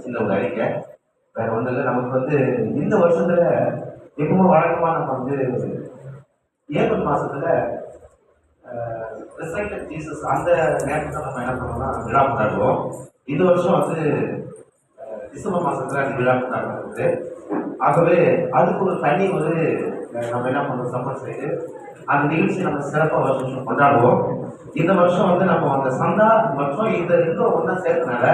சின்ன ஒரு அறிக்கை. வேற ஒன்றும் இல்லை. நமக்கு இந்த வருஷத்துல எப்பவுமே வழக்கமாக நம்ம ஏப்ரல் மாசத்துல ரிசைட்டட் ஜீசஸ் அந்த நேரத்தில் நம்ம என்ன பண்ணோம்னா விழா கொண்டாடுவோம். இந்த வருஷம் டிசம்பர் மாசத்துல அந்த விழா கொண்டாடுறது. ஆகவே அதுக்கு ஒரு தனி நம்ம என்ன பண்ணுவோம், சம்மர் செய்து அந்த நிகழ்ச்சி நம்ம சிறப்பாக வருஷம் கொண்டாடுவோம். இந்த வருஷம் நம்ம அந்த சந்தா மற்றும் இந்த ரெண்டும் ஒன்றா சேர்த்தனால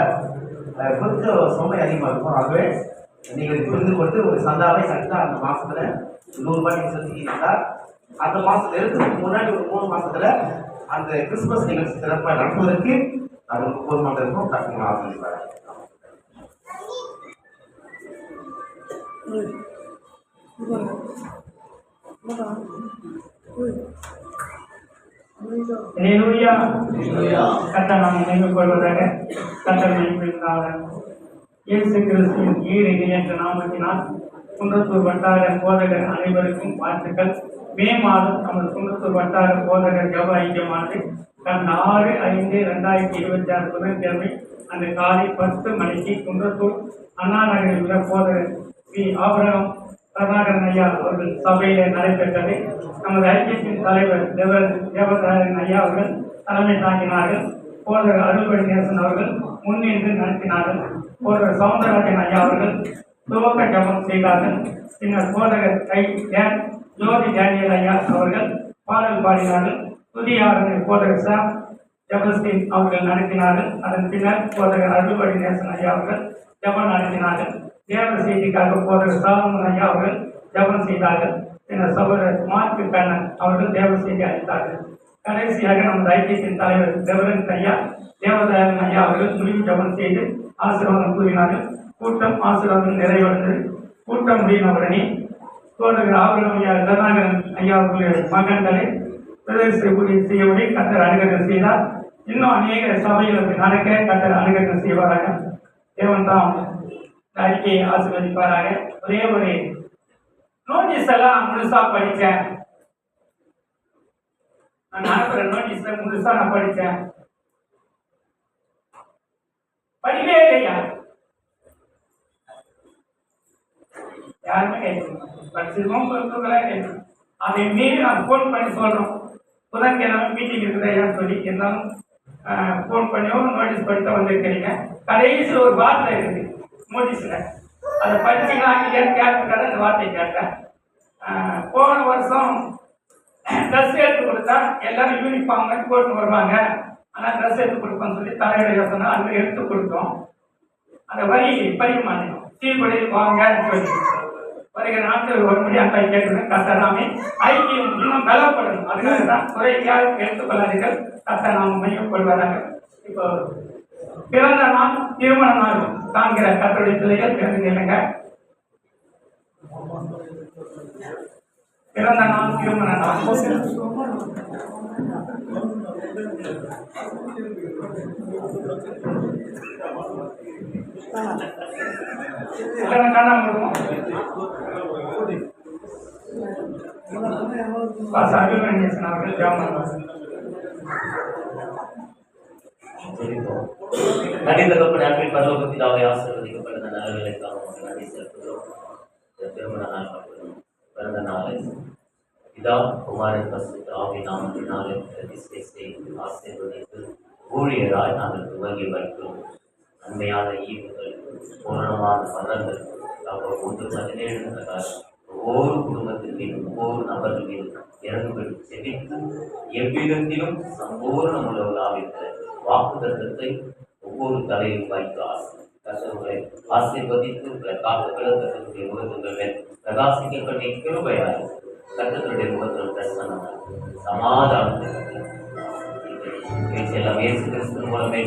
கொஞ்சம் சுமை அதிகமாக இருக்கும். ஆகவே நீங்கள் புரிந்து கொண்டு ஒரு சந்தாவை கரெக்டாக அந்த மாசத்துல 100 ரூபாய் நீங்கள் செலுத்திக்கிட்டீங்கன்னா அந்த மாசத்துல இருக்கிறதுக்கு முன்னாடி ஒரு 3 மாசத்துல அந்த கிறிஸ்துமஸ் நிகழ்ச்சி சிறப்பாக நடத்துவதற்கு அது போதுமாக இருக்கும். டக்குனு ஆரம்பிப்பாரு. கர்த்தர் நாம் நினைவு கொள்வதாக கர்த்தர் நினைப்பிருந்தார்கள். இயேசு கிறிஸ்துவின் ஈடு என்ற நாமத்தினால் குன்றத்தூர் வட்டார போதகர் அனைவருக்கும் வாழ்த்துக்கள். மே மாதம் நமது குன்றத்தூர் வட்டார போதகர் ஜப ஐக்கியமானது கடந்த 6/5/2026 புதன்கிழமை அந்த காலை 10 மணிக்கு குன்றத்தூர் அண்ணா நகரில் உள்ள போதகர் ஸ்ரீ ஆபிரகாம் கருணாகரன் ஐயா அவர்கள் சபையில நடைபெற்றது. நமது ஐக்கியத்தின் தலைவர் தேவதாரன் ஐயா அவர்கள் தலைமை தாங்கினார்கள். போதகர் அருள்வழி நேசன் அவர்கள் முன்னின்று நடத்தினார்கள். போதகர் சவுந்தரராஜன் ஐயா அவர்கள் துவக்க ஜபம் செய்தார்கள். பின்னர் போதகர் ஜோதி டேனியல் ஐயா அவர்கள் பாடல் பாடினார்கள். புதிய போதகர் சாம் ஜபஸ்தீன் அவர்கள் நடத்தினார்கள். அதன் பின்னர் போதகர் அருள்வழி நேசன் ஐயா அவர்கள் ஜபம் நடத்தினார்கள். தேவ செய்திக்காக போதகர் சாலமன் ஐயா அவர்கள் ஜபம் செய்தார்கள். பின்னர் சகோதரர் மார்க்கு கண்ணன் அவர்கள் தேவ செய்தி அளித்தார்கள். கடைசியாக நமது ஐக்கியத்தின் தலைவர் தேவரன் ஐயா தேவதாரன் ஐயா அவர்கள் முடிவு ஜபம் செய்து ஆசீர்வாதம் கூறினார்கள். கூட்டம் ஆசீர்வாதம் நிறைவடைந்தது. கூட்டம் முடியினவுடனே போதகர் ஆபிரகாம் ஐயா கருணாகரன் ஐயா அவர்களுடைய மகன்களை பிரதேச செய்யபடி கர்த்தர் அனுகிரகம் செய்தார். இன்னும் அநேக சபைகளுக்கு நடக்க கர்த்தர் அனுகிரகம் செய்வாராக. தேவன் தான் அறிக்கையை ஆசீர்வதிப்பாராக. ஒரே ஒரு நோட்டீஸ் எல்லாம் முழுசா படித்தேன். நான் அனுப்புற நோட்டீஸை முழுசா நான் படித்தேன். படிக்கவே இல்லையா? யாருமே கேட்கணும். படிச்சிருக்கோம் கேட்கணும். அதை மீறி நான் போன் பண்ணி சொல்றோம். புதன்கிழமை மீட்டிங் இருக்குதா சொல்லி இருந்தாலும் போன் பண்ணியும் நோட்டீஸ் படித்த வந்திருக்கிறீங்க. கடைசியில் ஒரு வார்த்தை இருக்குது நோட்டீஸ்ல. அதை படிச்சீங்கன்னா கேட்க அந்த வார்த்தையை கேட்டேன். போன வருஷம் ட்ரெஸ் எடுத்து கொடுத்தா எல்லாரும் யூனிஃபார்ம் போட்டு வருவாங்க. ஆனால் ட்ரெஸ் எடுத்து கொடுப்போம்னு சொல்லி தலைவரை சொன்னால் அந்த எடுத்து கொடுத்தோம். அந்த வரி பதிவு மாட்டோம். சீர்படியில் வாங்கன்னு சொல்லி வருகிற நாட்கள் ஒருபடி அந்த கேட்கணும். கர்த்தராமே ஐக்கியம் இன்னும் பலப்படணும். அதுக்காக தான் குறையாக எடுத்துக்கொள்ளாதீர்கள். கர்த்தர் நாம் மையம் கொள்வதாக. இப்போ பிறந்த நாள் திருமண நாள் காண்கிற கர்த்தருடைய பிள்ளைகள் பிறந்து இல்லைங்க. பிறந்த நாள் திருமண நாள் காணாம நாட்களில் பரலோகத்திலாவை ஆசீர்வதிக்கப்பட்ட நலன்களுக்காக நன்றி செலுத்துகிறோம். திருமண நாள் பிறந்த நாளை பிதா குமாரன் பரிசுத்த ஆவியின் நாமத்தினாலே பிரதிஷ்டை செய்து ஆசீர்வதித்து ஊழியராய் நாங்கள் துவங்கி வைக்கிறோம். நன்மையான ஈவுகள், பூரணமான பலன்கள் 1:17 பிரகாரம் ஒவ்வொரு குடும்பத்தின் மீதும் ஒவ்வொரு நபர்கள் மீதும் இறங்குகள் செவித்து எவ்விதத்திலும் சம்பூர்ணம் உள்ளவர்களாக வாக்குத்தத்தை ஒவ்வொரு தலையில் வைத்து கர்த்தர்களை ஆசீர்வதித்து காத்துக்களுடைய முகத்துங்கள் பிரகாசிக்கப்பட்ட கிருபையாய் கர்த்தருடைய முகத்தில் பிரசன்னமாய் சமாதானத்தை எல்லாம் இயேசு கிறிஸ்து மூலமே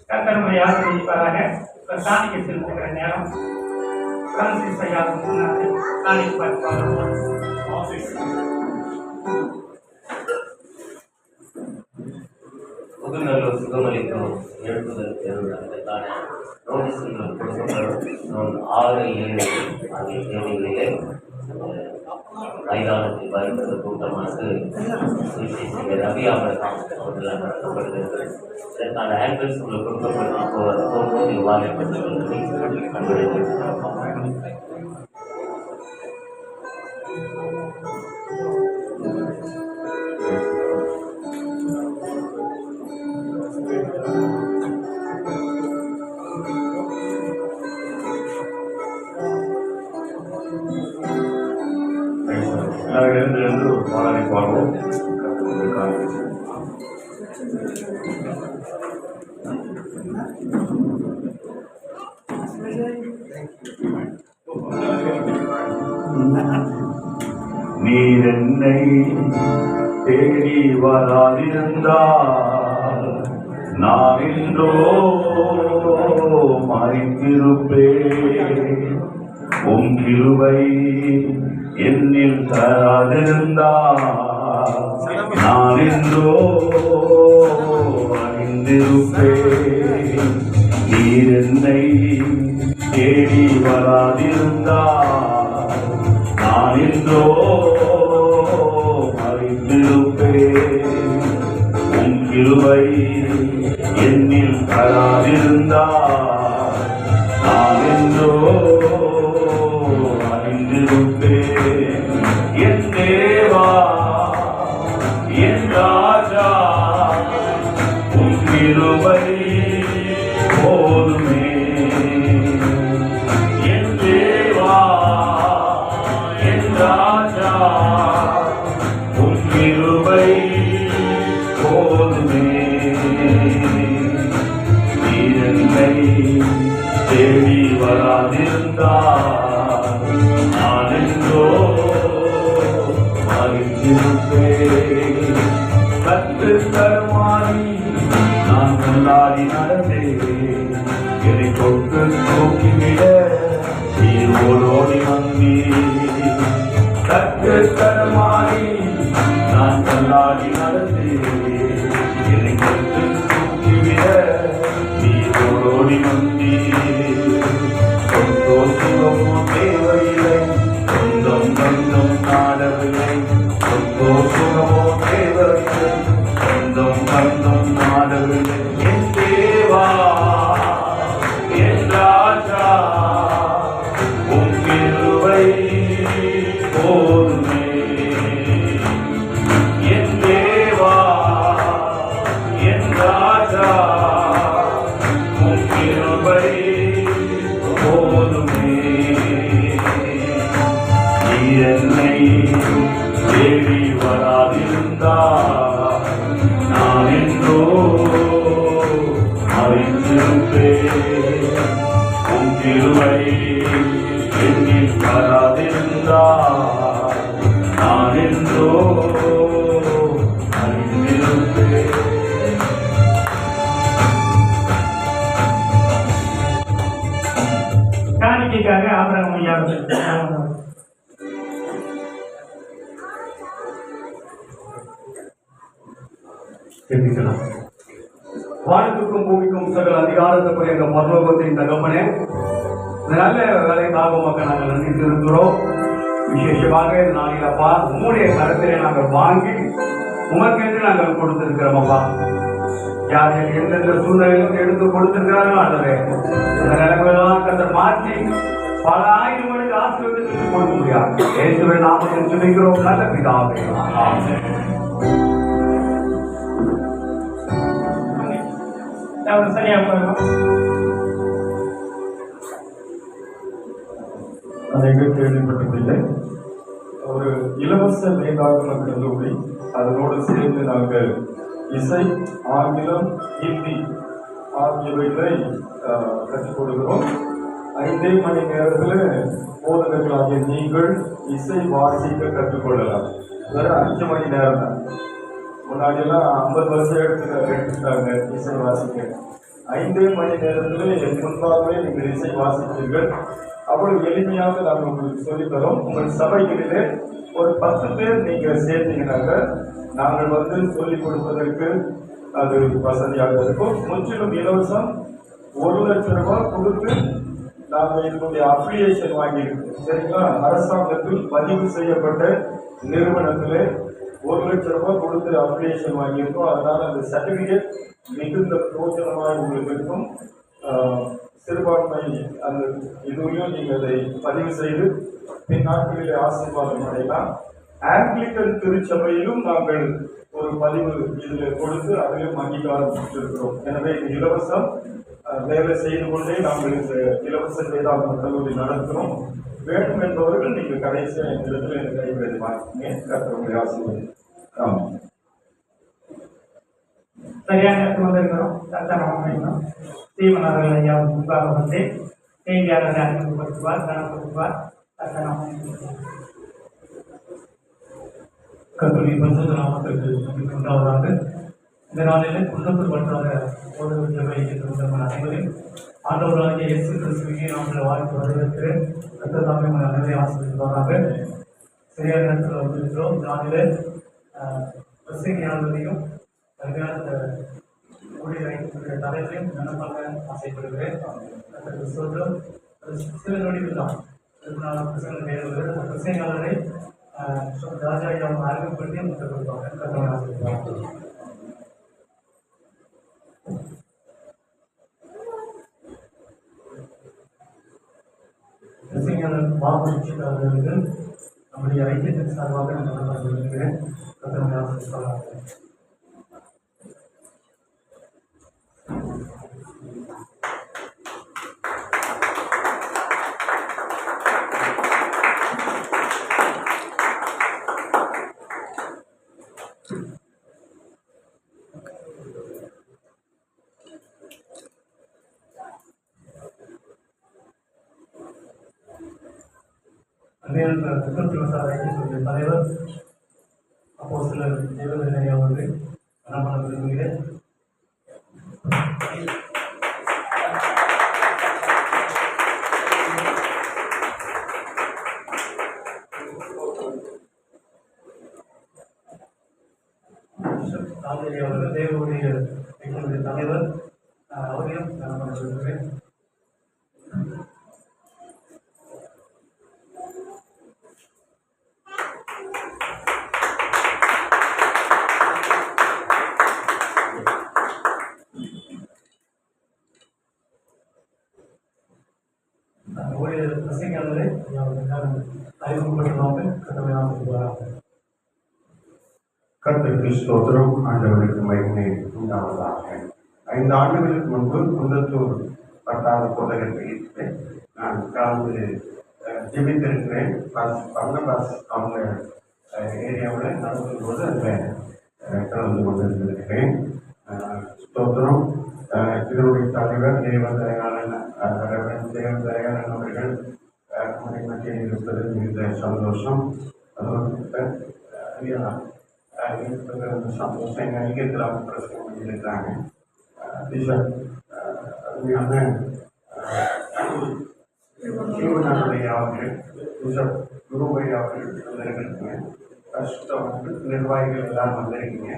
கர்த்தருடைய ஆசீர்வதிப்பாராக. இப்ப காணிக்கை செலுத்துகிற நேரம். பிரான்சிஸ் ஐயா முன்னாடி காணிக்கை பார்ப்பாங்க. புதுநல்லூர் சுகமளிக்கும் எழுப்புதல் அதற்கான நோட்டீஸ்கள் கொடுக்கப்படும் 6-7 ஆகிய தேதிகளிலே மைதானத்தில் வருகிற கூட்டமானது சுவிசேஷகர் ரவி ஆபரகாம் அவர்களால் நடத்தப்படுகிறது. இதற்கான ஆங்கிள்ஸ் உங்களுக்கு கொடுக்கப்படும். அப்போது வாழைப்பட்டவர்களை கண்டுபிடித்து எழுந்து ஒரு பாடலை பாடுவோம். நீர் என்னை தேடி வராதிருந்தால் நான் இன்றோ மறைந்திருப்பேன். உம் கிருபை என்னில் தராதிருந்தால் நான் இன்றோ அறிந்திருப்பேன். நீர் என்னை தேடி வராதிருந்தால் நான் இன்றோ அறிந்திருப்பேன். உம் கிருபை என்னில் தராதிருந்தால் நான் இன்றோ அறிந்திருப்பேன். என் தேவா என் ராஜா உம் கிருபை போதுமே. என் தேவா என் ராஜா உம் கிருபை போதுமே. நீர் என்னை தேடி வராதிருந்தால் நான் என்றோ அறிந்திருப்பேன். கற்று தருமாறி நான் கொண்டாடி நடந்தேன். என்னை தொட்டு தூக்கிவிட நீர் ஓடோடி வந்தீர். கற்று தருமாறி நான் கொண்டாடி நடந்தேன். என்னை தொட்டு தூக்கிவிட நீர் ஓடோடி வந்தீர். சுகமோ தேவையில்லை, சொந்தம் பந்தம் நாடவில்லை. சுகமோ தேவையில்லை, சொந்தம் பந்தம் நாடவில்லை. என் தேவா என் ராஜா உம் கிருபை போதுமே. என் தேவா என் ராஜா உம் கிருபை போதுமே. நீர் என்னை தேடி வராதிருந்தால் நான் என்றோ அறிந்திருப்பேன். உம் கிருபை என்னில் வராதிருந்தால் நான் என்றோ அறிந்திருப்பேன். காணிக்கைக்காக ஆபிரகாம் ஐயா சிந்திக்கலாம். வானத்துக்கும் பூமிக்கும் சகல அதிகாரத்துக்குரிய எங்கள் பரலோகத்தின் தகப்பனே, இந்த நல்ல வேலைக்காக மக்கள் நாங்கள் நன்றி செலுத்துகிறோம். விசேஷமாக இந்த நாளில் அப்பா உம்முடைய கருத்திலே நாங்கள் வாங்கி உமக்கென்று நாங்கள் கொடுத்திருக்கிறோம். அப்பா யார் எந்தெந்த சூழ்நிலையிலும் எடுத்து கொடுத்திருக்கிறார்களோ அல்லவே இந்த நிலைமையெல்லாம் கருத்தை மாற்றி பல ஆயிரம் மணிக்கு ஆசீர்வாதத்தை கொடுக்க முடியாது. இயேசுவின் நாமத்தில் ஜெபிக்கிறோம் நல்ல பிதாவே. ஆமென். சரியா போயிடும். அனைவரும் கேள்விப்பட்டதில்லை. ஒரு இலவச வேதாகம கல்லூரி, அதனோடு சேர்ந்து நாங்கள் இசை, ஆங்கிலம், ஹிந்தி ஆகியவைகளை கற்றுக் கொடுக்கிறோம். 5 மணி நேரத்தில் போதகர்களாகிய நீங்கள் இசை வாசிக்க கற்றுக்கொள்ளலாம். வெறும் 5 மணி நேரம் தான். முன்னாடியெல்லாம் 50 வருஷம் எடுத்துட்டாங்க இசை வாசிக்க. 5 மணி நேரத்தில் என் முன்பாகவே நீங்கள் இசை வாசிப்பீர்கள். அவ்வளவு எளிமையாக நாங்கள் உங்களுக்கு சொல்லித்தரோம். உங்கள் சபைகளிலே ஒரு 10 பேர் நீங்கள் சேர்த்தீங்கன்னாக்க நாங்கள் வந்து சொல்லிக் கொடுப்பதற்கு அது வசதியாக இருக்கும். முற்றிலும் இலவசம். 1 லட்சம் ரூபாய் கொடுத்து நாங்கள் இதனுடைய அப்ளிகேஷன் வாங்கியிருக்கோம். சரிங்களா? அரசாங்கத்தில் பதிவு செய்யப்பட்ட நிறுவனத்திலே 1 லட்சம் ரூபாய் கொடுத்து அப்ளிகேஷன் வாங்கியிருக்கோம். அதனால அந்த சர்டிபிகேட் மிகுந்த பிரோஜனமாக உங்களுக்கு இருக்கும். சிறுபான்மை அந்த இதுவையும் நீங்கள் அதை பதிவு செய்து பின் நாட்களிலே ஆசீர்வாதம் அடையலாம். ஆங்கிலிக்கன் திருச்சபையிலும் நாங்கள் ஒரு பதிவு இதில் கொடுத்து அதிலும் அங்கீகாரம் பெற்றிருக்கிறோம். எனவே இது இலவசம். வேலை செய்து கொண்டே நாங்கள் இந்த இலவச வேதாந்த கல்லூரி நடத்துகிறோம். வேண்டும் என்பவர்கள் நீங்கள் கடைசியாக இந்த இடத்துல எனக்கு கைவிட வாங்கிங்க. கர்த்தருடைய ஆசீர்வாதம். ஆமாம். சரியான இடத்துக்கு வந்திருக்கிறோம். கர்த்தர் தீவனர்கள் ஐயா முன்பாக வந்து செய்தியாளரை அறிமுகப்படுத்துவார், கனப்படுத்துவார். கர்த்தருடைய பரிசுத்த நாமத்திற்கு மகிமை உண்டாவதாக. இந்த நாளிலே குன்றத்தூர் வட்டார போதகர் சபைக்கு சொந்தமான அனைவரையும் ஆண்டவராகிய இயேசு கிறிஸ்துவின் நாமத்தில் வாழ்த்து வரவேற்கிறேன். கர்த்தர் தாமே உங்களை அனைவரையும் ஆசீர்வதிப்பாராக. சரியான நேரத்தில் வந்திருக்கிறோம். இந்த நாளிலே பிரசங்கியாளரையும் சரியான ஊழியரை தலைவரையும் நினைப்பாக ஆசைப்படுகிறேன். அதற்கு சொல்லும் சில நொடிகள் தான் பிரசங்க நேர்வுகள். அந்த பிரசங்கியாளரை ராஜா அவங்க அறிமுகப்படுத்தி முட்டை கொடுப்பாங்க. பிரசங்கியாளர் பாபுரிச்சிக்காரர்கள் நம்முடைய ஐக்கியத்தின் சார்பாக நான் சொல்லியிருக்கிறேன். கர்த்தருடைய ஆசீர்வாதம். தலைவர் அப்போ சில தேவதனை அவர்கள் மனமான விரும்புகிறேன். அவர்கள் தேவனுடைய தலைவர் அவரையும் மனமான விரும்புகிறேன். பிரசங்கியாளரை அறிமுகப்படுத்துவாங்க. கர்த்தருடைய ஆசீர்வாதம். கர்த்தருக்கு ஸ்தோத்திரம். ஆண்டவருக்கு மகிமை உண்டாவதாக. 5 ஆண்டுகளுக்கு முன்பு குன்றத்தூர் வட்டார போதகர் பயிற்சியில் நான் கலந்து ஜெபித்திருக்கிறேன். பர்னபாஸ் அவங்க ஏரியாவில் நடக்கும் போது அதில் கலந்து கொண்டிருந்திருக்கிறேன். ஸ்தோத்திரம். இதனுடைய தலைவர் தேவதயாளன் அவர்கள் நம்முடைய மத்தியில் இருப்பது மிகுந்த சந்தோஷம். சந்தோஷம் எங்கள் ஐக்கியத்தில் அவங்க பிரச்சனை பண்ணியிருக்கிறாங்க. அருமையான சிவனாருடைய அவர்கள் குருவை அவர்கள் வந்திருக்கிறீங்க. கஷ்டம் நிர்வாகிகள் எல்லாம் வந்திருக்கீங்க.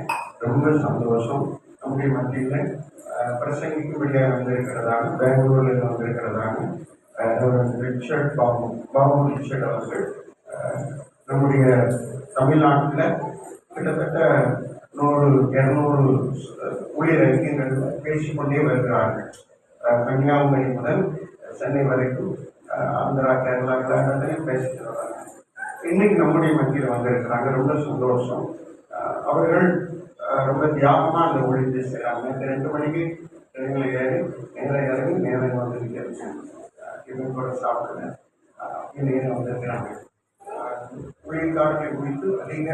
ரொம்ப சந்தோஷம். நம்முடைய மத்தியில் பிரசங்கிக்கும்படியாக வந்திருக்கிறதாங்க. பெங்களூரில் வந்திருக்கிறதாங்க. ரிச்சர்ட் பாபு ரிச்சர்ட் அவர்கள் நம்முடைய தமிழ்நாட்டில் கிட்டத்தட்ட 100-200 ஊழியர் ஐக்கியங்களில் பேசிக்கொண்டே வருகிறார்கள். கன்னியாகுமரி முதல் சென்னை வரைக்கும் ஆந்திரா, கேரளா எல்லா இடத்துலையும் பேசிட்டு வர்றாங்க. இன்னைக்கு நம்முடைய மத்தியில் வந்திருக்கிறாங்க. ரொம்ப சந்தோஷம். அவர்கள் ரொம்ப தியாகமாக அந்த ஊழியத்தை செய்கிறாங்க. 2 மணிக்கு ட்ரெயினில் ஏறி நேரம் இறங்கி நேரம் வந்திருக்கேன். இவங்க கூட சாப்பிடுறேன். நேரம் வந்திருக்கிறாங்க. ஊழியர்காரர்களை குறித்து அதிக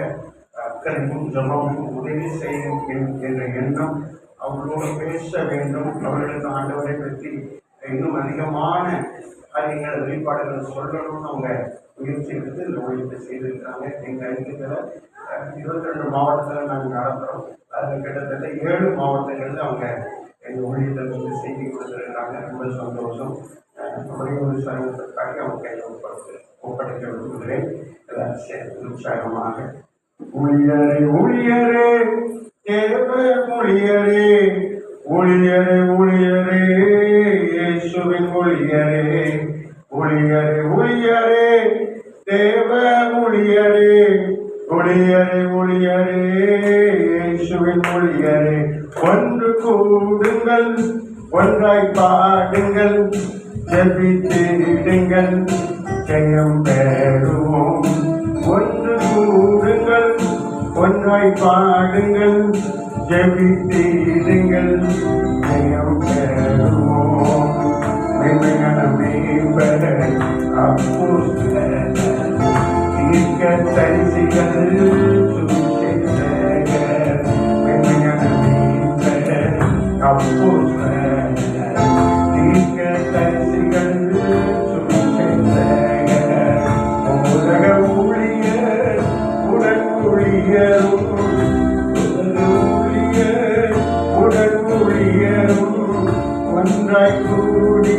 அக்கறையும் ஜபமும் உதவி செய்யும் என்ற எண்ணம், அவர்களோடு பேச வேண்டும், அவர்களுக்கு ஆண்டவரை பற்றி இன்னும் அதிகமான காரியங்கள் வெளிப்பாடுகள் சொல்லணும்னு அவங்க முயற்சி எடுத்து இந்த ஊழியத்தை செய்திருக்கிறாங்க. எங்கள் ஐக்கியத்தில் 22 மாவட்டத்தில் நாங்கள் நடத்துகிறோம். அதில் கிட்டத்தட்ட 7 மாவட்டங்களில் அவங்க எங்கள் ஊழியர்கள் வந்து செய்தி கொடுத்துருக்காங்க. ரொம்ப சந்தோஷம். ஒரே ஒரு சமயத்திற்காக அவங்க கையில் ஒப்படைக்க விரும்புகிறேன். எல்லாரும் சேர்ந்து உற்சாகமாக ஊழியரே ஊழியரே தேவ ஊழியரே ஊழியரே ஊழியரே இயேசுவின் ஊழியரே ஊழியரே ஊழியரே தேவ ஊழியரே ஊழியரே ஊழியரே இயேசுவின் ஊழியரே ஒன்று கூடுங்கள் ஒன்றாய் பாடுங்கள் ஜெபித்திடுங்கள் ஜெயம் பெறுவோம். ஒன்று கூடுங்கள் ஒன்றாய் பாடுங்கள் ஜெபித்திடுங்கள் ஜெயம் பெறுவோம். மெய்மையான மேம்பட அப்போஸ்தலர் தீர்க்கதரிசிகள் சுவிசேஷகர். மெய்மையான மேம்பட அப்போஸ்தலர் தீர்க்கதரிசிகள் சுவிசேஷகர். உலக ஊழியர் உடன் ஊழியரும் உடன் ஊழியரும் ஒன்றாய் கூடி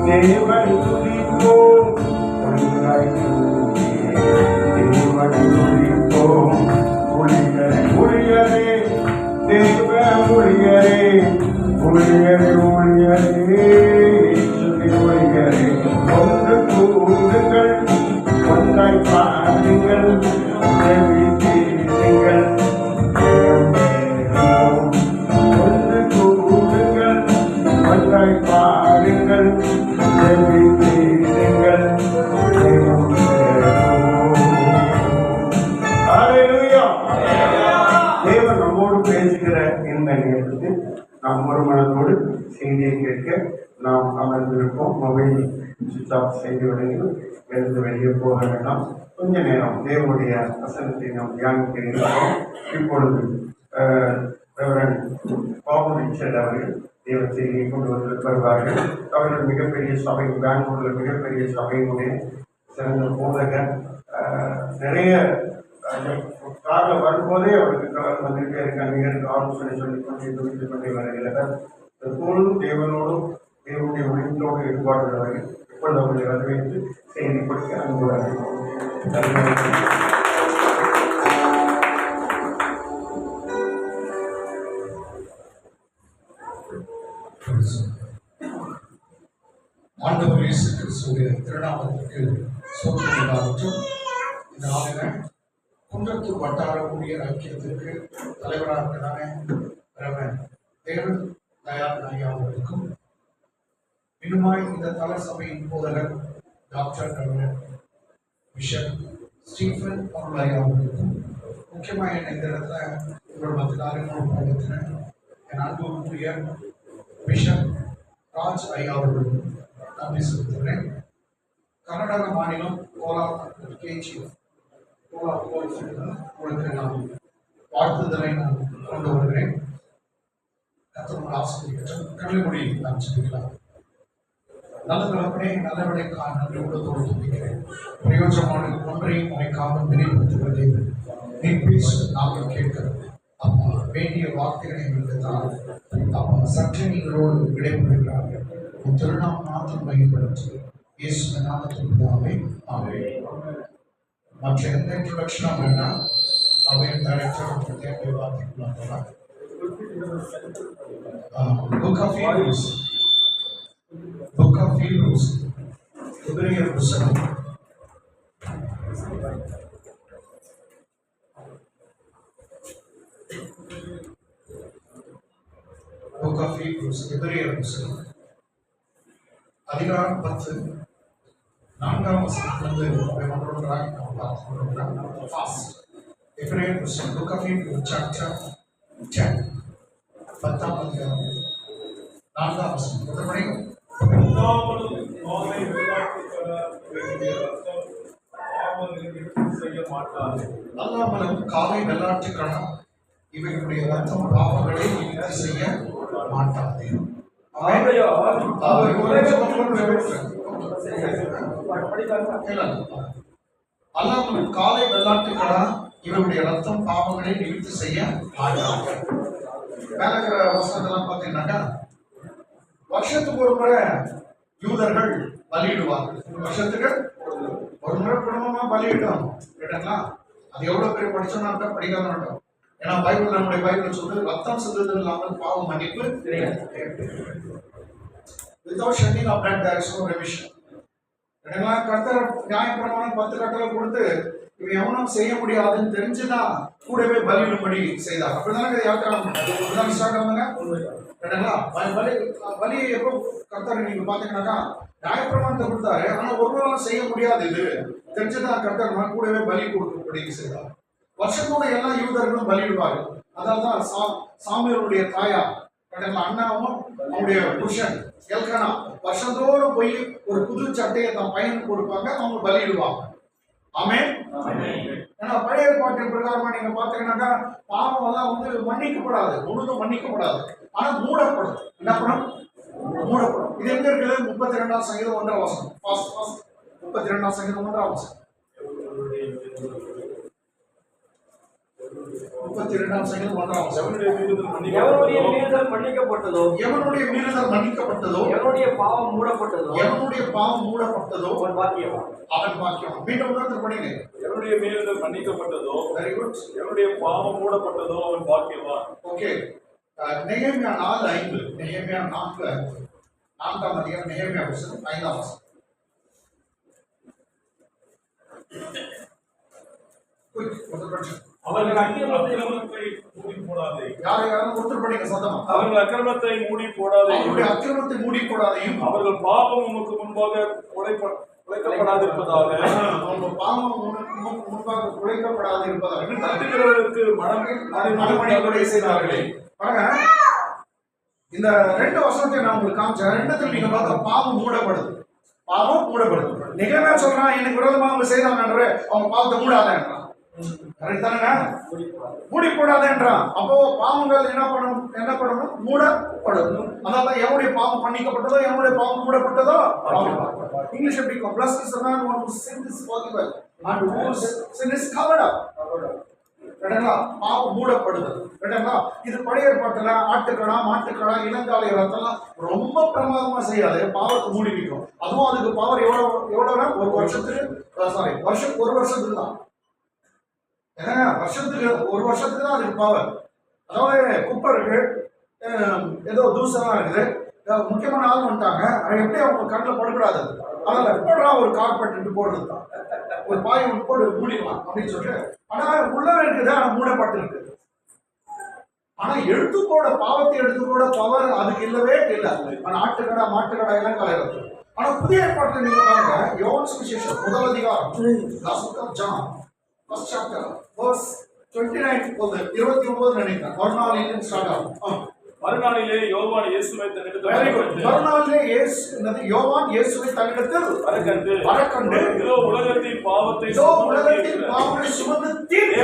தேவன் துதிப்போம். ஒன்றாய் கூடி தேவன் துதிப்போம். ஊழியரே ஊழியரே தேவ ஊழியரே ஊழியரே ஊழியரே இயேசுவின் ஊழியரே ஒன்று கூடுங்கள் ஒன்றாய் பாடுங்கள் ஜெபித்திடுங்கள் ஜெயம் பெறுவோம். ஒன்று கூடுங்கள் ஒன்றாய் பாடுங்கள் ஜெபித்திடுங்கள் ஜெயம் பெறுவோம். ஹல்லேலூயா. தேவன் நம்மோடு பேசுகிற இந்த நேரத்தில் நாம் ஒரு மனதோடு செய்தியை கேட்க நாம் அமர்ந்திருப்போம். மொபைல் சுவிட்ச் ஆஃப் செய்தியுடன் எழுந்து வெளியே போக வேண்டாம். கொஞ்ச நேரம் தேவனுடைய வசனத்தை நாம் தியானிக்க இருக்கிறோம். இப்பொழுது ரெவரண்ட் பாபு ரிச்சர்ட் அவர்கள் தேவ செய்தியை கொண்டு வந்து வருவார்கள். அவர்கள் மிகப்பெரிய சபை, பெங்களூரில் மிகப்பெரிய சபையினுடைய சிறந்த போதகர். நிறைய காரில் வரும்போதே அவருக்கு கவர் வந்துகிட்டே இருக்காங்க. எனக்கு ஆலோசனை சொல்லிக் கொண்டே துடித்துக் கொண்டே வருகிறார். எப்பொழுதும் தேவனோடும் தேவனுடைய ஒளிந்தோடு ஈடுபாடுள்ளவர்கள். இப்பொழுது அவர்களை வரவேற்று செய்தி கொடுக்க அன்புடன் ஆண்டவர் இயேசு கிறிஸ்துவின் திருநாமத்திற்கு சோதனை உண்டாகட்டும். இந்த நாளில் குன்றத்தூர் வட்டார ஊழியர் ஐக்கியத்திற்கு தலைவராக இருக்கிறானே தேவன் தயார் ஐயா அவர்களுக்கும், இன்னுமாய் இந்த தல சபையின் போதகர் டாக்டர் கவிஞர் பிஷப் ஸ்டீஃபன் அருள் ஐயா அவர்களுக்கும், முக்கியமாக என்ன இந்த இடத்துல உங்கள் மத்திய அறிமுகப்படுத்தின என் அன்புக்குரிய பிஷப் ராஜ் ஐயா அவர்களுக்கும் நன்றி செலுத்துகிறேன். கர்நாடக மாநிலம் கோலார் கேஜி கோலார் உங்களுக்கு நான் வாழ்த்துதலை நான் கொண்டு வருகிறேன். கர்த்தர் ஆசிரியர் கல்விமொழி நான் சொல்லிக்கலாம். நல்ல தகப்பனே, நல்லவனைக்காக நன்றி உள்ளத்தோடு துதிக்கிறேன். பிரயோஜனமான ஒன்றையும் உனக்காக நினைவுறுத்துவதே நீ பேச நாங்கள் கேட்கிறோம். அப்பா, வேண்டிய வார்த்தைகளை எங்களுக்கு தான் அப்பா. சற்று நீங்களோடு விடைபெறுகிறார்கள். உன் திருநாமம் மாத்திரம் மையப்படுத்தும் இயேசு நாமத்தில் பிதாவே, ஆமென். மற்ற எந்த இன்ட்ரோடக்ஷனும் வேண்டாம். அவையின் டைரக்டர் தேவை வார்த்தைக்குள்ளாங்க. Book of Hebrews, book of Hebrews, எபிரேயர் புத்தகம் புக் ஆஃப் ஹீப்ரூஸ், எபிரேயர் புத்தகம் அதிகாரம் 10 4ஆம் வசனத்திலிருந்து ஒன்றொன்றாக நாம் பார்த்துக்கொண்டிருக்கிறோம். ஃபாஸ்ட் எபிரேயர் புத்தகம் புக் ஆஃப் ஹீப்ரூஸ் சாப்டர் 10 10ஆம் அதிகாரம் 4ஆம் வசனம். ஒருமுறை அல்லாமலும் காலை வெள்ளாட்டு கணம் இவர்களுடைய ரத்தம் பாவங்களை நிவர்த்தி செய்ய மாட்டாது. அல்லாமலும் காலை வெள்ளாட்டு கடா இவருடைய ரத்தம் பாவங்களை நிவர்த்தி செய்ய மாட்டாது. மேல இருக்கிற வசனத்தெல்லாம் பார்த்தீங்கன்னாக்கா வருஷத்துக்கு ஒரு முறை யூதர்கள் பலியிடுவார்கள். வருஷத்துக்கு ஒரு முறை குடும்பமா பலியிட்டோம் கேட்டீங்களா? அது எவ்வளவு பேர் படிச்சோம்னா படிக்காம மாட்டோம். ஏன்னா பைபிள், நம்முடைய பைபிள் சொல்றது ரத்தம் சிந்துதல் இல்லாமல் பாவ மன்னிப்பு கிடையாது. Without shedding of blood there is no remission. கேட்டீங்களா? கர்த்தர் நியாயப்பிரமாணம் 10 கட்டளை கொடுத்து இவன் எவனும் செய்ய முடியாதுன்னு தெரிஞ்சுதான் கூடவே பலியிடும்படி செய்தார். அப்படிதானே யாத்திரை ஸ்டார்ட் ஆகுங்க. கேட்டீங்களா? பலியை எப்போ கர்த்தர் நீங்க பாத்தீங்கன்னாக்கா நியாயப்பிரமாணத்தை கொடுத்தாரு, ஆனா ஒருவரும் செய்ய முடியாது இது தெரிஞ்சுதான் கர்த்தர் கூடவே பலி கொடுக்கும்படி செய்தார். வருஷத்தோட எல்லா யூதர்களும் பலியிடுவார்கள். அதனால்தான் சாமியருடைய தாயார் அண்ணாவும் அவனுடைய புருஷன் எல்கனா வருஷத்தோடு போய் ஒரு புது சட்டையை தன் பையனுக்கு கொடுப்பாங்க, அவங்க பலியிடுவாங்க. ஆமென். ஏன்னா பழைய ஏற்பாட்டின் பிரகாரமா நீங்க பாத்தீங்கன்னாக்கா பாவம் எல்லாம் மன்னிக்கப்படாது, முழுதும் மன்னிக்கப்படாது, ஆனா மூடப்படும். என்ன படம்? மூடப்படும். இது எங்க இருக்குது? 32ஆம் சங்கீதம் 1ஆம் வசனம். 32ஆம் சங்கீதம் 1ஆம் வசனம். 32ஆம் சங்கீதம் 1ஆம் வசனம். எவனுடைய மீறுதல் மன்னிக்கப்பட்டதோ, எவனுடைய மீறுதல் மன்னிக்கப்பட்டதோ, எவனுடைய பாவம் மூடப்பட்டதோ, எவனுடைய பாவம் மூடப்பட்டதோ அவன் பாக்கியவான். அவன் பாக்கியவான். மீண்டும் உணர்ந்து படிங்க. எவனுடைய மீறுதல் மன்னிக்கப்பட்டதோ, வெரி குட். எவனுடைய பாவம் மூடப்பட்டதோ அவன் பாக்கியவான். ஓகே. நெகேமியா 4:5. நெகேமியா 4ஆம் அதிகாரம், நெகேமியா புத்தகம் 5ஆம் வசனம். அவர்கள் அக்கிரமத்தை மூடி போடாதே. யாரும் ஒருத்தர் படிங்க சத்தமா. அவர்கள் அக்கிரமத்தை மூடி போடாதே. அவருடைய அக்கிரமத்தை மூடி போடாதையும் அவர்கள் பாவம் உமக்கு முன்பாக குலைக்கப்படாதிருப்பதாக. அவங்க பாவம் முன்பாக குலைக்கப்படாது இருப்பதாக தட்டுகிறவர்களுக்கு மனமணிகளை செய்தார்களே. பாருங்க, இந்த 2 வசனத்தை நான் உங்களுக்கு காமிச்சேன். 2த்துல நீங்க பார்க்க பாவம் மூடப்படுது, பாவம் மூடப்படுது. நிகழ்வே சொல்றான், எனக்கு விரோதமா அவங்க செய்தாங்க, அவங்க பாவத்தை மூடாதேன்றான். கரெக்ட் தானே? மூடி போடாதேன்றான். அப்போ பாவங்கள் என்ன பண்ணணும்? மூடப்படும். அதனால எவனுடைய பாவம் மன்னிக்கப்பட்டதோ, எவனுடைய பாவம் மூடப்பட்டதோ. இங்கிலீஷ் எப்படி? Blessed is the man whose sin is forgiven and whose sin is covered up. கேட்டீங்களா? பாவம் மூடப்படுது. கேட்டீங்களா? இது பழைய ஏற்பாட்டுல ஆட்டுக்கடா, மாட்டுக்கடா, இளங்காலை ரத்தம்லாம் ரொம்ப பிரமாதமா செய்யாது, பாவத்தை மூடி வைக்கும். அதுவும் அதுக்கு பவர் எவ்வளவுனா ஒரு வருஷத்துக்கு தான். ஒரு வருஷத்துக்கு தான் அதுக்கு பவர். அதாவது குப்பை இருக்கு, ஏதோ தூசெல்லாம் இருக்குது, முக்கியமான ஆள் வந்துட்டாங்க, அது எப்படி அவங்க கண்ணில் படக்கூடாது, அதனால போடுறா ஒரு கார்பெட் போடுறது தான், ஒரு பாய் போட்டு மூடிக்கலாம் அப்படின்னு சொல்லிட்டு. ஆனா உள்ள இருக்குது, ஆனா மூடப்பட்டு இருக்கு. ஆனா பாவத்தை எடுத்து போட பவர் அதுக்கு இல்லவே இல்லை. ஆட்டுக்கடா, மாட்டுக்கடா எல்லாம் கலையிறது. ஆனா புதிய ஏற்பாட்டில் நீங்க பாருங்க, யோவான் சுவிசேஷம் 1ஆம் அதிகாரம், ஜான் ஃபர்ஸ்ட் சாப்டர் verse 29 29 நினைக்கிறேன். மறுநாளிலே ஸ்டார்ட் ஆகும். மறுநாளிலே யோவான் இயேசுவை தன்னிடத்தில் வெரி குட். மறுநாளிலே யோவான் இயேசுவை தன்னிடத்தில் வரக்கண்டு இதோ உலகத்தின் பாவத்தை சுமந்து தீர்க்கிற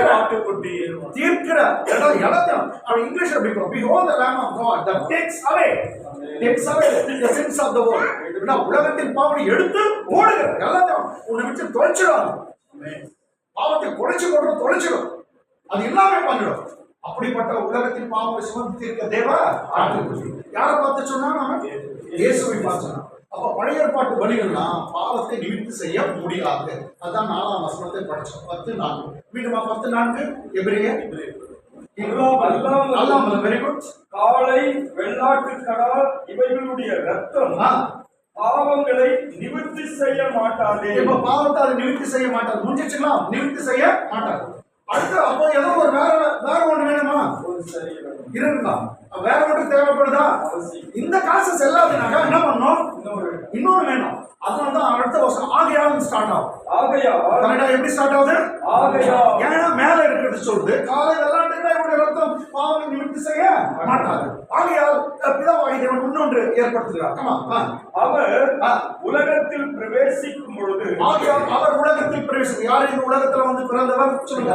இடம். இங்கிலீஷ் எப்படி இருக்கும்? Behold the Lamb of God that takes away the sins of the world. உலகத்தின் பாவத்தை எடுத்து ஓடுகிற எல்லாத்தையும் உன்னை விட்டு தொலைச்சிடும். பாவத்தை குறைச்சு போட்டு தொலைச்சிடும், அது எல்லாமே பண்ணிடும். அப்படிப்பட்ட உலகத்தின் பாவத்தை சுமந்து தீர்க்க தேவ ஆட்டுக்குட்டி. யாரை பார்த்து சொன்னா? நாம இயேசுவை பார்த்து சொன்னோம். அப்ப பழைய ஏற்பாட்டு பலிகள்லாம் பாவத்தை நிவர்த்தி செய்ய முடியாது. அதான் 4ஆம் வசனத்தை படிச்சோம். 10:4 மீண்டுமா 10:4 எபிரேயர். Very good. காளை, வெள்ளாட்டு கடா இவைகளுடைய ரத்தம் பாவங்களை நிவர்த்தி செய்ய மாட்டாது. இப்ப பாவத்தை அது நிவர்த்தி செய்ய மாட்டாது. முடிஞ்சிச்சுங்களா? நிவர்த்தி செய்ய மாட்டாது. அடுத்து அப்போ ஏதோ ஒரு வேற ஒண்ணு வேணுமா? இருக்கலாம். வேற ஒன்று தேவைப்படுதா? இந்த காசு செல்லாதுனாக்கா என்ன பண்ணணும்? இன்னொரு வேணும். அதனாலதான் அடுத்த வருஷம் ஆகையால் ஸ்டார்ட் ஆகும். ஆகையா எப்படி ஸ்டார்ட் ஆகுது? ஆகையா ஏன்னா மேல இருக்கிறது சொல்லுது, காலை வெள்ளாட்டுடைய ரத்தம் பாவம் நிவர்த்தி செய்ய மாட்டாது. ஆகையால் பிதாவாகிய தேவன் இன்னொன்று ஏற்படுத்துகிறார். அவர் உலகத்தில் பிரவேசிக்கும் பொழுது, ஆகையால் அவர் உலகத்தில் பிரவேசிக்கும். யார் இந்த உலகத்துல வந்து பிறந்தவர்? சொல்லுங்க.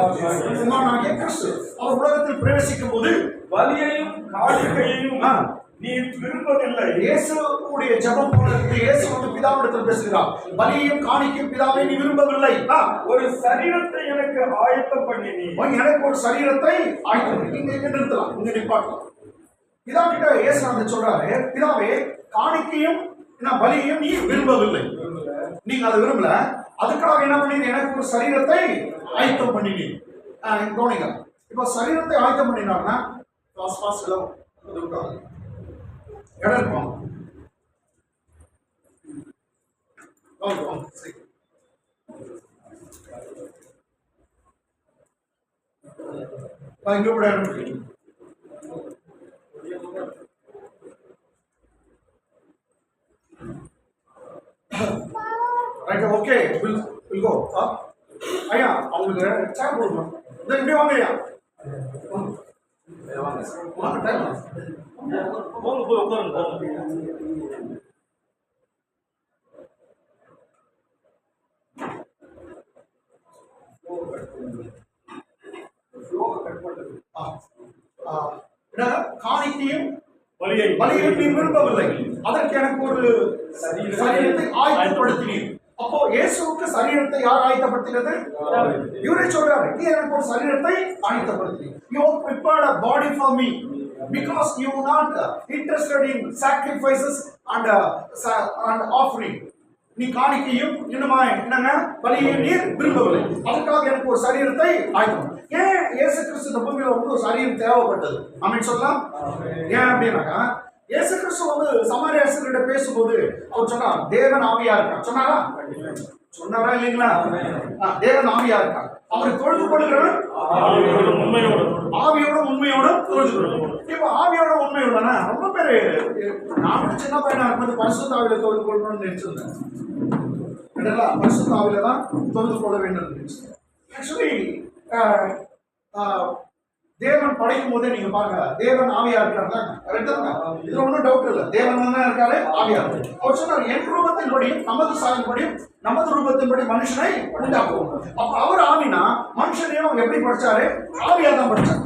கிறிஸ்து. அவர் உலகத்தில் பிரவேசிக்கும் போது பலியையும் காணிக்கையையும் நீ விரும்பவில்லை. இயேசுவுடைய ஜெபம் போல இயேசு வந்து பிதாவிடத்தில் பேசுகிறார். பலியையும் காணிக்கையும் பிதாவை நீ விரும்பவில்லை. ஒரு சரீரத்தை எனக்கு ஆயத்தம் பண்ணி, நீ எனக்கு ஒரு சரீரத்தை ஆயத்தம் பண்ணி. இங்க நிறுத்தலாம், இங்க நிப்பாட்டலாம். பிதா கிட்ட இயேசுநாதர் சொல்றாரு, பிதாவே காணிக்கையும் பலியையும் நீ விரும்பவில்லை, நீங்க அதை விரும்பல, அதுக்காக என்ன பண்ணீங்க, எனக்கு ஒரு சரீரத்தை ஆயத்தம் பண்ணினீங்க. கவனிங்க, இப்ப சரீரத்தை ஆயத்தம் பண்ணினாங்கன்னா இடம் இருக்கும். இங்க கூட இடம் இருக்கு. Right, okay, will go. ஐயா அவங்களுக்கு சேர் கொடுக்கணும். இந்த இப்படி வாங்க ஐயா, வாங்க டைம் போங்க, போய் உட்காருங்க. காணிக்கையும் பலியையும் நீ விரும்பவில்லை, அதற்கு எனக்கு ஒரு சரீரத்தை ஆயத்தப்படுத்தினீர். அப்போ இயேசுவுக்கு சரீரத்தை யார் ஆயத்தப்படுத்தினது? இவரே சொல்றாரு, நீ எனக்கு ஒரு சரீரத்தை ஆயத்தப்படுத்தினீர். You have prepared a body for me because you are not interested in sacrifices and offering. நீ காணிக்கையும் இன்னுமாய் என்னங்க பலியையும் நீர் விரும்பவில்லை, அதுக்காக எனக்கு ஒரு சரீரத்தை ஆயத்தம். ஏன் இயேசு கிறிஸ்து இந்த பூமியில வந்து ஒரு சரீரம் தேவைப்பட்டது? ஆமென் சொல்லலாம். ஏன் அப்படின்னாக்கா, இயேசு கிறிஸ்து வந்து சமாரியாசர்கிட்ட பேசும்போது அவர் சொன்னார், தேவன் ஆவியா இருக்கார். சொன்னாரா இல்லைங்களா? தேவன் ஆவியா இருக்கார். அவரை தொழுது கொள்கிறவன் ஆவியோட உண்மையோடும் தொழுது கொள்கிறவன். இப்ப ஆவியோட உண்மையோடனா ரொம்ப பேரு, நான் சின்ன பையனா இருக்கும்போது பரிசுத்த ஆவியில தொழுது கொள்ளணும்னு நினைச்சிருந்தேன். பரிசுத்த ஆவியில தான் தொழுது கொள்ள வேண்டும் நினைச்சிருந்தேன். ஆக்சுவலி தேவன் படைக்கும் போதே நீங்க பாருங்க, தேவன் ஆவியா இருக்காரு. இதுல ஒன்றும் டவுட் இல்லை, தேவன் தான் இருக்காரு, ஆவியா இருக்கு. அவர் சொன்னார், என் ரூபத்தின்படியும் நமது சாயல்படியும் நமது ரூபத்தின்படி மனுஷனை உண்டாக்குவோம். அப்ப அவர் ஆவினா மனுஷனையும் எப்படி படிச்சாரு? ஆவியா தான் படிச்சாரு.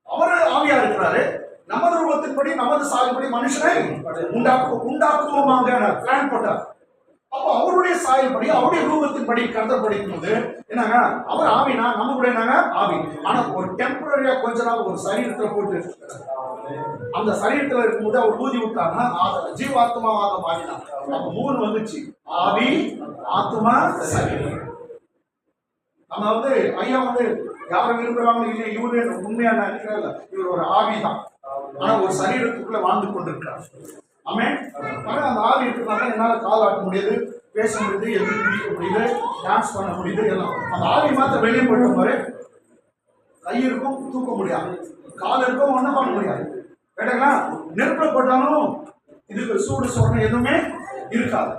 அவரு ஆவியா இருக்கிறாரு, நமது ரூபத்தின்படி நமது சாயல்படி மனுஷனை உண்டாக்குவோமாக பிளான் போட்டார். அப்போ அவருடைய சாயல்படி அவருடைய ரூபத்தின்படி கருத்தை படிக்கும் போது என்னங்க, அவர் ஆவினா நம்ம கூட என்னங்க ஆவி. ஆனா ஒரு டெம்பரரியா கொஞ்ச நாள் ஒரு சரீரத்துல போட்டு அந்த சரீரத்துல இருக்கும்போது அவர் ஊதி விட்டாருன்னா ஜீவாத்மாவாக மாறினார். அப்ப 3 வந்துச்சு, ஆவி, ஆத்மா, சரீரம். நம்ம வந்து ஐயா வந்து யாரும் விரும்புறாங்க இல்லை, இவரு உண்மையா நினைக்கிறேன், இவர் ஒரு ஆவி தான், ஆனா ஒரு சரீரத்துக்குள்ள வாழ்ந்து கொண்டிருக்கிறார். ஆமென். அந்த ஆவி இருக்கிறதுனால என்னால கால் ஆட்ட முடியுது, பேச முடியுது, எதிர்த்து பிடிக்க முடியுது, டான்ஸ் பண்ண முடியுது, எல்லாம். அந்த ஆவி மாத்திரம் வெளியே போயிட்ட மாதிரி கை இருக்கும் தூக்க முடியாது, கால் இருக்கும் ஒன்றும் பண்ண முடியாது. கேட்டீங்களா? நெருப்புல போட்டாலும் இதுக்கு சூடு சொரணை எதுவுமே இருக்காது.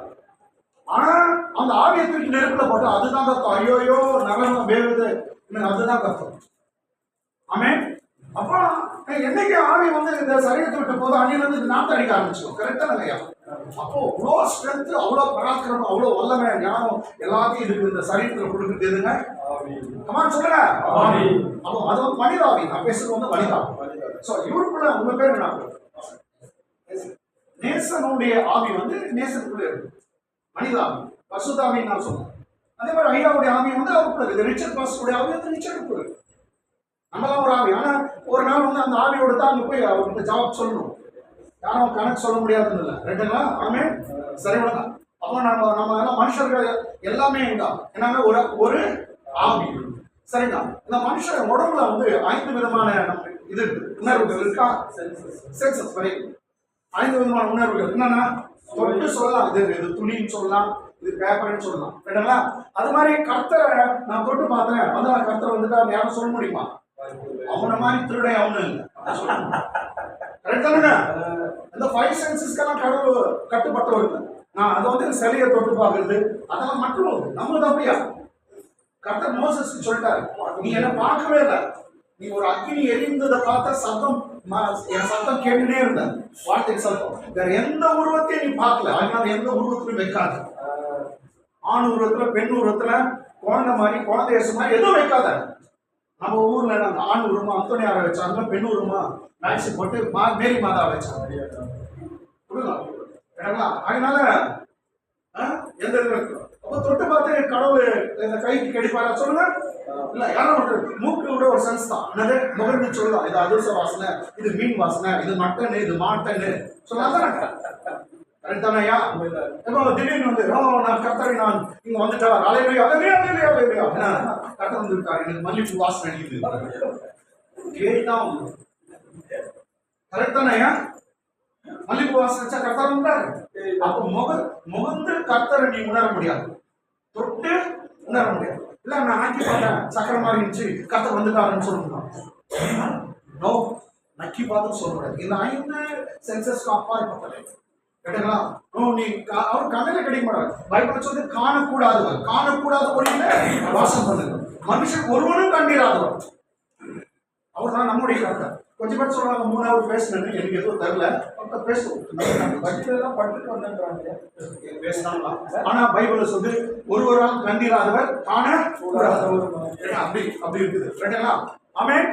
ஆனா அந்த ஆவியை தூக்கி நெருப்புல போட்டா அதுதான் கத்தம். ஐயோயோ நரகம் வேவுது, அதுதான் கத்தம். ஆமென். அப்போ என்னைக்கு ஆவி வந்து இந்த சரீரத்தை விட்ட போது அன்னிலிருந்து இது நாட்டு அடிக்க ஆரம்பிச்சோம். கரெக்டா இல்லையா? அப்போ அவ்வளோ ஸ்ட்ரென்த், அவ்வளோ பராக்கிரமம், அவ்வளோ வல்லமை, ஞானம் எல்லாத்தையும் இதுக்கு இந்த சரீரத்தில் கொடுக்குறது எதுங்க? கமான் சொல்லுங்க. அப்போ அது வந்து மனித ஆவி. நான் பேசுறது வந்து மனிதா. ஸோ இவருக்குள்ள உங்க பேர் என்ன? நேசனுடைய ஆவி வந்து நேசனுக்குள்ள இருக்கு, மனித ஆவி, பரிசுத்த ஆவின்னு நான் சொன்னேன். அதே மாதிரி ஐயாவுடைய ஆவி வந்து அவருக்குள்ள இருக்கு, ரிச்சர்ட் பாஸ்டருடைய ஆவி வந்து ரிச்சர்டுக்குள்ள இருக்கு. நம்மளாம் ஒரு ஆவி. ஆனா ஒரு நாள் வந்து அந்த ஆவியோட தான் அங்க போய் அவர்கிட்ட ஜவாப் சொல்லணும். யாரும் கணக்கு சொல்ல முடியாதுன்னு இல்லை. ரைட்டுங்களா? ஆமென். சரி விடுங்க. அப்போ நம்ம எல்லாம் மனுஷர்கள் எல்லாமே என்னங்க ஒரு ஆவி. சரிங்களா? இந்த மனுஷன் உடம்புல வந்து 5 விதமான இது உணர்வுகள் இருக்கா? சென்சஸ் வரை 5 விதமான உணர்வுகள். என்னன்னா தொட்டு சொல்லலாம், இது துணின்னு சொல்லலாம், இது பேப்பர்னு சொல்லலாம். ரைட்டுங்களா? அது மாதிரி கர்த்தரை நான் தொட்டு பார்த்தேன், அதான் கர்த்தர் வந்துட்டு யாரும் சொல்ல முடியுமா? அவனை மாதிரி திருடை அவனு இல்லை. இந்த 5 சென்சஸ்க்கெல்லாம் கடவுள் கட்டுப்பட்டவர்கள். நான் அதை வந்து சிலையை தொட்டு பார்க்கறது அதெல்லாம் மட்டும் நம்மளுக்கு அப்படியா? கர்த்தர் மோசஸ்க்கு சொல்லிட்டாரு, நீ என்ன பார்க்கவே இல்லை, நீ ஒரு அக்னி எரிந்ததை பார்த்த சத்தம், என் சத்தம் கேட்டுனே இருந்த வார்த்தை சத்தம், வேற எந்த உருவத்தையும் நீ பார்க்கல, அதனால எந்த உருவத்திலும் வைக்காது. ஆண் உருவத்துல, பெண் உருவத்துல, குழந்தை மாதிரி, குழந்தை மாதிரி எதுவும் வைக்காத. நம்ம ஊர்ல நாங்க ஆண் உருவமா அந்தோனியாரை வச்சாங்க, பெண் உருவமா மேக்ஸி போட்டு மேரி மாதா வச்சாங்க. அதனால எந்த அப்ப தொட்டு பார்த்து கடவுள் இந்த கைக்கு கடிப்பாரா சொல்லுங்க? இல்ல. யாரும் ஒன்று மூக்கு விட ஒரு சென்ஸ் தான். என்னது முகர்ந்து சொல்லலாம். இது அதிர்ச வாசனை, இது மீன் வாசனை, இது மட்டனு, இது மாட்டனு சொல்லாதான் கரெக்ட் தானேயா? இப்போ திடீர்னு வந்து நான் கர்த்தரை நான் இங்க வந்துட்டா அலையிலையா கர்த்தர் வந்துருக்காரு, எனக்கு மல்லிப்பூ வாசனை அடிக்குது கேட்டான். கரெக்ட் தானேயா? மல்லிப்பூ வாசனை கர்த்தர் வந்தாரு. அப்போ முகந்து கர்த்தரை நீ உணர முடியாது, தொட்டு உணர முடியாது. இல்ல நான் ஆக்கி பார்த்தேன் சக்கரை மாதிரி இருந்துச்சு கர்த்தர் வந்துட்டாருன்னு சொல்லணும். நோ, நக்கி பார்த்து சொல்ல முடியாது. இந்த 5 சென்சஸ்க்கு அப்பாற்பட்டது கேட்டுங்களா? நீ அவர் கண்ணில கிடைக்க மாட்டாரு. பைபிள் சொல்லி காணக்கூடாதவர், காணக்கூடாத ஒளியில வாசம் பண்ணுங்க. மனுஷன் ஒருவனும் கண்டிராதவர். அவர் தான் நம்முடைய கர்த்தர். கொஞ்சம் பேர் சொல்றாங்க 3வது பேசுனேன்னு, எனக்கு எதுவும் தெரியல, பேசுவோம் பட்ஜெட்லாம் பட்டுட்டு வந்தாங்க பேசினாங்களா? ஆனா பைபிள் சொல்லி ஒருவரால் கண்டிராதவர் காண கூடாதவர் அப்படி அப்படி இருக்குது. ரைட்டுங்களா? ஆமென்.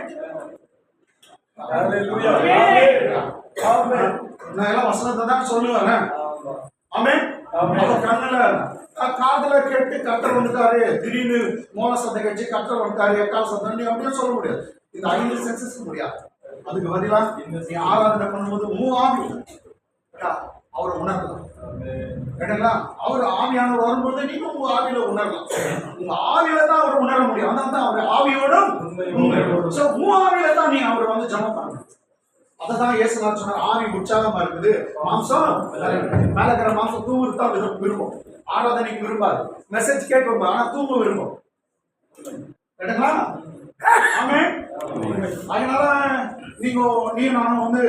நான் எல்லாம் வசனத்தை தான் சொல்லுவேன். ஆமென். கண்ணுல காதுல கேட்டு கர்த்தர் வந்துட்டாரு, திடீர்னு மோன சத்தம் கட்சி கர்த்தர் வந்துட்டாரு, எக்கால் சத்தம் அப்படின்னு சொல்ல முடியாது. இந்த 5 சென்சஸ் முடியாது. அதுக்கு பதிலா நீ ஆராதனை பண்ணும்போது ஆவி அவரை உணரலாம். கேட்டீங்களா? அவர் ஆவியானவர் வரும்போது நீங்க உங்க ஆவியில உணரலாம். உங்க ஆவியில தான் அவர் உணர முடியும். அதனால தான் அவர் ஆவியோடும் ஆவியில தான் நீங்க அவர் வந்து ஜெபம் பண்ணுங்க. அததான் இயேசுநாதர் சொன்னார், ஆவி உற்சாகமா இருக்குது, மாம்சம் மேல இருக்கிற மாம்சம் தூங்குறது தான் விரும்பும், ஆராதனைக்கு விரும்பாது, மெசேஜ் கேட்கும், ஆனா தூங்க விரும்பும். கேட்டீங்களா? ஆமென். அதனால நீ நானும் வந்து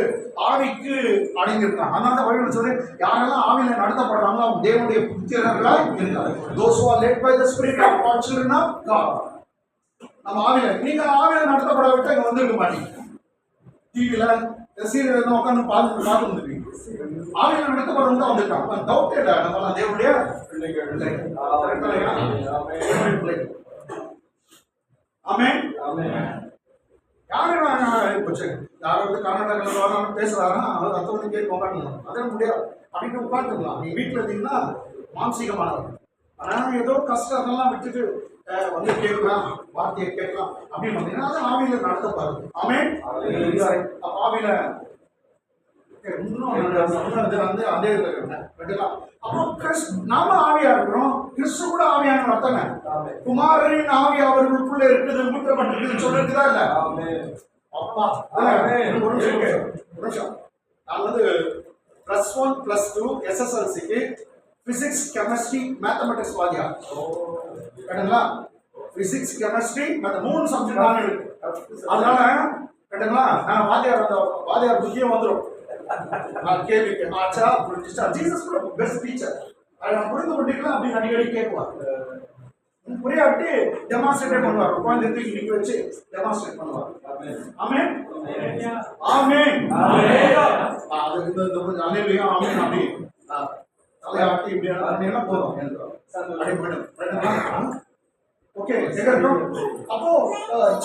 ஆவிக்கு அடங்கியிருக்காங்க. அதனால தான் பைபிள் சொல்லி யாரெல்லாம் ஆவியில நடத்தப்படுறாங்களோ அவங்க தேவனுடைய புத்திரர்களா இருக்காங்க. Those who are led by the Spirit of God, children of God. நம்ம ஆவியில நீங்க ஆவியில நடத்தப்படாவிட்டா இங்க வந்திருக்க மாட்டீங்க. டிவில சீரியல் தான் உட்காந்து பார்த்து வந்துருக்கீங்க. ஆவியில நடத்தப்படுறவங்க தான் வந்திருக்காங்க. டவுட்டே இல்லை, நம்மளாம் தேவனுடைய பிள்ளைகள். ஆமென். யாராவது கர்நாடகாவில் பேசுறாங்கன்னா அவர் அர்த்தம் கேட்டு உட்காந்துலாம், அதே முடியாது. அப்படின்னு உட்காந்துக்கலாம். நீங்க வீட்டுல இருந்தீங்கன்னா மானசீகமானவர். ஆனா ஏதோ கஷ்டம் அதெல்லாம் விட்டுட்டு வந்து கேட்கலாம், வார்த்தையை கேட்கலாம் அப்படின்னு வந்தீங்கன்னா அது ஆவியில நடத்தப்பாரு. ஆமென். ஆவியில அதே நாம ஆவியா இருக்கிறோம், கிறிஸ்து கூட ஆவியான அர்த்தங்க. குமாரனின் ஆவி அவர்களுக்குள்ள இருக்குது, ஊற்றப்பட்டிருக்குன்னு சொல்லிருக்குதா இல்ல? அப்பா ஒரு நிமிஷம். நான் வந்து +1 +2 SSLCக்கு பிசிக்ஸ் கெமிஸ்ட்ரி மேத்தமெட்டிக்ஸ் வாதியா கேட்டுங்களா? பிசிக்ஸ் கெமிஸ்ட்ரி 3 சப்ஜெக்ட் நான் இருக்கு. அதனால கேட்டுங்களா நான் வாதியார் புத்தியம் வந்துடும். நான் கேள்வி ஆச்சா புரிஞ்சிச்சா? ஜீசஸ் கூட பெஸ்ட் டீச்சர். அதை நான் புரிந்து கொண்டீங்களா அப்படின்னு அடிக்கடி கேட்குவார். புரியாட்டி டெமான்ஸ்ட்ரேட் பண்ணுவார். உட்கார்ந்து தூக்கி நிக்க வச்சு டெமான்ஸ்ட்ரேட் பண்ணுவார். ஆமென். ஆமென். அது இந்த கொஞ்சம் அலையிலையும் ஆமென் அப்படி தலையாட்டி இப்படி அப்படின்னா போதும். ஓகே. அப்போ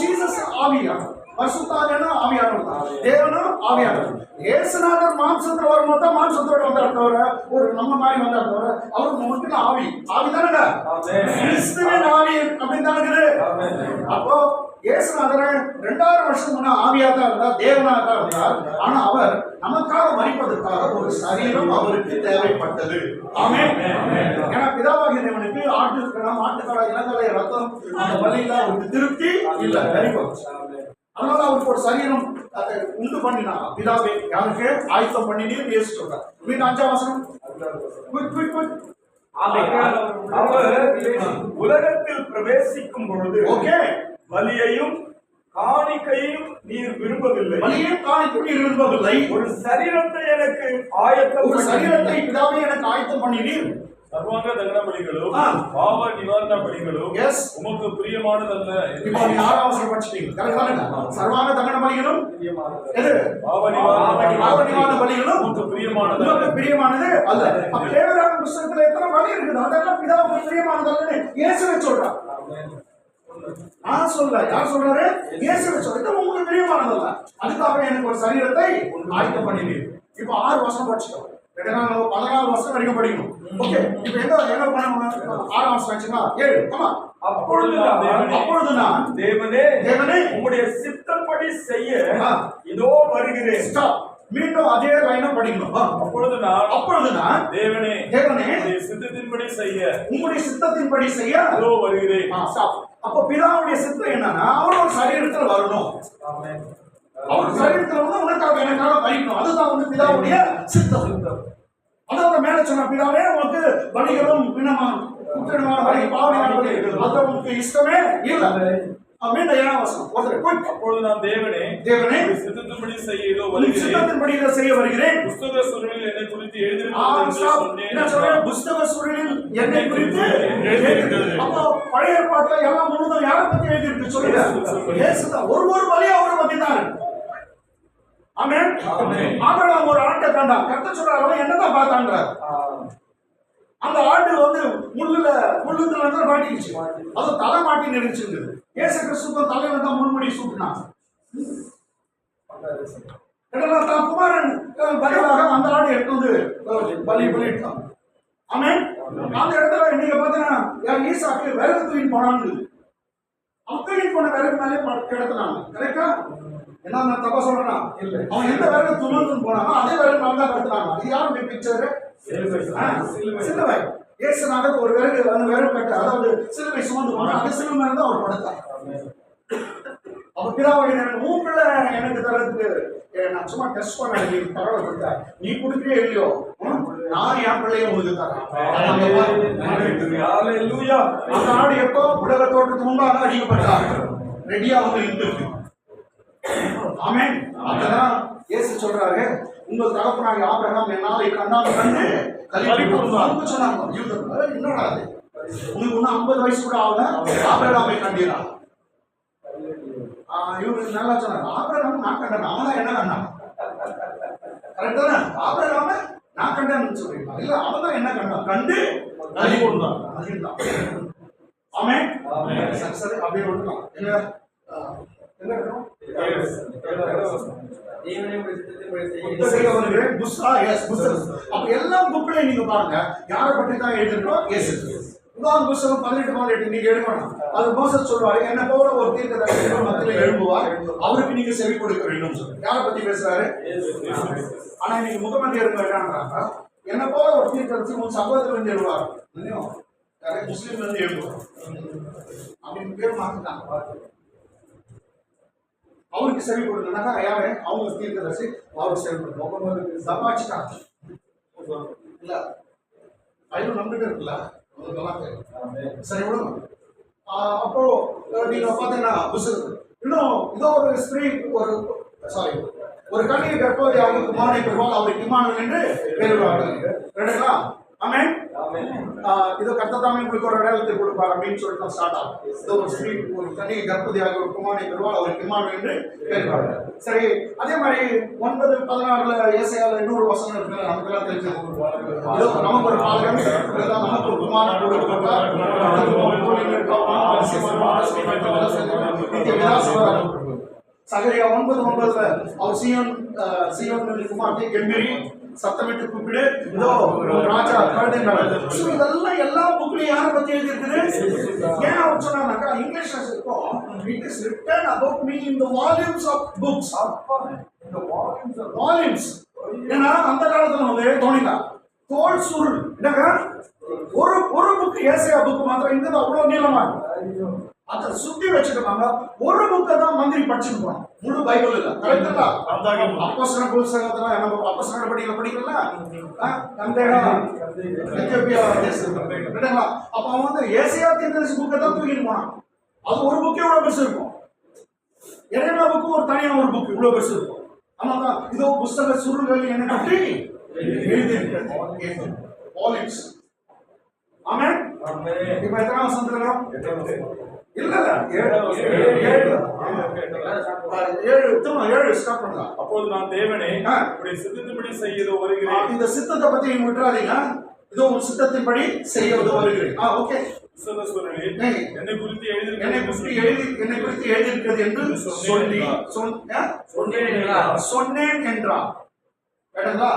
ஜீசஸ் ஆவியா, பரிசுத்தாவியான ஆவியானவர், தேவனும் ஆவியானவர். இயேசுநாதர் மாம்சத்துல வரும்போது தான் மாம்சத்தோட வந்தார் தவிர ஒரு நம்ம மாதிரி வந்தார் தவிர அவருக்கு மட்டும் ஆவி தானங்க, கிறிஸ்துவின் ஆவி அப்படின்னு தான் இருக்குது. அப்போ இயேசுநாதர் 2000 வருஷம் முன்ன ஆவியா தான் இருந்தார், தேவனாக தான் இருந்தார். ஆனா அவர் நமக்காக மரிப்பதற்காக ஒரு சரீரம் அவருக்கு தேவைப்பட்டது. ஆமென். ஏன்னா பிதாவாகிய தேவனுக்கு ஆட்டுக்கடா மாட்டுக்கடா இளங்கலை ரத்தம் அந்த வழியில அவருக்கு திருப்தி இல்லை, அதனால அவருக்கு ஒரு சரீரம் அதை உண்டு பண்ணினாங்க. பிதாவே யாருக்கு ஆயத்தம் பண்ணினீர் இயேசு சொல்றார். 5ஆம் வசனம். அவர் உலகத்தில் பிரவேசிக்கும் பொழுது பலியையும் காணிக்கையும் நீர் விரும்பவில்லை, ஒரு சரீரத்தை எனக்கு பிதாவே எனக்கு ஆயத்தம் பண்ணினீர். சர்வாங்க தகன பலிகளும் பாவ நிவாரண பலிகளும் உமக்கு பிரியமானதல்ல. இப்போ நீ 6ஆம் வசனம் படிச்சிட்டீங்க. சர்வாங்க தகன பலிகளும் பாவ நிவாரண பலிகளும் உமக்கு பிரியமானது அல்ல. அப்ப லேவியராகம புத்தகத்துல எத்தனை பலி இருக்குது? அதெல்லாம் பிதாவுக்கு பிரியமானது அல்லன்னு இயேசுவே சொல்றார். நான் சொல்ல யார் சொல்றாரு? இயேசுவே சொல்றது உங்களுக்கு பிரியமானது அல்ல, அதுக்காக எனக்கு ஒரு சரீரத்தை ஆயத்தம் பண்ணினீர். இப்போ 6 வசனம் படிச்சிட்டோம். கேட்டா நம்ம 16 வருஷம் வரைக்கும் படிக்கணும். ஓகே, இப்போ எங்க பண்ணணும்? 6ஆம் வருஷம் ஆச்சுங்களா? 7. ஆமா. அப்பொழுது நான் தேவனே தேவனே உம்முடைய சித்தப்படி செய்ய இதோ வருகிறேன். ஸ்டாப். மீண்டும் அதே லைனை படிக்கணும். அப்பொழுது நான் தேவனே உம்முடைய சித்தத்தின்படி செய்ய உங்களுடைய சித்தத்தின்படி செய்ய இதோ வருகிறேன். ஸ்டாப். அப்ப பிதாவுடைய சித்தம் என்னன்னா அவர் ஒரு சரீரத்தில் வரணும். அவர் சரீரத்தில் வந்து உனக்காக எனக்காக பலிக்கணும். அதுதான் வந்து பிதாவுடைய சித்தம். அதாவது மேல சொன்ன பிதாவே உங்களுக்கு பலிகளும் குற்றமான பலி பாவனையான பலி அது உங்களுக்கு இஷ்டமே இல்லை. மீண்டும் 7ஆம் வசனம். அப்பொழுது நான் தேவனே சித்தத்தின்படி செய்ய இதோ வருகிறேன். சித்தத்தின்படி இதை செய்ய வருகிறேன். புஸ்தக சுருளில் என்னை குறித்து எழுதியிருக்கிறது. புஸ்தக சுருளில் என்னை குறித்து அப்போ பழைய ஏற்பாட்டுல எல்லாம் முழுதும் யாரை பத்தி எழுதியிருக்கு சொல்லுங்க. இயேசுதான். ஒரு பலியை அவரை பத்தி தான். ஆமென். ஆபிரகாம் ஒரு ஆட்டை கண்டான். கர்த்தர் சொல்றாரு அவன் என்னதான் பார்த்தான்றார். அந்த ஆடு வந்து முள்ளுல தான் மாட்டிடுச்சு. அது தலை மாட்டி நினைச்சிருந்தது. இயேசு கிறிஸ்து தலையில தான் முன்முடி சூட்டினான். தான் குமாரன் பதிலாக அந்த ஆடு எடுத்து பலிட்டான். ஆமென். அந்த இடத்துல நீங்க பாத்தீங்கன்னா யார் ஈசாக்கு விறகு தூக்கிட்டு போனான்னு தூக்கிட்டு போன விறகு மேலே கிடத்துனாங்க. கரெக்டா? என்ன நான் தப்பா சொல்றேன்னா அவன் எந்த விறகு துணுன்னு போனானோ அதே விறகு மேல தான் கிடத்துனாங்க. இது யாருடைய பிக்சர்? சிலுவை. இயேசுநாதர் ஒரு விறகு அந்த விறகு கட்ட அதாவது சிலுவை சுமந்து போனா அந்த சிலுவை மேல தான் அவர் படுத்தார். அப்ப பிதாவை உன் பிள்ளை எனக்கு தரதுக்கு நான் சும்மா டெஸ்ட் பண்ண பரவாயில்ல கொடுத்தேன். நீ கொடுக்கவே இல்லையோ நான் என் பிள்ளைய உங்களுக்கு தரேன். அந்த ஆடு எப்போ உலக தோற்றத்துக்கு முன்பாக அடிக்கப்பட்டார். ரெடியா வந்து இருக்கு. ஆமென். அததான் இயேசு சொல்றாரு உங்கள் தகப்பனாகிய ஆபிரகாம் என்னாலை கண்டால் கண்டு கலிப்பட்டு சொன்னாங்க. யூதர்கள் என்னடா அது உங்களுக்கு இன்னும் 50 வயசு கூட ஆகல ஆபிரகாமை கண்டீரா? இவருக்கு நல்லா சொன்னாங்க. ஆபிரகாம் நான் கண்டேன். அவன் என்ன கண்டான்? கரெக்ட் தானே? ஆபிரகாம நான் கண்டேன்னு சொல்றீங்களா? இல்ல அவன் தான் என்ன கண்டான்? கண்டு கலி கொண்டான். அதுதான். ஆமென். சரி அப்படியே விட்டுலாம். எங்க இருக்கணும்? எல்லா புக்லையும் நீங்க பாருங்க யாரை பற்றி தான் எழுதிருக்கோம். உதாரண புஸ்தகம் 18:18 நீங்க எழுதணும். அது மோசஸ் சொல்லுவாரு என்ன போல ஒரு தீர்க்கதரிசி மத்தியில எழும்புவார் அவருக்கு நீங்க செவி கொடுக்க வேண்டும் சொல்லி. யாரை பத்தி பேசுறாரு? ஆனா இன்னைக்கு முகமது என்னன்றாங்க என்ன போல ஒரு தீர்க்கதரிசி உன் சகோதரன் எழுவார் முஸ்லீம்ல இருந்து எழுதுவார் அப்படின்னு பேர் மாத்திட்டாங்க. அவருக்கு செவி கொடுக்கணும்னாக்கா யாரு? அவங்க தீர்க்கதரிசி அவருக்கு செவி கொடுக்கணும். சமாளிச்சுட்டாங்க இல்ல ஐயோ நம்பிக்கை இருக்குல்ல சரி விடுங்க. அப்போ நீங்க பாத்தீங்கன்னா இன்னும் இதோ ஒரு ஸ்திரீ ஒரு கண்ணியை கர்ப்பவதியாக குமாரனை பெறுவாள் அவருக்கு இம்மானுவேல் என்று பெறுவார்கள். ஆமென். இதோ கர்த்ததாமே உங்களுக்கு ஒரு அடையாளத்தை கொடுப்பார் அப்படின்னு சொல்லிட்டு ஸ்டார்ட் ஆகும். இதோ ஒரு ஸ்திரீ ஒரு கண்ணியை கர்ப்பவதியாக ஒரு குமாரனை பெறுவாள் அவருக்கு இம்மானுவேல் என்று பெறுவார்கள். சரி அதே மாதிரி 9:16 ஏசாயால இன்னொரு வசனம் இருக்கு. நமக்கெல்லாம் தெரிஞ்சது நமக்கு ஒரு பாலகன் நமக்கு ஒரு குமாரன் கொடுக்கப்பட்டார். சகரியா 9:9 அவர் சீயோன் குமாரத்தை கெம்பீரி சத்தமிட்டு கூப்பிடு இதோ ராஜா இதெல்லாம் எல்லா புக்லயும் யாரை பத்தி எழுதி இருக்குது? ஏன் அவர் சொன்னாக்கா இங்கிலீஷ்ல இருக்கும் it is written about me in the volumes of books. volumes. ஏன்னா அந்த காலத்துல வந்து தோணிக்கா தோல் சுருள் என்னங்க ஒரு புக் ஏசாயா புக் மாத்திரம் இங்க அவ்வளவு நீளமா அதை சுத்தி வச்சிருக்காங்க. ஒரு புக்கை தான் மந்திரி படிச்சுட்டு போனோம். முழு பைபிள் இல்ல. கரெக்டா? அப்போஸ்தலர் புஸ்தகத்துல நம்ம அப்போஸ்தலர் படிக்கல அந்த எத்தியோப்பியா தேசத்துல அப்ப அவன் வந்து ஏசாயா தீர்க்கதரிசி புக்கை தான் தூக்கிட்டு போனான். அது ஒரு புக்கே இவ்வளவு பெருசு இருக்கும். எரேமியா புக்கு ஒரு தனியா ஒரு புக் இவ்வளவு பெருசு இருக்கும். ஆனா இதோ புஸ்தக சுருள்கள் என்ன பற்றி எழுதியிருக்கிறது. வால்யூம்ஸ். ஆமென். இப்ப எத்தனை வசனம் இல்ல 7 ஸ்டார்ட் பண்ணலாம். அப்போது நான் தேவனே உம்முடைய சித்தத்தின்படி செய்ய வருகிறேன். இந்த சித்தத்தை பத்தி நீங்க விட்டுறாதீங்க. இதோ உன் சித்தத்தின்படி செய்ய வருகிறேன். ஓகே. என்னை குறித்து எழுதியிருக்கிறது என்று சொல்லி சொன்னேன் என்றார். கேட்டீங்களா?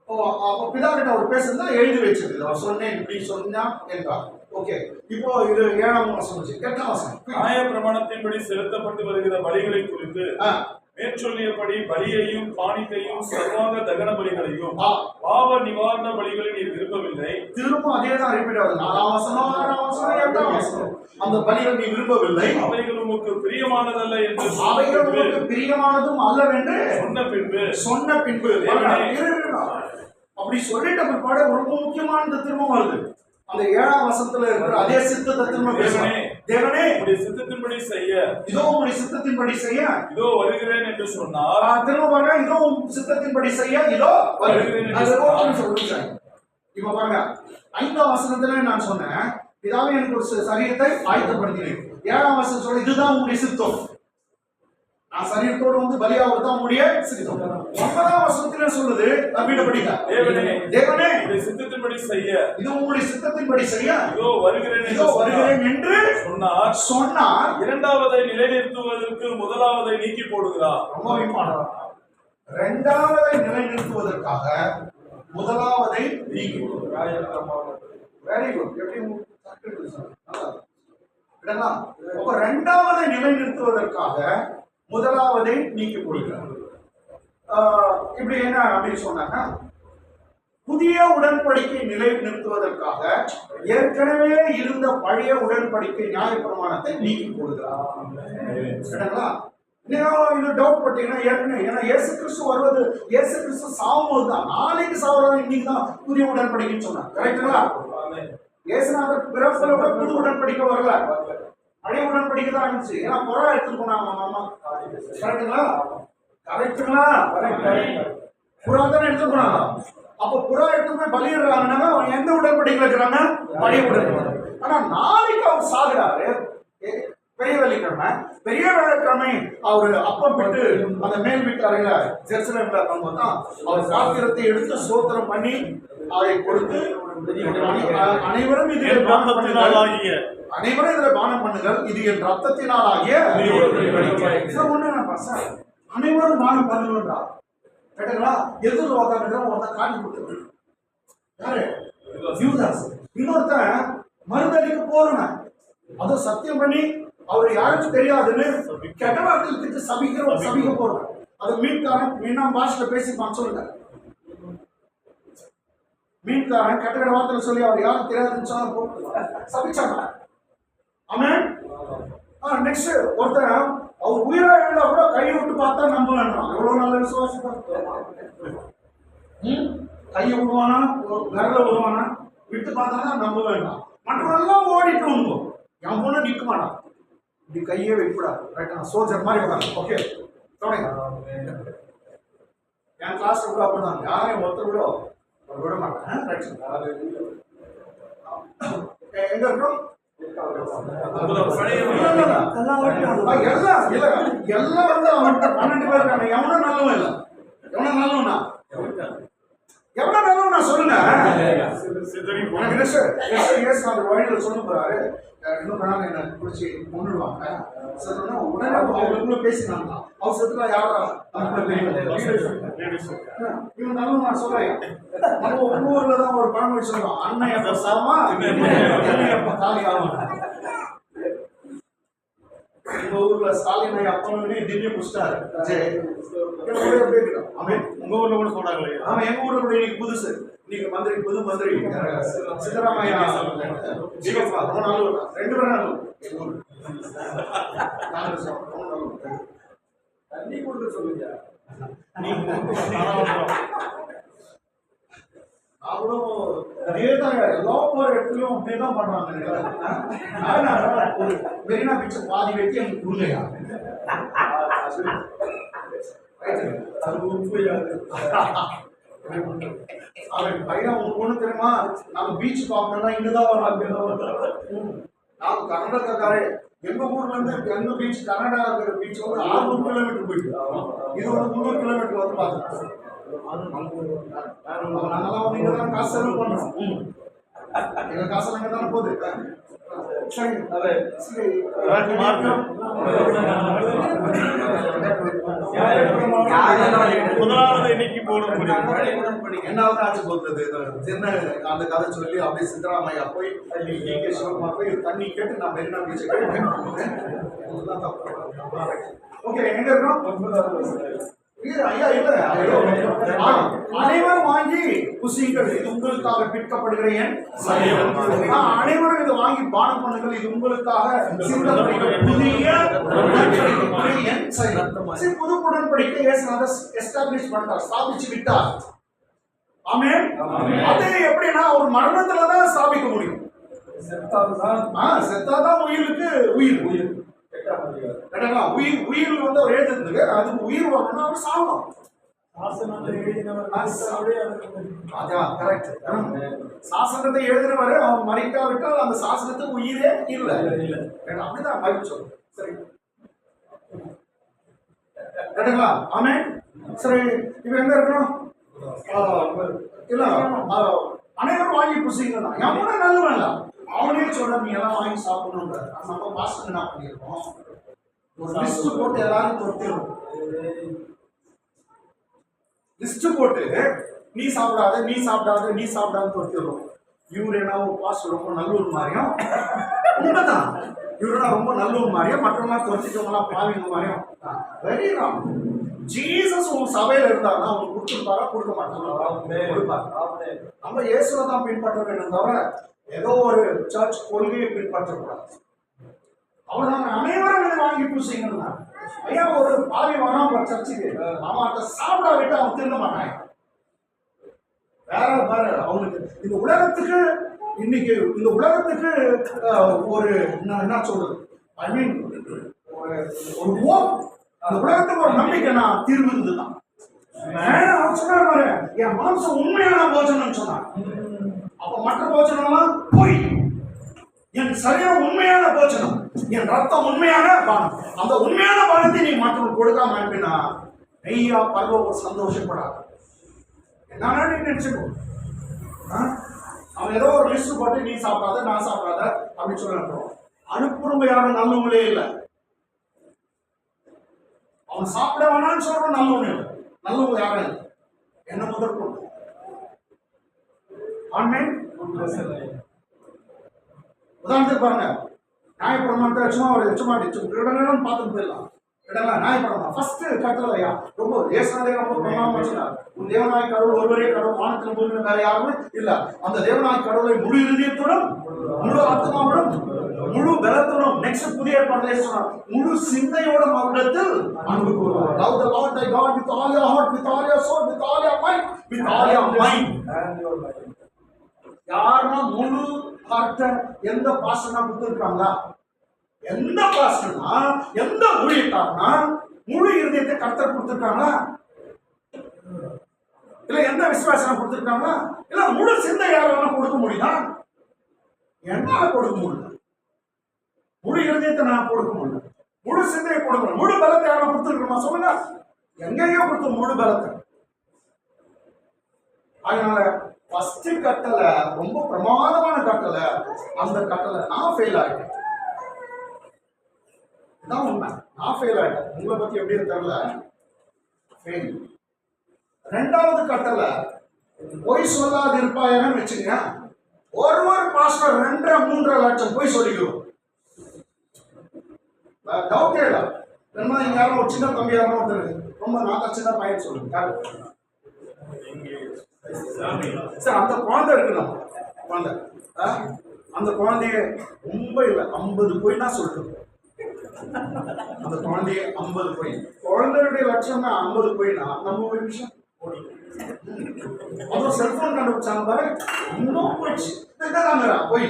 அப்போ பிதா கிட்ட அவர் பேசுறதா எழுதி வச்சது. அவர் சொன்னேன் இப்படி சொன்னா என்றார். ஓகே, இப்போ இது 7ஆம் வசனம் 8ஆம் வசனம். நியாய பிரமாணத்தின்படி செலுத்தப்பட்டு வருகிற பலிகளை குறித்து ஆ, மேற்சொல்லியபடி பலியையும் காணிக்கையும் சர்வாங்க தகன பலிகளையும் ஆ. பாவ நிவாரண பலிகளை நீர் விரும்பவில்லை. திரும்ப அதே தான் ரிப்பீட் ஆகுது. 4ஆம் வசனம் 6ஆம் வசனம் 8ஆம் வசனம். அந்த பலிகள் நீ விரும்பவில்லை, அவைகள் உமக்கு பிரியமானதல்ல என்று அவைகள் உங்களுக்கு பிரியமானதும் அல்லவென்று சொன்ன பின்பு அப்படி சொல்லிட்ட பிற்பாடு ரொம்ப முக்கியமான திரும்ப வருது. அந்த 7ஆம் வசனத்துல இருக்கிற அதே சித்தத்தை திரும்ப பேசுறேன். தேவனே உம்முடைய சித்தத்தின்படி செய்ய இதோ உம்முடைய சித்தத்தின்படி செய்ய இதோ வருகிறேன் என்று சொன்னார். திரும்ப பாருங்க, இதோ உம் சித்தத்தின்படி செய்ய இதோ வருகிறேன். இப்ப பாருங்க, 5ஆம் வசனத்துல நான் சொன்னேன் பிதாவே எனக்கு ஒரு சரீரத்தை ஆயத்தப்படுத்தினேன். 7ஆம் வசனம் சொல்ல இதுதான் உங்களுடைய சித்தம், நான் சரீரத்தோடு வந்து பலியாவது தான் உங்களுடைய சித்தம். 9ஆம் வசனத்துல சொல்லுது வீடுபடிங்க, தேவனே உம்முடைய சித்தத்தின்படி செய்ய இது உங்களுடைய சித்தத்தின்படி செய்ய இதோ வருகிறேன் என்று சொன்னார். இரண்டாவதை நிலைநிறுத்துவதற்கு முதலாவதை நீக்கி போடுகிறார். ரொம்ப இம்பார்ட்டன்ட். இரண்டாவதை நிலைநிறுத்துவதற்காக முதலாவதை நீக்கி போடுகிறார். Very good. இரண்டாவதை நிலைநிறுத்துவதற்காக முதலாவதை நீக்கி போடுகிறார். இப்படி என்ன அப்படின்னு சொன்னாங்க, புதிய உடன்படிக்கை நிலை நிறுத்துவதற்காக ஏற்கனவே இருந்த பழைய உடன்படிக்கை நியாயப்பிரமாணத்தை நீக்கி போடுகிறார். இது டவுட் பட்டீங்கன்னா ஏற்கனவே, ஏன்னா இயேசு கிறிஸ்து வருவது, இயேசு கிறிஸ்து சாவும்போது தான், நாளைக்கு சாவறது இன்னைக்கு தான் புதிய உடன்படிக்கைன்னு சொன்னார். கரெக்டுங்களா? இயேசுநாதர் பிறப்புல கூட புது உடன்படிக்கை வரல, பழைய உடன்படிக்கை தான் இருந்துச்சு. ஏன்னா புறா எடுத்துட்டு போனாங்க மாமா. கரெக்டுங்களா? கரெக்டுங்களா? புறா தானே எடுத்துட்டு போனாங்க. அப்ப புறா எடுத்துமே பலியிடுறாங்கன்னா எந்த உடன்படிக்கை இருக்கிறாங்க? பழைய உடன்படிக்கை. ஆனா நாளைக்கு அவர் சாகுறாரு, பெரிய வெள்ளிக்கிழமை. பெரிய வெள்ளிக்கிழமை அவர் அப்பம் விட்டு அந்த மேல் வீட்டு அறையில ஜெருசலேம்ல பண்ணும்போதுதான் அவர் பாத்திரத்தை எடுத்து சோத்திரம் பண்ணி அதை கொடுத்து அனைவரும் இதில் பானம் பண்ணுங்கள், அனைவரும் இதுல பானம் பண்ணுங்கள், இது என் ரத்தத்தினால் ஆகிய ஒண்ணு. அனைவரும் பானம் பண்ணுங்கன்றா. கேட்டீங்களா? எதிர்த்து உட்காந்துட்டு ஒருத்தன் காட்டி கொடுத்து யாரு? யூதாஸ். இன்னொருத்தன் மருந்தடிக்க போறவன், அதை சத்தியம் பண்ணி அவர் யாருக்கும் தெரியாதுன்னு கெட்ட வார்த்தையில் திட்டு சபிக்க போறவன். அது மீன்காரன் மீனாம் பாஷையில பேசிப்பான்னு சொல்லுங்க. மீன்காரன் கெட்ட வார்த்தையில சொல்லி அவர் யாரும் தெரியாதுன்னு சொன்னா சபிச்சாங்க. ஆமென். நெக்ஸ்ட் ஒருத்தன் அவர் உயிரா இருந்தா கூட கையை விட்டு பார்த்தா நம்ப வேண்டாம். எவ்வளவு நல்ல விசுவாசம். கையை விடுவானா, விரல விடுவானா, விட்டு பார்த்தா நம்ப வேண்டாம். மற்றவெல்லாம் ஓடிட்டு வந்துடும். என் பொண்ணு நிற்க மாட்டான், இப்படி கையே வைக்கூடாது. சோல்ஜர் மாதிரி விடாது. ஓகே, தொடங்க. என் கிளாஸ் கூட அப்படிதான், யாரையும் ஒருத்தர் விட மாட்டேன். எங்க இருக்கோம்? எல்லாம் வந்து அவன்கிட்ட 12 பேர் இருக்காங்க. எவனும் நல்லவன் இல்லை. எவனும் நல்லவனா? எவ்வளவு நல்லவன் நான் சொல்லுங்க. வழியில சொல்ல போறாரு, இன்னும் பண்ணாங்க என்ன பிடிச்சி கொண்டுடுவாங்க. உடனே அவங்களுக்குள்ள பேசினாங்க. அவர் செத்துட்டா யாரா இவன் நல்லவன் நான் சொல்றேன். நம்ம ஒவ்வொருல தான் ஒரு பழமொழி சொல்றோம், அண்ணன் எப்ப சாமா எப்ப காலி ஆகும். எங்க ஊர்ல ஸ்டாலின் அப்பனே திடீர்னு முடிச்சிட்டாரு. உங்க ஊர்ல கூட சொல்றாங்களே. ஆமா, எங்க ஊர்ல கூட இன்னைக்கு புதுசு. இன்னைக்கு மந்திரி, புது மந்திரி சித்தராமையா. ரொம்ப நாள் 2 பேரும் எங்க ஊர் தண்ணி கொடுக்க சொல்லுங்க. அதேதான் எல்லா இடத்துலயும் அப்படிதான் பண்றாங்க. ஒரு மெரினா பீச்ச பாதி வெட்டி எனக்கு கொடுங்கயா. அது உண்மையாது. அவன் பையன் உங்களுக்கு ஒண்ணு தெரியுமா, நாங்க பீச் பார்க்கணும்னா இங்கதான் வரும். நாங்க கர்நாடகாக்காரே, எங்க ஊர்ல இருந்து எங்க பீச், கர்நாடகா இருக்கிற பீச் வந்து 600 கிலோமீட்டர் போயிட்டு, இது ஒரு 300 கிலோமீட்டர் வந்து பார்த்துருக்கோம். நாங்கெல்லாம் வந்து இங்கதான் காசு செலவு பண்றோம். எங்க காசு அங்கதானே போகுது. சரி சரி. முதலாவது இன்னைக்கு போட முடியும். என்னாவது ஆட்சி போகிறது என்ன அந்த கதை சொல்லி அப்படியே சித்தராமையா போய் டிகே சிவகுமா போய் தண்ணி கேட்டு நான் மெரினா பீச்சை கேட்டேன். ஓகே, எங்க இருக்கோம்? ஐயா இல்ல, அனைவரும் வாங்கி புசியுங்கள், இது உங்களுக்காக பிற்கப்படுகிற என் சரீரம். அனைவரும் இதை வாங்கி பானம் பண்ணுங்கள், இது உங்களுக்காக சிந்தப்படுகிற புதிய என் சரீரம். புது உடன்படிக்கை இயேசுநாதர் எஸ்டாப்ளிஷ் பண்ணிட்டார், ஸ்தாபிச்சு விட்டார். ஆமென். அது எப்படின்னா ஒரு மரணத்துல தான் ஸ்தாபிக்க முடியும். செத்தாதான் உயிருக்கு உயிர். உயிர் வந்து அவர் எழுதுறது, அது உயிர் வரணும்னா அவர் சாகணும். அதான் கரெக்ட். சாசனத்தை எழுதுறவரை அவன் மறிக்காவிட்டால் அந்த சாசனத்துக்கு உயிரே இல்லை. அப்படிதான் பைபிள் சொல்லுது. சரி, கேட்டுங்களா? ஆமே. சரி, இப்ப எங்க இருக்கணும்? இல்ல, அனைவரும் வாங்கி புசிங்க. எவன நல்லவன் அவனே சொல்ற நீ எல்லாம் வாங்கி சாப்பிடணுன்ற. நம்ம பாஸ்டர் என்ன பண்ணிருக்கோம், ஒரு லிஸ்ட் போட்டு எல்லாரும் தொடுத்திடும். லிஸ்ட் போட்டு நீ சாப்பிடாத நீ சாப்பிடாத நீ சாப்பிடாத தொடுத்திடும். இவரு என்ன பாஸ்டர் ரொம்ப நல்லூர் மாதிரியும், உண்மைதான், இவருனா ரொம்ப நல்லூர் மாதிரியும், மற்றவங்க தொடுத்திட்டவங்களாம் பாவிங்க மாதிரியும். Very wrong. ஜீசஸ் உன் சபையில இருந்தாருன்னா அவனுக்கு கொடுத்துருப்பாரா? கொடுக்க மாட்டாங்க, கொடுப்பாரு. நம்ம இயேசுவை தான் பின்பற்ற வேண்டும் தவிர ஏதோ ஒரு சர்ச் கொள்கையை பின்பற்றக்கூடாது. அவன் அனைவரும் இதை வாங்கி பூசிங்கன்னா ஐயா ஒரு பாவி வராம சர்ச்சுக்கு அவன் அதை சாப்பிட விட்டு அவன் திரும்ப மாட்டான். வேற அவனுக்கு இந்த உலகத்துக்கு இன்னைக்கு இந்த உலகத்துக்கு ஒரு என்ன சொல்றது, ஐ மீன் ஒரு ஹோப், அந்த உலகத்துக்கு ஒரு நம்பிக்கை நான் தீர்வு இருந்துதான். அவன் சொன்னாரு, என் மாம்சம் உண்மையான போஜனம் சொன்னான். அப்ப மற்ற போஜனம்லாம் பொய். என் சரீரம் உண்மையான போஜனம், என் ரத்தம் உண்மையான பானம். அந்த உண்மையான பானத்தை நீ மற்றவங்க கொடுக்காம அனுப்பினா நெய்யா பரலோகம் சந்தோஷப்படாது. என்னன்னா நீ நினைச்சுக்கோ, அவன் ஏதோ ஒரு லிஸ்ட் போட்டு நீ சாப்பிடாத நான் சாப்பிடாத அப்படின்னு சொல்ல அனுப்புறவங்க யாரும் நல்லவங்களே இல்லை. அவன் சாப்பிட வேணான்னு சொல்றான், நல்லவங்க இல்லை. நல்லவங்க யாரும் இல்லை, என்ன முதற்கொண்டு. உதாரணத்துக்கு பாருங்க, நியாயப்பிரமாணத்தை சும்மா பார்த்துட்டு போயிடலாம். நியாயப்பிரமாணம் ஃபர்ஸ்ட் கட்டளையா ரொம்ப தேசனாலே ரொம்ப பிரமாணம் வச்சுனார். உன் தேவனாய் கடவுள் ஒருவரே கடவுள், வானத்தில் பூமியில வேற யாருமே இல்ல. அந்த தேவனாய் கடவுளை முழு இதயத்துடன், முழு ஆத்மாவுடன், முழு பலத்துடன், நெக்ஸ்ட் புதிய ஏற்பாட்டிலே சொன்னார், முழு சிந்தையோட அவரிடத்தில் அன்பு கூறுவார். Love the Lord thy God with all your heart, with all your soul, with all your mind, with all your mind. யாருன்னா முழு ஹார்ட்ட எந்த பாஸ்டர்னா கொடுத்துருக்காங்களா? எந்த பாஸ்டர்னா, எந்த ஊழியக்காரனா முழு இருதயத்தை கர்த்தர் கொடுத்துருக்காங்களா? இல்ல எந்த விசுவாசம் கொடுத்துருக்காங்களா? இல்ல முழு சிந்தை யாராலும் கொடுக்க முடியுதா? என்னால கொடுக்க முடியல. முழு இருதயத்தை நான் கொடுக்க முடியல, முழு சிந்தையை கொடுக்க முடியல. முழு பலத்தை யாரும் கொடுத்துருக்கோமா சொல்லுங்க? எங்கேயோ கொடுத்த முழு பலத்தை. அதனால ஃபர்ஸ்ட் கட்டளை ரொம்ப பிரமாதமான கட்டளை. அந்த கட்டளை நான் ஃபெயில் ஆயிட்டேன். இதான் உண்மை, நான் ஃபெயில் ஆயிட்டேன். உங்களை பத்தி எப்படி தெரியல, ஃபெயில். ரெண்டாவது கட்டளை பொய் சொல்லாது இருப்பாயன்னு வச்சுங்க. ஒரு பாஸ்டர் 2.5-3 லட்சம் பொய் சொல்லிக்கிறோம். டவுட்டே இல்லை. என்ன இங்க யாரும் ஒரு சின்ன தம்பி யாரும் ஒருத்தர் ரொம்ப நான் சின்ன பையன் சொல்லுங்க சார். அந்த குழந்தை இருக்குண்ணா, குழந்தை அந்த குழந்தைய ரொம்ப இல்லை 50 பொய்னா சொல்லிட்டு, அந்த குழந்தைய 50 பொய். குழந்தையுடைய லட்சம்னா 50 பொய்னா நம்ம ஒரு விஷயம் அதுவும் செல்போன் கண்டுபிடிச்சாங்க பாரு, இன்னும் போயிடுச்சு போய்.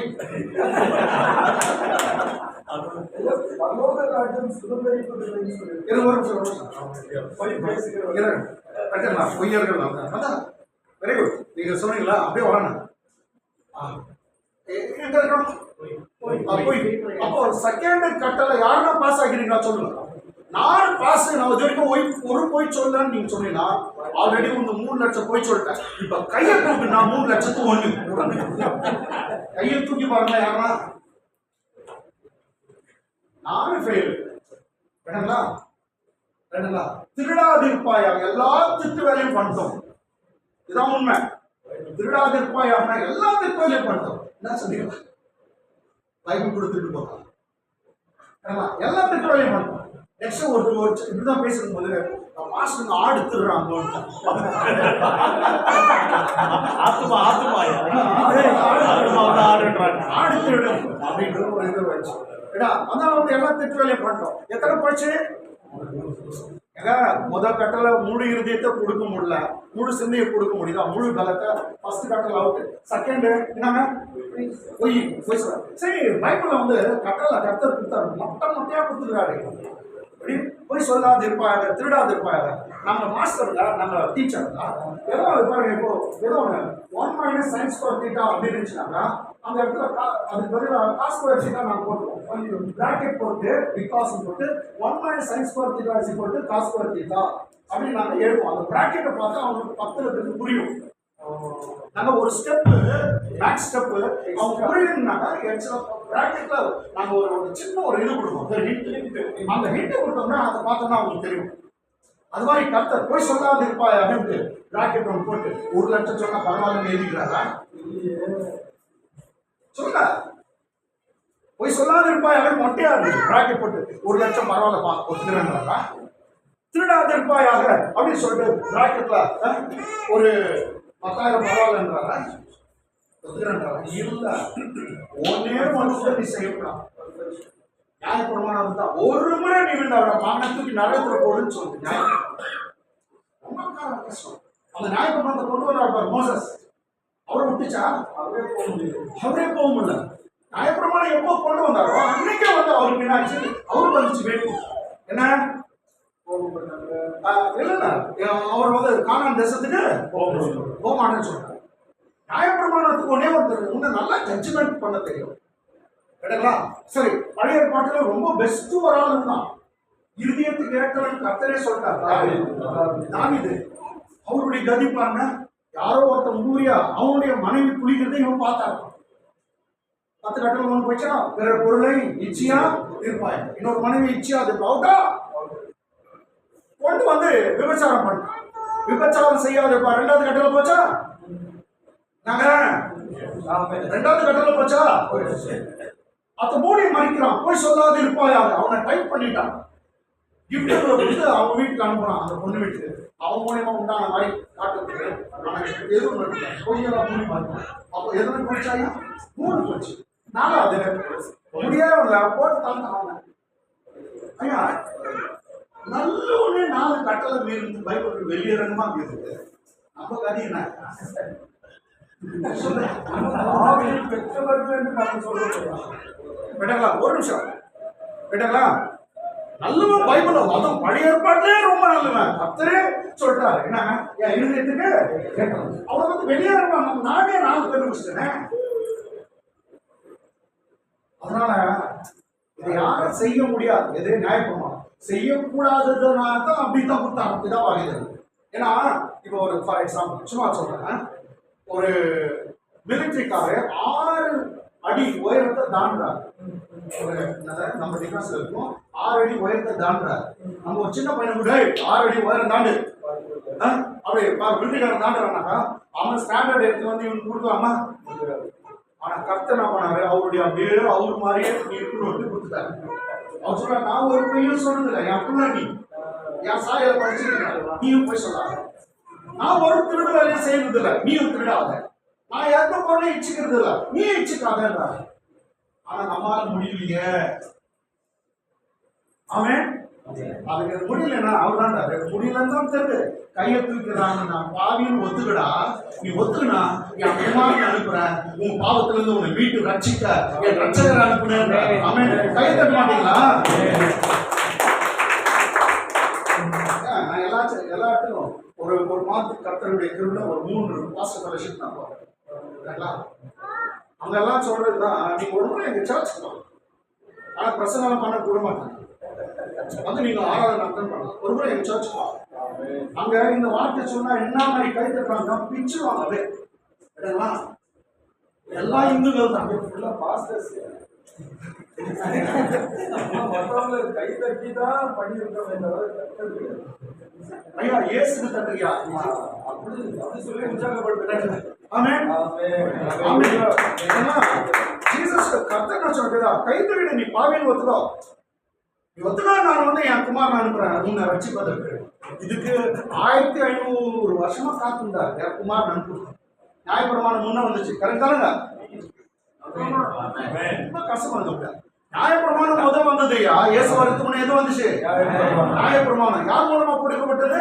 வெரி குட், நீங்க சொன்னீங்களா அப்படியே வரணும். அப்போ செகண்ட் கட்டளை யாருன்னா பாஸ் ஆகிறீங்களா சொல்லுங்க. நான் பாஸ், நான் வரைக்கும் ஒரு போய் சொல்லலன்னு நீங்க சொன்னீங்கன்னா ஆல்ரெடி உங்க 3 லட்சம் போய் சொல்லிட்டேன். இப்ப கையை தூக்கு, நான் 3 லட்சத்துக்கு 1 கையை தூக்கி பாருங்க. யாருன்னா நானும் ஃபெயில். வேணுங்களா? வேணுங்களா? திருடாதிருப்பாயாக எல்லா திட்டு வேலையும் பண்ணிட்டோம். இதுதான் உண்மை. திருடாதிருப்பாயாக எல்லா திட்டு வேலையும் பண்ணிட்டோம். என்ன சொன்னீங்க? பைபிள் கொடுத்துட்டு போகலாம். எல்லா திட்டு வேலையும் பண்ணிட்டோம். நெக்ஸ்ட் ஒரு இப்படிதான் பேசும் போது மாஸ்டர் ஆடு திருடுறாங்க. ஆடு திருடு அப்படின்ற ஒரு இது வச்சு அதனால வந்து எல்லா திட்டு வேலையும் பண்ணிட்டோம். எத்தனை போச்சு? முதல் கட்டல முழு இருதயத்தை கொடுக்க முடியல, முழு சிந்தையை கொடுக்க முடியுதா? முழு பலத்தை ஃபர்ஸ்ட் கட்டல அவுட். செகண்ட் என்னங்க? பொய் சொல்ற. சரி, பைபிள்ல வந்து கட்டல கர்த்தர் கொடுத்தாரு, மொட்டையா கொடுத்துருக்காரு. போய் சொல்லாது இருப்பாங்க, திருடாது இருப்பாங்க. நம்ம மாஸ்டர்ல நம்ம டீச்சர்ல ஏதோ பாருங்க, இப்போ ஏதோ 1 - sin square theta அப்படின்னு இருந்துச்சுனாக்கா அந்த இடத்துல அதுக்கு பதிலாக cos square theta நாங்கள் போட்டுருவோம். பிராக்கெட் போட்டு பிகாஸ் போட்டு 1 - sin square theta is equal to cos square theta அப்படின்னு நாங்கள் எழுதுவோம். அந்த பிராக்கெட்டை பார்த்தா அவங்களுக்கு 10 புரியும். நாங்க ஒரு ஸ்டெப் பேக் ஸ்டெப் அவங்க புரியணும்னாக்கா பிராக்கெட்ல நாங்க ஒரு சின்ன ஒரு இது கொடுப்போம். அந்த ஹிண்ட் கொடுத்தோம்னா அதை பார்த்தோம்னா அவங்களுக்கு தெரியும். அது மாதிரி கர்த்தர் போய் சொல்லாது இருப்பா அப்படின்னு பிராக்கெட் ஒன்று போட்டு 1 லட்சம் சொன்னா பரவாயில்ல எழுதிக்கிறாரா? சொல்ல போய் சொல்லாது இருப்பா அப்படின்னு மொட்டையா இருக்கு பிராக்கெட் போட்டு 1 லட்சம் பரவாயில்ல ஒத்துக்கிறேன்றாரா? திருடாது இருப்பாயாக அப்படின்னு சொல்லிட்டு பிராக்கெட்ல ஒரு 10,000 பரவாயில்லன்றாரா? ஒத்துக்கிறேன்றாரா? இல்ல, ஒன்னே மனுஷன் நீ செய்யலாம். நியாயப்பிரமாணம் தான் ஒரு முறை நீ விழுந்தவட மானத்துக்கு நரகத்துல போடுன்னு சொல்லுது. ரொம்ப கஷ்டம். அந்த நியாயப்பிரமாணத்தை கொண்டு வர்றாரு மோசஸ். அவரை விட்டுச்சா? அவரே போக முடியல. நியாயப்பிரமாணம் எப்போ கொண்டு வந்தாரோ அன்னைக்கே வந்து அவருக்கு என்னாச்சு? அவருக்கு வந்துச்சு வேணும் என்ன இல்லைன்னா அவர் வந்து கானான் தேசத்துக்கு போக மாட்டேன்னு சொல்றாரு. நியாயப்பிரமாணத்துக்கு ஒன்னே ஒருத்தர் இன்னும் நல்லா ஜட்ஜ்மெண்ட் பண்ண தெரியும். சரி, பழைய ஏற்பாட்டுல ரொம்ப பெஸ்ட் ஒரு ஆளு தான். இருதயத்துக்கு ஏற்றவன் கர்த்தரே சொல்றாரு. தாவீது அவருடைய கதி பாருங்க. யாரோ ஒருத்தன் ஊரியா அவனுடைய மனைவி குளிக்கிறதை இவன் பார்த்தாரு. 10 கட்டளை ஒன்று போச்சா, பிற பொருளை இச்சியா இருப்பாய். இன்னொரு மனைவி இச்சியா இருப்பா கொண்டு வந்து விபச்சாரம் பண்ண. விபச்சாரம் செய்யாத இருப்பா. 2வது கட்டளை போச்சா? நாங்க 2வது கட்டளை போச்சா? அத்த மூடி மறைக்கிறான். போய் சொல்லாது இருப்பாயாக. அவனை டைப் பண்ணிட்டான். கிஃப்ட் கொடுத்து அவங்க வீட்டுக்கு அனுப்புறான். அந்த பொண்ணு வீட்டுக்கு அவன் மூலியமா உண்டான மாதிரி காட்டுறதுக்கு எதுவும் பொய்யெல்லாம் மூடி மறைப்பான். அப்போ எதுவும் போச்சாயா? 3 போச்சு. 4வது முடியாத போட்டு தாழ்ந்தாங்க. ஐயா நல்ல ஒண்ணு 4 கட்டளை மீறி பைபிள் வெளியேறணுமா இருக்குது. நம்ம கதி என்ன பெற்றவர்கள் என்று நம்ம சொல்றோம். விடங்களா ஒரு நிமிஷம் விடங்களா? நல்லவன் பைபிள் அதுவும் பழைய ஏற்பாட்டிலே ரொம்ப நல்லவன். கர்த்தரே சொல்றாரு என்ன என் இருதயத்துக்கு அவனை வந்து வெளியேறணும். நம்ம நானே 4 பேர் முடிச்சிட்டேன். அதனால இதை யாரும் செய்ய முடியாது. எது நியாயப்பிரமாணம் செய்யக்கூடாததுனால தான் அப்படித்தான் கொடுத்தாங்க பிதாவாகிறது. ஏன்னா இப்போ ஒரு ஃபார் எக்ஸாம்பிள் சும்மா சொல்றேன், ஒரு மிலிட்டரிக்காரர் 6 அடி உயரத்தை தாண்டுறாரு. ஒரு நம்ம டிஃபென்ஸ்ல இருக்கும் 6 அடி உயரத்தை தாண்டுறாரு. நம்ம ஒரு சின்ன பையன் கூட 6 அடி உயரம் தாண்டு அப்படி மிலிட்டரிக்காரன் தாண்டுறானாக்கா அவன் ஸ்டாண்டர்ட் எடுத்து வந்து இவனுக்கு கொடுக்கலாமா? ஆனா கர்த்தர் என்ன பண்ணாரு? அவருடைய அப்படியே அவரு மாதிரியே நீ இருக்கணும் கொடுத்துட்டாரு. அவர் சொல்ற நான் ஒரு பையன் சொல்றது இல்லை, என் பிள்ளை நீ என் சாயல படிச்சிருக்க நீயும் போய் சொல்லாத. நான் ஒரு திருடு வேலையை செய்யறது இல்லை, நீயும் திருடாத. நான் எந்த பொருளை இச்சிக்கிறது இல்லை, நீ இச்சிக்காத. ஆனா நம்மளால முடியலையே. அவன் அதுக்கு முடியலன்னா அவர் தான் முடியலன்னு தான் தெரியுது. கையை தூக்கிறாங்க. நான் பாவின்னு ஒத்துக்கடா. நீ ஒத்துக்கணா என் பெருமாள் அனுப்புறேன். உன் பாவத்துல இருந்து உன்னை வீட்டு ரட்சிக்க என் ரட்சகர் அனுப்புனேன். அவன் கையை தட்ட மாட்டீங்களா? நான் எல்லாத்துக்கும் ஒரு மாதத்துக்கு கர்த்தருடைய திருவிழா ஒரு 3 பாஸ்டர் ஃபெலோஷிப் நான் போறேன். அவங்க எல்லாம் சொல்றதுதான் நீங்க ஒரு முறை எங்க சர்ச்சுக்கு போகலாம். ஆனா பிரசனம் பண்ண கூட மாட்டாங்க. வந்து நீங்க ஆராதனை அட்டன் பண்ணலாம். ஒரு முறை எங்க சர்ச்சுக்கு போகலாம். அங்க இந்த வார்த்தை சொன்னா என்ன மாதிரி கை தட்டுறாங்க, பிச்சுவாங்க. எல்லா இந்துக்கள் தான் பாஸ்டர்ஸ் மற்றவங்களை கை தட்டி தான் பண்ணியிருக்கோமே தவிர தட்டது கிடையாது. ஐயா இயேசுக்கு தட்டுறியா? அப்படி சொல்லி உற்சாகப்படுத்துறேன். ஆமென். ஆமென். ஆமென். ஏன்னா, ஜீசஸ் கர்த்தர் என்ன சொல்றதா? கை தட்டி நீ பாவின்னு ஒத்துக்கோ. நீ ஒத்துக்கோ, நான் வந்து என் குமாரனை அனுப்புறேன் உன்னை ரட்சிப்பதற்கு. இதுக்கு 1500 வருஷமா காத்திருந்தார் என் குமாரன் அனுப்பு. நியாயப்பிரமாணம் முன்ன வந்துச்சு. கரெக்ட் தானங்க? ரொம்ப கஷ்டமா இருக்கு. நியாயப்பிரமாணம் முதல் வந்தது இயேசு வரதுக்கு முன்ன எது வந்துச்சு? நியாயப்பிரமாணம் யார் மூலமா கொடுக்கப்பட்டது?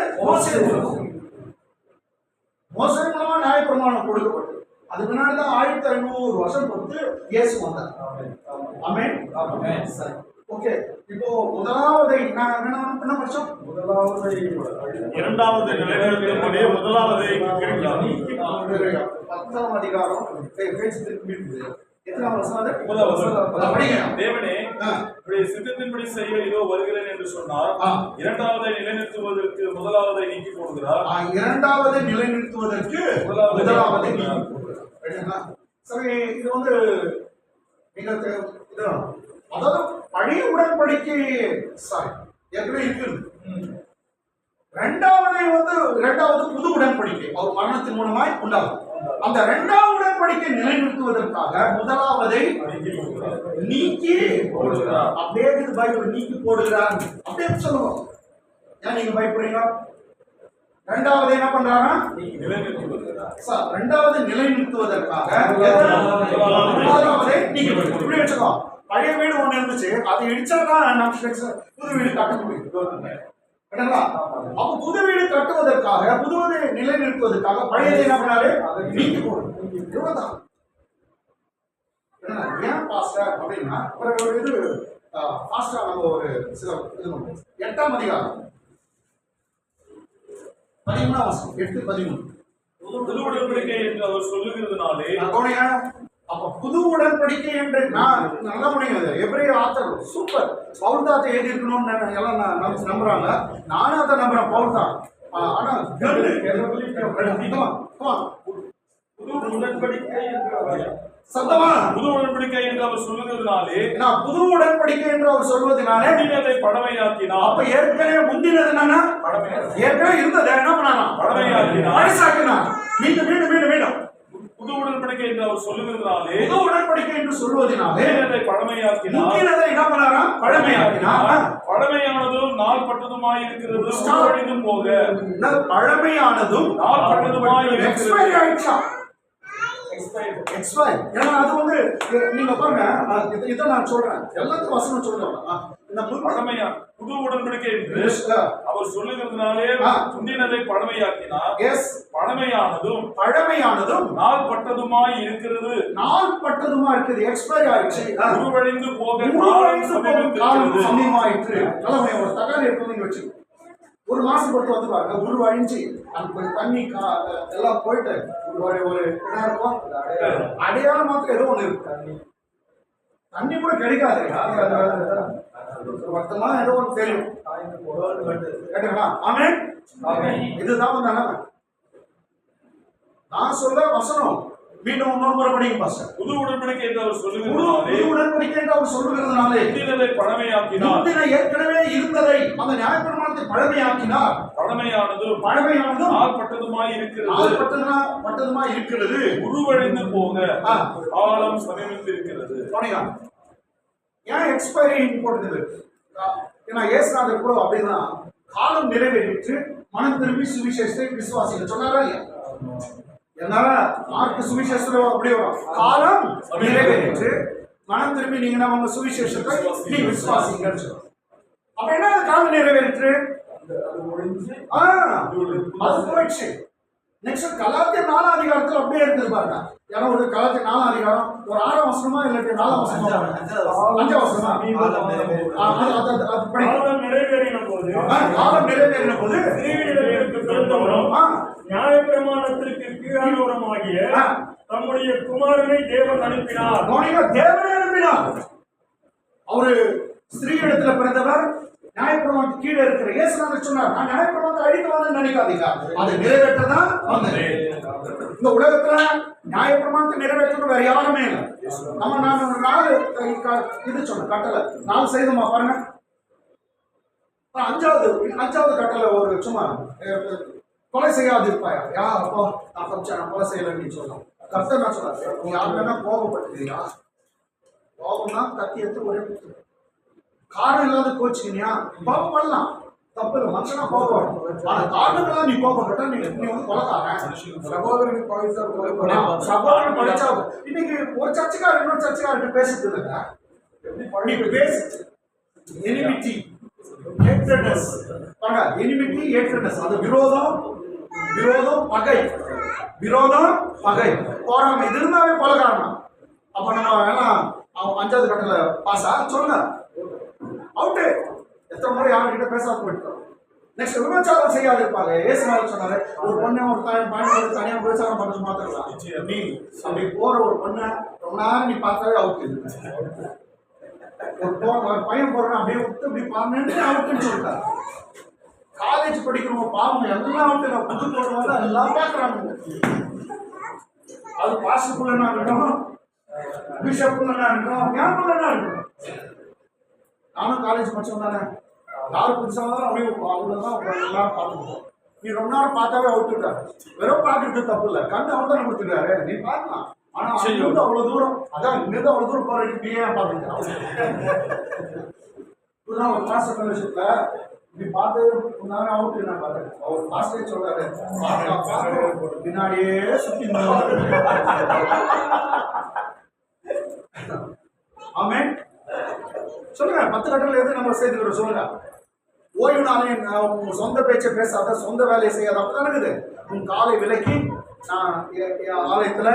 மோசே மூலமா நியாயப்பிரமாணம் கொடுக்கப்பட்டது. அது பின்னாடி தான் 1500 வருஷம் பொறுத்து இயேசு வந்தார். ஆமென். சரி. ஓகே, இப்போ முதலாவது என்ன வருஷம்? இரண்டாவது நிலைநிறுத்தக்கூடிய முதலாவது 10ஆம் அதிகாரம் எத்தனாம் வருஷம்? தேவனே இப்படி சித்தத்தின்படி செய்ய இதோ வருகிறேன் என்று சொன்னார். இரண்டாவதை நிலைநிறுத்துவதற்கு முதலாவதை நீக்கி போடுகிறார். இரண்டாவதை நிலைநிறுத்துவதற்கு முதலாவதை நீக்கி போடுகிறார். சரி, இது வந்து அதாவது பழைய உடன்படிக்கை ஏற்கனவே இருக்குது. இரண்டாவது புது உடன்படிக்கை அவர் மரணத்தின் மூலமாய் உண்டாகும். அந்த இரண்டாவது உடன்படிக்கை நிலைநிறுத்துவதற்காக முதலாவதை நீக்கி போடுகிறார். அப்படியே இது பைபிள் நீக்கி போடுகிறார் அப்படியே சொல்லுவோம். ஏன் நீங்க பயப்படுறீங்க? இரண்டாவது என்ன பண்றாங்க? இரண்டாவது நிலைநிறுத்துவதற்காக முதலாவதை நீக்கி இப்படி வச்சுக்கோ. பழைய வீடு ஒண்ணு இருந்துச்சு, அதை இடிச்சாதான் நம்ம புது வீடு கட்ட முடியும். அப்ப புது வீடு கட்டுவதற்காக புதுவதை நிலைநிறுத்துவதற்காக பழையதை என்ன பண்ணாரு? நீக்கி போடும். இவ்வளவுதான். ஏன் பாஸ்டர் அப்படின்னா ஒரு இது பாஸ்டா நம்ம ஒரு சில இது 8ஆம் அதிகாரம் 13ஆம் வசனம் 8:13. புது உடன்படிக்கை என்று அவர் சொல்லுகிறதுனாலே அப்ப புது உடன்படிக்கை என்று நான் நல்ல முடியாது. எபிரேய ஆத்தர் சூப்பர். பவுல் தாத்தை எழுதி இருக்கணும்னு எல்லாம் நம்புறாங்க. நானும் அதை நம்புறேன். பவுல் தான். ஆனா புது உடன்படிக்கை என்று சத்தமா புது உடன்படிக்கை என்று அவர் சொல்லுகிறதுனாலே புது உடன்படிக்கை என்று அவர் சொல்வதனாலே முந்தினதை பழமையாக்கினார். அப்ப ஏற்கனவே முந்தினது என்னன்னா ஏற்கனவே இருந்தது என்ன பண்ணானா? பழமையாக்கினார். பழசாக்கினார். மீண்டும் மீண்டும் மீண்டும் மீண்டும் புது உடன்படிக்கை என்று அவர் சொல்லுகிறதுனாலே புது உடன்படிக்கை என்று சொல்வதனாலே முந்தினதை பழமையாக்கினார். முந்தினதை என்ன பண்ணாரா? பழமையாக்கினார். பழமையானதும் நாள் பட்டதுமாய் இருக்கிறது ஒழிந்தும் போக. பழமையானதும் நாள் பட்டதுமாய் இருக்கிறது. ஏன்னா அது வந்து நீங்க பாருங்க, இதை நான் சொல்றேன் எல்லாத்துக்கும் வசனம் சொல்றேன். புது உடன்படிக்கை என்று அவர் சொல்லுகிறதுனாலே முந்தினதை பழமையாக்கினார். பழமையானதும் நாள் பட்டதுமாய் இருக்கிறது. நாள் பட்டதுமா இருக்குது. எக்ஸ்பைரி ஆயிடுச்சு. உருவழிந்து போக காலம் சமயமாயிற்று. நல்ல ஒரு தகவல் எடுத்து வச்சு ஒரு மாசம் பொறுத்து வந்து பாருங்க. உருவழிஞ்சு அந்த தண்ணி எல்லாம் போயிட்டு ஒரு என்ன இருக்கும்? அடையாளம் மாத்திரம் ஏதோ ஒண்ணு இருக்கு. தண்ணி கூட கிடைக்காது. மொத்தமா ஏதோ ஒன்று தெரியும். கேட்டுங்களா? ஆமென். இதுதான் வந்து நிலைமை. நான் சொல்ல வசனம் மீண்டும் இன்னொரு முறை படிங்க பாஸ்டர். புது உடன்படிக்கை என்று அவர் சொல்லுகிறதுனாலே புது உடன்படிக்கை என்று அவர் சொல்லுகிறதுனாலே முந்தினதை பழமையாக்கினார். முந்தின ஏற்கனவே இருந்ததை அந்த நியாயப்பிரமாணத்தை பழமையாக்கினார். பழமையானதும் நாள் பட்டதுமாய் இருக்கிறது. நாள் பட்டதுமாய் இருக்கிறது. உருவழிந்து போக காலம் சமீபித்து இருக்கிறது. ஏன் எக்ஸ்பைரி போட்டது? ஏன்னா ஏசுநாதர் கூட அப்படிதான் காலம் நிறைவேறிட்டு மனம் திரும்பி சுவிசேஷத்தை விசுவாசிக்க சொன்னாரா இல்லையா? என்னால மார்க்கு சுவிசேஷம் அப்படி வரும். காலம் நிறைவேறிட்டு மனம் திரும்பி நீங்க நம்ம சுவிசேஷத்தை நீ விசுவாசிங்கன்னு சொல்றோம். அப்ப என்ன காலம் நிறைவேறிட்டு அது போயிடுச்சு. நெக்ஸ்ட் கலாத்தியர் 4ஆம் அதிகாரத்தில் அப்படியே இருக்குது பாருங்க. ஏன்னா ஒரு கலாத்தியர் 4ஆம் அதிகாரம் ஒரு 6ஆம் வசனமா இல்லாட்டி 4ஆம் வசனமா 5ஆம் வசனமா காலம் நிறைவேறின போது நியாயப்பிரமாணத்திற்கு கீழானவருமாகிய தம்முடைய குமாரனை தேவன் அனுப்பினார். தேவனை அனுப்பினார். அவரு ஸ்திரீ இடத்துல பிறந்தவர், நியாயப்பிரமாணத்துக்கு கீழே இருக்கிற இயேசுநாதர் சொன்னார், நான் நியாயப்பிரமாணத்தை அழிக்க வந்து நினைக்காதீங்க, அதை நிறைவேற்றதான் வந்தேன். இந்த உலகத்துல நியாயப்பிரமாணத்தை நிறைவேற்றது வேற யாருமே இல்லை. நான் ஒரு 4 இது சொன்ன கட்டளை 4 செய்தோமா பாருங்க. அஞ்சாவது கட்டளை ஒரு சும்மா கொலை செய்யாது இருப்பாயா, அப்போ நான் கொஞ்சம் நான் கொலை செய்யலன்னு சொல்லலாம். கர்த்தர் நான் சொன்னார், நீ யாருன்னா கோபப்பட்டுக்கிறியா, கோபம்னா கத்தி எடுத்து ஒரே காரணம் இல்லாத கோச்சுக்கினியா, கோபம் பண்ணலாம், தப்பு இல்லை, மனுஷனா கோபம். ஆனா காரணங்களா நீ கோபப்பட்ட நீ வந்து கொலைக்காரன். சகோதரன் படிச்சா இன்னைக்கு ஒரு சர்ச்சுக்காரர் இன்னொரு சர்ச்சுக்காரர்கிட்ட பேசுறது இல்லைங்க. நீ பேசு எனிமிட்டி ஹேட்ரட்னஸ் பாருங்க, எனிமிட்டி ஹேட்ரட்னஸ், அது விரோதம் பகை, போறாம இது இருந்தாவே கொலைக்காரன். அப்ப நம்ம எல்லாம் அவன் 5வது கட்டளை பாஸா சொல்லுங்க, அவுட்டு. எத்தனை முறை யார்கிட்ட பேசாத போயிட்டோம். நெக்ஸ்ட் விபச்சாரம் செய்யாது இருப்பாங்க. ஏசுநாதர் சொன்னாரு, ஒரு பொண்ணை ஒரு பையன் தனியா விபச்சாரம் பண்ண மாத்திரலாம். நீ அப்படி போற ஒரு பொண்ணை ரொம்ப நேரம் நீ பார்த்தாவே அவுட்டு. ஒரு பையன் போறான் அப்படியே விட்டு இப்படி பாருன்னு அவுட்டுன்னு சொல்லிட்டாரு. காலேஜ் படிக்கிறவங்க பாவம் எல்லாம் அவுட்டு, புது போடுவாங்க எல்லாம் பார்க்கறாங்க. அது பாஸ்டர்க்குள்ளனா இருக்கட்டும், பிஷப்புள்ளனா இருக்கட்டும், ஞாபகம்னா இருக்கட்டும். நானும் காலேஜ் படிச்சவன் தானே, யாரும் புதுசாக இருந்தாலும் அப்படியே அவ்வளோதான் எல்லாரும் பார்த்துருக்கோம். நீ ரொம்ப நேரம் பார்த்தாவே அவுட்டுட்டாரு. வெறும் பார்க்கறது தப்பு இல்லை, கண்டு அவர் தானே கொடுத்துருக்காரு, நீ பார்க்கலாம். ஆனா அங்கிருந்து அவ்வளவு தூரம், அதான் இங்கிருந்து அவ்வளவு தூரம் போறதுக்கு நீ ஏன் பார்த்துருக்கான். இப்பதான் ஒரு மாச ஃபெலோஷிப்ல இப்படி பார்த்து அவுட்டு நான் பார்த்தேன். அவர் மாஸ்டரே சொல்றாரு, பின்னாடியே சுத்தி ஆமென் சொல்லுங்க. 10 கட்டளை எது நம்ம சேர்த்துக்கிறோம் சொல்லுங்க. ஓய்வு நாளே உன் சொந்த பேச்சை பேசாத, சொந்த வேலையை செய்யாத, அப்பதான் இருக்குது. உன் காலை விலக்கி நான் ஆலயத்துல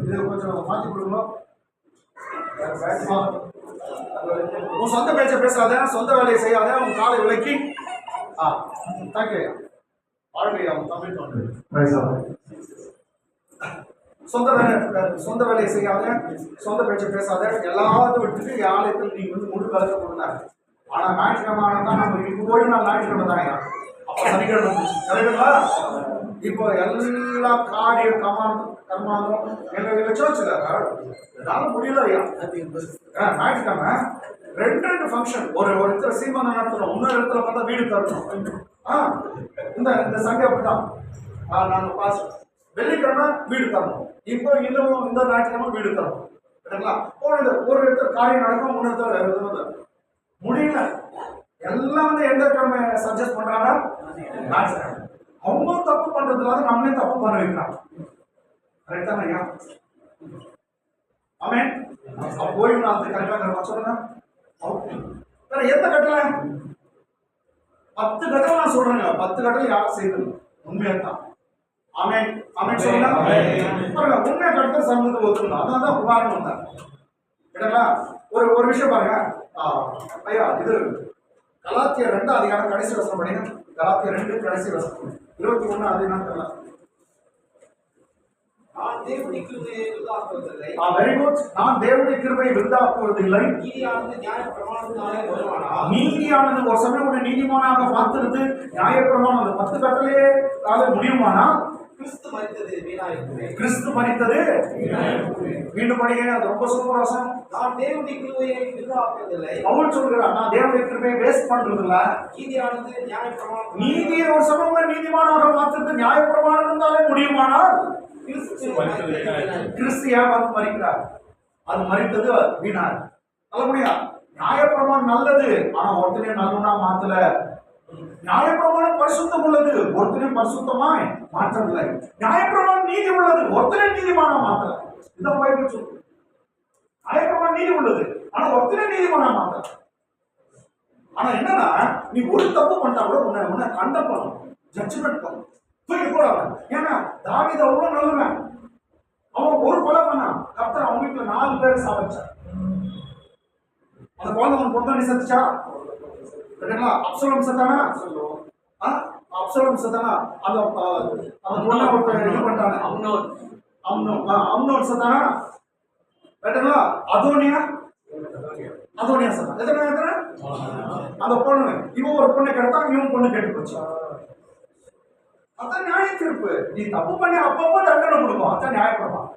இது கொஞ்சம் மாற்றி கொடுங்க. உன் சொந்த பேச்சை பேசாத, சொந்த வேலையை செய்யாத, உன் காலை விலக்கி தேங்க்யூ வாழ்க்கையா தமிழ் தோன்று சொந்த வேலையை செய்யாத, சொந்த பேச்சை பேசாத, எல்லாத்தையும் விட்டுட்டு ஆலயத்தில் நீங்க வந்து முழு கலக்க கொடுத்தாங்க. ஆனா ஞாயிற்றுக்கிழமை தான் நம்ம இப்போ ஓய்வு நாள் ஞாயிற்றுக்கிழமை தாங்க. அப்ப சனிக்கிழமை கரெக்டுங்களா? இப்போ எல்லா காரிய கர்மாந்தம் எங்க சர்ச்சுல முடியல ஐயா. ஞாயிற்றுக்கிழமை 2 ஃபங்க்ஷன், ஒரு இடத்துல சீமானம் நடத்தணும், இன்னொரு இடத்துல பார்த்தா வீடு தரணும். இந்த சண்டே அப்படிதான். நாங்க பாஸ் வெள்ளிக்கிழமை வீடு தரணும், இப்போ இன்னும் இந்த ஞாயிற்றுக்கிழமை வீடு தரணும். சரிங்களா? ஒரு இடத்துல காரியம் நடக்கும், இன்னொரு இடத்துல முடியல. எல்லாம் வந்து எந்த கிழமை சஜஸ்ட் பண்றாங்க, ஞாயிற்றுக்கிழமை. அவங்க தப்பு பண்றதுல நம்மளே தப்பு பண்ண வைக்கிறாங்க. கரெக்டா ஐயா? ஆமென். ஓய்வு நாள் கரெக்டா சொல்லுங்க. வேற எந்த கட்டளை? 10 கட்டளை நான் சொல்றேங்க. 10 கட்டளை யாரும் செய்யணும் உண்மையா தான். ஆமென் ஆமென் சொல்லுங்க. பாருங்க, உண்மையா கட்டளை சம்பந்தத்தை ஒத்துக்கணும். அதான் உதாரணம் தான். கேட்டா ஒரு விஷயம் பாருங்க ஐயா, இது கலாத்தியர் 2 அதிகாரம் கடைசி வசனம் படிங்க. கலாத்தியர் 2 கடைசி வசனம் 21 அது என்ன தெரியல. நான் தேவனுடைய கிருபையை விருதாக்குவதில்லை. Very good. நான் தேவனுடைய கிருபையை விருதாக்குவதில்லை. நீதியானது நியாயப்பிரமாணத்தினாலே வருமானால், நீதியானது ஒரு சமயம் உன்னை நீதிமானாக மாத்துறது நியாயப்பிரமாணம். அந்த 10 கட்டளையே முடியுமானால் கிறிஸ்து மரித்தது வீணாயிற்று. கிறிஸ்து மரித்தது மீண்டும் படிங்க. அது ரொம்ப சூப்பர் வசனம். நான் தேவனுடைய கிருபையை விருதாக்குவதில்லை. பவுல் சொல்கிறார், நான் தேவனுடைய கிருபையை வேஸ்ட் பண்றது இல்ல. நீதியானது நியாயப்பிரமாணம். நீதியை ஒரு சமயம் நீதிமானாக மாத்துறது நியாயப்பிரமாணம் இருந்தாலே முடியுமானால் கிறிஸ்து ஏன் வந்து மரிக்கிறார்? அது மரித்தது வீணார். நல்லபடியா நியாயப்பிரமாணம் நல்லது, ஆனா ஒருத்தனையும் நல்லவனா மாத்தல. நியாயப்பிரமாணம் பரிசுத்தம் உள்ளது, ஒருத்தனையும் பரிசுத்தமாய் மாற்றவில்லை. நியாயப்பிரமாணம் நீதி உள்ளது, ஒருத்தனையும் நீதிமானா மாத்தல. இதான் பைபிள் சொல்லுது. நியாயப்பிரமாணம் நீதி உள்ளது, ஆனா ஒருத்தனையும் நீதிமானா மாத்தல. ஆனா என்னன்னா, நீ ஒரு தப்பு பண்ணா கூட உன்னை கண்டெம் பண்ணணும், ஜட்ஜ்மெண்ட் பண்ணணும், தூக்கி போடாத. ஏன்னா தாவீது அவ்வளவு நல்லவன். அவன் ஒரு கொலை பண்ணான், கர்த்தர் அவங்க வீட்டுல 4 பேரை சாவச்சார். அந்த குழந்தை அவன் பொண்ணு செத்துச்சா? அப்சலோம் செத்தானா? அப்சலோம் செத்தானா? அந்த பொண்ணை ஒருத்தர் இது பண்ணிட்டானே, அம்னோன் சத்தானா ரைட்டுங்களா? அதோனியா சத்தான் எத்தனை அந்த பொண்ணு இவன் ஒரு பொண்ணை கெடுத்தான், இவன் பொண்ணு கெட்டு போச்சு. அதான் நியாய தீர்ப்பு. நீ தப்பு பண்ணி அப்பப்போ தண்டனை கொடுக்கும், அதான் நியாயப்பிரமாணம்.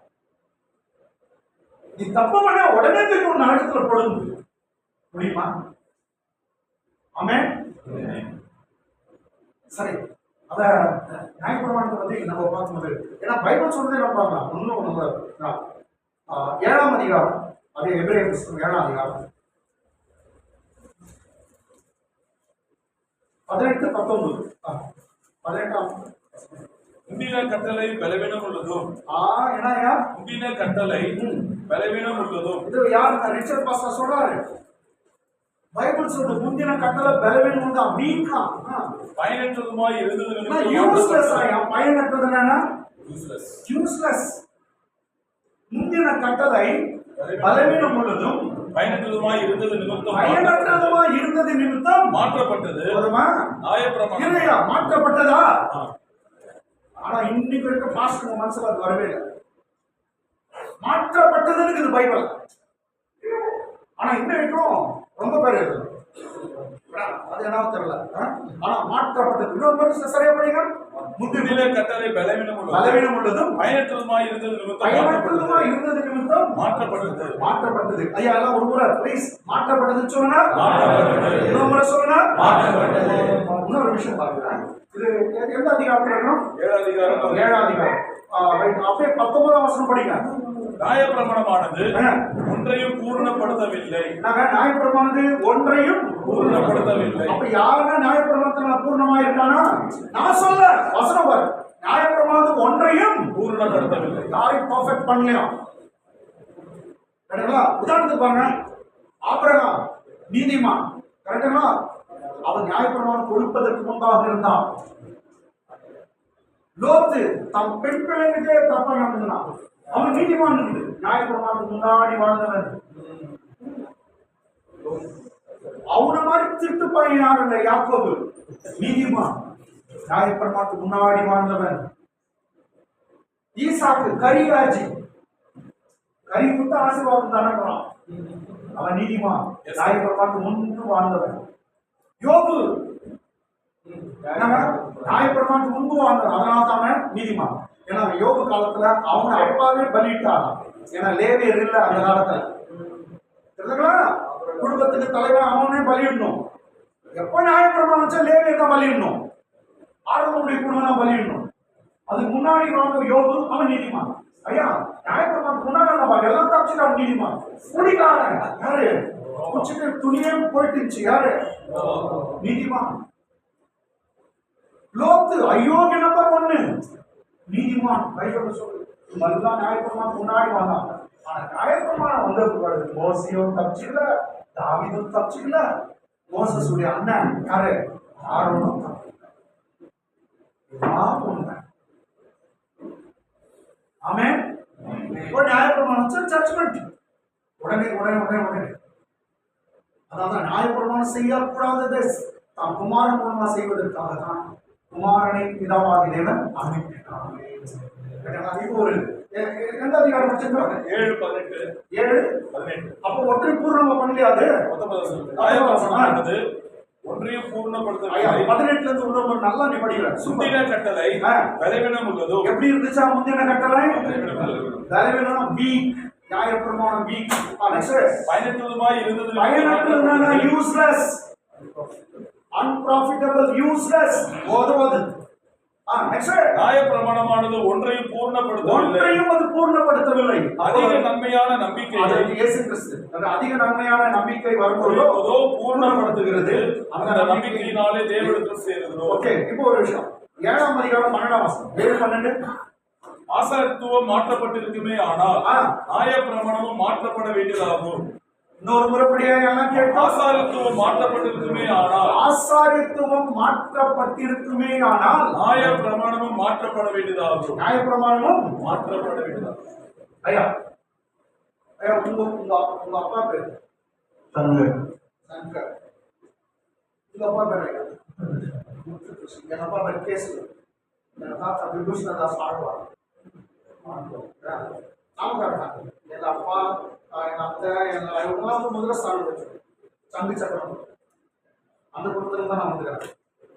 நீ தப்பு பண்ண உடனே தூக்கி நரகத்துல போடுங்க முடியுமா? ஆமென். சரி, அத நியாயப்பிரமாணத்தை பத்தி நம்ம பார்க்கும்போது, ஏன்னா பைபிள் சொல்றதே நம்ம பார்க்கலாம். இன்னும் நம்ம 7ஆம் அதிகாரம், அதே எபிரேயர் புத்தகம் 7ஆம் அதிகாரம் 18-19. 18ஆம் முந்தின கட்டளை பலவீனம் உள்ளதும் என்னையா முந்தின கட்டளை பலவீனம் உள்ளதும். இது யாரு? ரிச்சர்ட் பாஸ்டர் சொல்றாரு. பைபிள் சொல்றது முந்தின கட்டளை பலவீனம் தான், வீக்கா, பயனற்றதுமாய் இருந்தது. யூஸ்லெஸ் ஆயா. பயனற்றதுன்னா யூஸ்லெஸ். முந்தின கட்டளை பலவீனம் உள்ளதும் பயனற்றதுமாய் இருந்தது நிமித்தம் மாற்றப்பட்டது. நியாயப்பிரமாணம் மாற்றப்பட்டதா? ஆனா இன்னைக்கு இருக்க பாஸ்டர் மனசுல அது வரவே இல்லை. மாற்றப்பட்டதுன்னு இது பைபிள். ஆனா இன்னைக்கும் ரொம்ப பேர் அது என்ன தெரியல. ஆனா மாற்றப்பட்டது. இன்னொரு சரியா படிங்க. முந்தின கட்டளை பலவீனம் உள்ளதும் பயனற்றதுமாய் இருந்தது நிமித்தம் மாற்றப்பட்டது. ஐயா எல்லாம் ஒரு முறை ப்ளீஸ் மாற்றப்பட்டதுன்னு சொல்லுங்க. இன்னொரு முறை சொல்லுங்க. இன்னொரு விஷயம் பாருங்க. இது எந்த அதிகாரத்துல இருக்கணும்? 7ஆம் அதிகாரம். அப்படியே 19ஆம் வசனம் படிங்க. நியாயப்பிரமாணமானது ஒன்றையும் பூர்ணப்படுத்தவில்லை. நியாயப்பிரமானது ஒன்றையும் பூர்ணப்படுத்தவில்லை. அப்ப யாருன்னா நியாயப்பிரமாணத்துல பூர்ணமா இருக்கானா? நான் சொல்ல வசனம் பாரு. நியாயப்பிரமானது ஒன்றையும் பூர்ணப்படுத்தவில்லை. யாரையும் பர்ஃபெக்ட் பண்ணலையா? கரெக்டுங்களா? உதாரணத்துக்கு பாருங்க, ஆபிரகாம் நீதிமான், கரெக்டுங்களா? அவன் நியாயப்பிரமாணம் கொடுப்பதற்கு முன்பாக இருந்தான். லோத்து தன் பெண் பிள்ளைகிட்டே தப்பா நடந்தான், அவன் நீதிமான் இருக்குது. நியாயப்பிரமாணத்துக்கு முன்னாடி வாழ்ந்தவன். அவன மாதிரி திருட்டு பையன் யாரும் இல்லை. யாக்கோபு நீதிமான், நியாயப்பிரமாணத்துக்கு முன்னாடி வாழ்ந்தவன். ஈசாக்கு கரிராஜி, கரி கொடுத்த ஆசீர்வாதம் தானே, அவன் நீதிமான், நியாயப்பிரமாணத்துக்கு முன்பு வாழ்ந்தவன். யோபு நியாயப்பிரமாணத்துக்கு முன்பு வாழ்ந்தவன், அதனால தான் நீதிமான். ஏன்னா யோபு காலத்துல அவங்க அப்பாவே பலிட்டாங்க. ஏன்னா லேவியர் இல்ல அந்த காலத்துல. குடும்பத்துக்கு தலைவன் அவனே பலியிடணும். எப்ப நியாயப்பிரமாணம் வச்சா லேவியர் தான் பலியிடணும். ஆரோனுடைய குடும்பம் தான் பலியிடணும். அதுக்கு முன்னாடி வாழ்ந்த யோபு அவன் நீதிமான். ஐயா நியாயப்பிரமாணத்துக்கு முன்னாடி எல்லாம் தப்பிச்சு அவன் நீதிமான். குடிக்காரன் யாரு? குடிச்சிட்டு துணியே போயிட்டு யாரு? நீதிமான். லோத்து அயோக்கிய நம்பர் 1 நீதிமான். பைபிள் சொல்லு எல்லாம் நியாயப்பிரமாணம் முன்னாடி வந்தாங்க. ஆனா நியாயப்பிரமாணம் வந்தது மோசையும் தப்பிச்சுக்கல, தாவீதும் தப்பிச்சுக்கல, மோசஸுடைய அண்ணன் யாரு? ஆரோனும் தப்பிச்சுக்கல. இதுதான் உண்மை. ஆமென். இப்போ நியாயப்பிரமாணம் ஜட்ஜ்மெண்ட் உடனே. அதாவது நியாயப்பிரமாணம் செய்யக்கூடாதது தான் குமாரன் மூலமா செய்வதற்காக தான் குமாரனை பிதாவாகி தேவன் அனுப்பினார். ஒரு எந்த அதிகாரம் படிச்சிருக்கோம்? 7:18. அப்போ ஒற்றை பூர்ணமா பண்ணலையாது. ஒன்றையும் பூர்ணப்படுத்த 18ல இருந்து உள்ள நல்லா நீ படிக்கிற. முந்தின கட்டளை பலவீனம் உள்ளதோ. எப்படி இருந்துச்சா முந்தின கட்டளை? பலவீனம், வீக். நியாயப்பிரமாணம் வீக். பயனற்றதுமாய் இருந்தது. பயனற்றதுன்னா யூஸ்லெஸ், unprofitable, useless. ஓதுவது. நியாயப்பிரமாணமானது ஒன்றையும் பூர்ணப்படுத்தவில்லை. அதிக நன்மையான நம்பிக்கை, இயேசு கிறிஸ்து அதிக நன்மையான நம்பிக்கை வரும்போது பூர்ணப்படுத்துகிறது. அந்த நம்பிக்கையினாலே தேவனிடத்தில் சேருகிறோம். ஓகே, இப்போ ஒரு விஷயம். 7ஆம் அதிகாரம் 12ஆம் வசனம். 7:12. ஆசாரித்துவம் மாற்றப்பட்டிருக்குமே ஆனால் நியாயப்பிரமாணமும் மாற்றப்பட வேண்டியதாகும். இன்னொரு முறைப்படியா எல்லாம் கேட்கும். ஆசாரித்துவம் மாற்றப்பட்டிருக்குமே ஆனால் நியாயப்பிரமாணமும் மாற்றப்பட வேண்டியதாகும். நியாயப்பிரமாணமும் மாற்றப்பட வேண்டியதாகும். ஐயா உங்க அப்பா பேரு சங்கர். உங்க அப்பா பேரு என் அப்பா பேரு கேசு. என் தாத்தா விபூஷணதாஸ் ஆழ்வார். நாமக்காரன் எங்க அப்பா எங்க அத்தை இவங்கெல்லாம் வந்து முதல்ல ஸ்தானம் வச்சு சங்கு சக்கரம் அந்த குடும்பத்துல தான் நான் வந்துக்கிறேன்.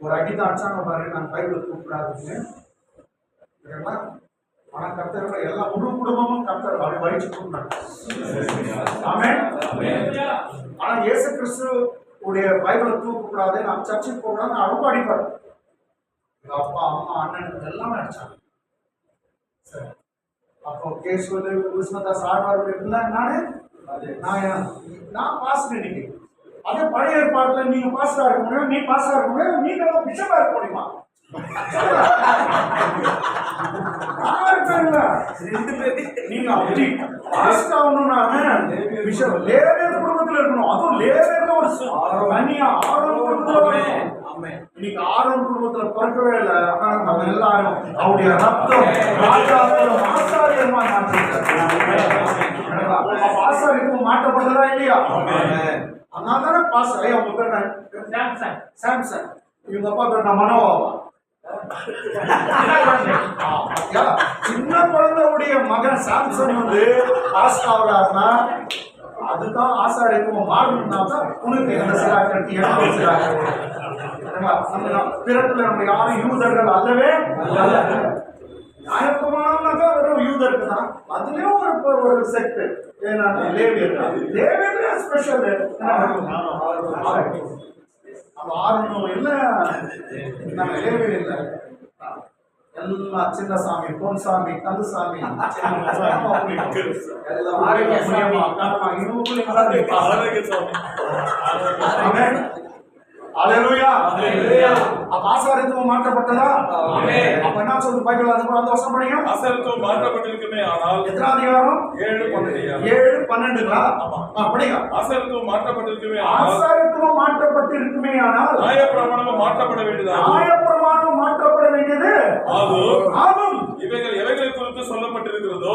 ஒரு அடி தான் அடிச்சாங்க பாரு, நான் பைபிள் கூப்பிடாதுன்னு. ஆனா கர்த்தரோட எல்லா முழு குடும்பமும் கர்த்தர் அப்படி வடிச்சு கூப்பிட்டாங்க. ஆமென். ஆனா இயேசு கிறிஸ்து உடைய பைபிளை தூக்கக்கூடாது, நான் சர்ச்சுக்கு போகக்கூடாது, நான் ரொம்ப அடிப்பாரு. எங்க அப்பா அம்மா அண்ணன் எல்லாமே அடிச்சாங்க. சரி, அப்போ கேஸ் வந்து கிருஷ்ணதாஸ் ஆழ்வார் இருக்குல்ல, நான் பாஸ்டர் இன்னைக்கு. அதே பழைய ஏற்பாட்டுல நீங்க பாஸ்டரா இருக்க முடியும், நீ பாஸ்டரா இருக்க முடியும், நீங்க பிஷப்பா இருக்க முடியுமா? நீங்க அப்படி பாஸ்டர் ஆகணும்னா பிஷப் லேவியர் குடும்பத்துல இருக்கணும். அதுவும் லேவியர்ல ஒரு தனியா ஆரோன் குடும்பத்துல வரணும். இன்னைக்கு ஆரோன் குடும்பத்துல பிறக்கவே இல்லை. ஆனா நம்ம எல்லாரும் அவருடைய ரத்தம் ராஜாக்களும் ஆசாரியமா ஆசாரிக்கும் மாற்றப்பட்டதா இல்லையா? அதனால பாஸ்டர். ஐயா உங்க பேர் சாம்சன், இவங்க அப்பா பேர் நான் மனோவாவா? சின்ன குழந்தையுடைய மகன் சாம்சன் வந்து பாஸ்டாவா, அதுதான் ஆசாரியத்துவம் மாறணும்னா தான் உனக்கு எந்த சிலாக்கி எனக்கு சிலாக்கி. பிறப்புல நம்ம யாரும் யூதர்கள் அல்லவே அல்ல. நியாயப்பிரமாணம்னாக்கா வெறும் யூதருக்கு தான். அதுலயும் ஒரு செக்ட் லேவியர் ஸ்பெஷல். அப்ப ஆரம்பம் இல்ல, நம்ம லேவியர் இல்ல, எல்லாம் சின்ன சாமி, பொன் சாமி, கந்து சாமி, ஆசாரத்துவம் மாற்றப்பட்டதா? அப்ப என்ன சொல்லுது பைபிள்? அந்த வருஷம் படிங்க. ஆசாரத்துவம் மாற்றப்பட்டிருக்குமே ஆனால் எத்தனாம் அதிகாரம்? 7:12. படிங்க. ஆசாரத்துவம் மாற்றப்பட்டிருக்குமே ஆசாரத்துவம் மாற்றப்பட்டிருக்குமே ஆனால் நியாயப்பிரமாணம் மாற்றப்பட வேண்டியது. நியாயப்பிரமாணம் மாற்றப்பட வேண்டியது ஆகும். இவைகள் எவைகளை குறித்து சொல்லப்பட்டிருக்கிறதோ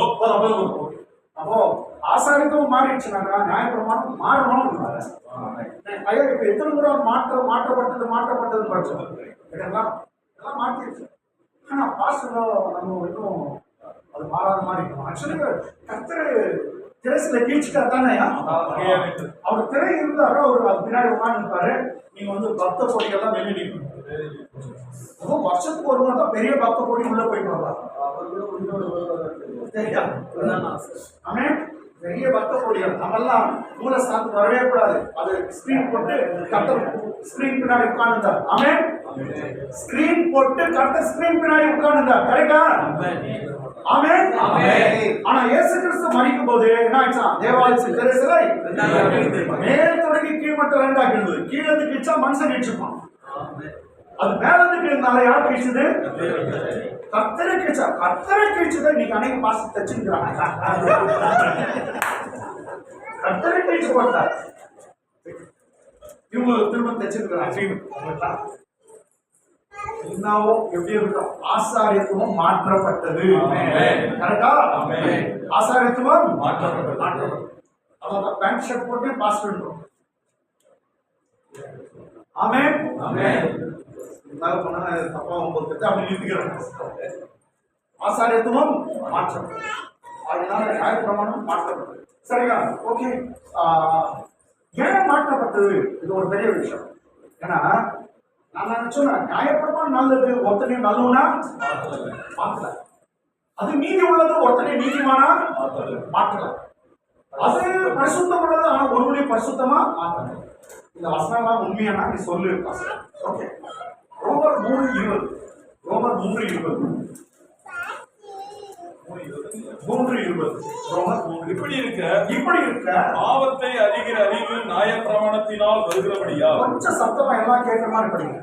அப்போ ஆசாரித்துவம் மாறிடுச்சுனாக்கா நியாயப்பிரமாணம் மாறணும். ஐயா இப்ப எத்தனை முறை மாற்றப்பட்டது படிச்சோம் எல்லாம் மாற்றிடுச்சு. ஆனா பாஸ்டரோ நம்ம இன்னும் அது மாறாத மாதிரி இருக்கும். ஆக்சுவலி கர்த்தர் திரைசில கீழ்ச்சிட்டா தானே அவர் திரை இருந்தாரோ அவர் அது பின்னாடி உட்காந்துருப்பாரு. நீங்க வந்து பக்த கோடிகள்லாம் வெளியே நிற்கணும். அதுவும் வருஷத்துக்கு ஒரு முறை தான் பெரிய பக்த கோடி உள்ள போயிட்டு வரலாம். ஆமே பெரிய பக்த கோடிகள் நம்மெல்லாம் மூல ஸ்தானத்துக்கு வரவே கூடாது. அது ஸ்கிரீன் போட்டு கர்த்தர் ஸ்கிரீன் பின்னாடி உட்கார்ந்தார். ஆமே ஸ்கிரீன் போட்டு கர்த்தர் ஸ்கிரீன் பின்னாடி உட்கார்ந்தார். கரெக்டா? ஆமே. ஆனா இயேசு கிறிஸ்து மரிக்கும் போது என்ன ஆச்சா? தேவாலயத்தில் திரைசிலை மேல் தொடங்கி கீழ் மட்டும் 2 ஆக்கிடுது. கீழே இருந்து கிச்சா மனுஷன் கிழிச்சுப்பான். அது மேல இருந்து கீழ்னால யார் கிழிச்சது? கர்த்தரை கிழிச்சா. கர்த்தரை கிழிச்சதை இன்னைக்கு அநேக பாசம் தச்சுக்கிறாங்க. கர்த்தரை கிழிச்சு போட்டார். இவங்க திரும்ப தச்சிருக்கிறாங்க. என்னவோ எப்படி இருக்கும்? ஆசாரியத்துவம் மாற்றப்பட்டது. கரெக்டா? ஆசாரியத்துவம் மாற்றப்பட்டது. அதான் பேண்ட் ஷர்ட் போட்டு பாஸ் பண்றோம். ஆமென். இருந்தாலும் பண்ணா தப்பா உங்களுக்கு அப்படி நிறுத்திக்கிறாங்க. ஆசாரியத்துவம் மாற்றப்பட்டது. அதனால நியாயப்பிரமாணம் மாற்றப்பட்டது. சரிங்களா? ஓகே. ஏன் மாற்றப்பட்டது? இது ஒரு பெரிய விஷயம். ஏன்னா நான் நினைச்சோன்னா நியாயப்பிரமாணம் நல்லது, ஒருத்தனையும் நல்லவனா மாற்றல. அது நீதி உள்ளது, ஒருத்தனையும் நீதிமானா மாற்றல. அது பரிசுத்தம் உள்ளது, ஆனா ஒருவனையும் பரிசுத்தமா மாற்றல. இந்த வசனம்லாம் உண்மையானா நீ சொல்லு. ஓகே. ரோமர் 3:20. ரோமர் 3:20. இப்படி இருக்க பாவத்தை அறிகிற அறிவு நியாயப்பிரமாணத்தினால் வருகிறபடியா? கொஞ்சம் சத்தமா எல்லாம் கேட்கிற மாதிரி படிங்க.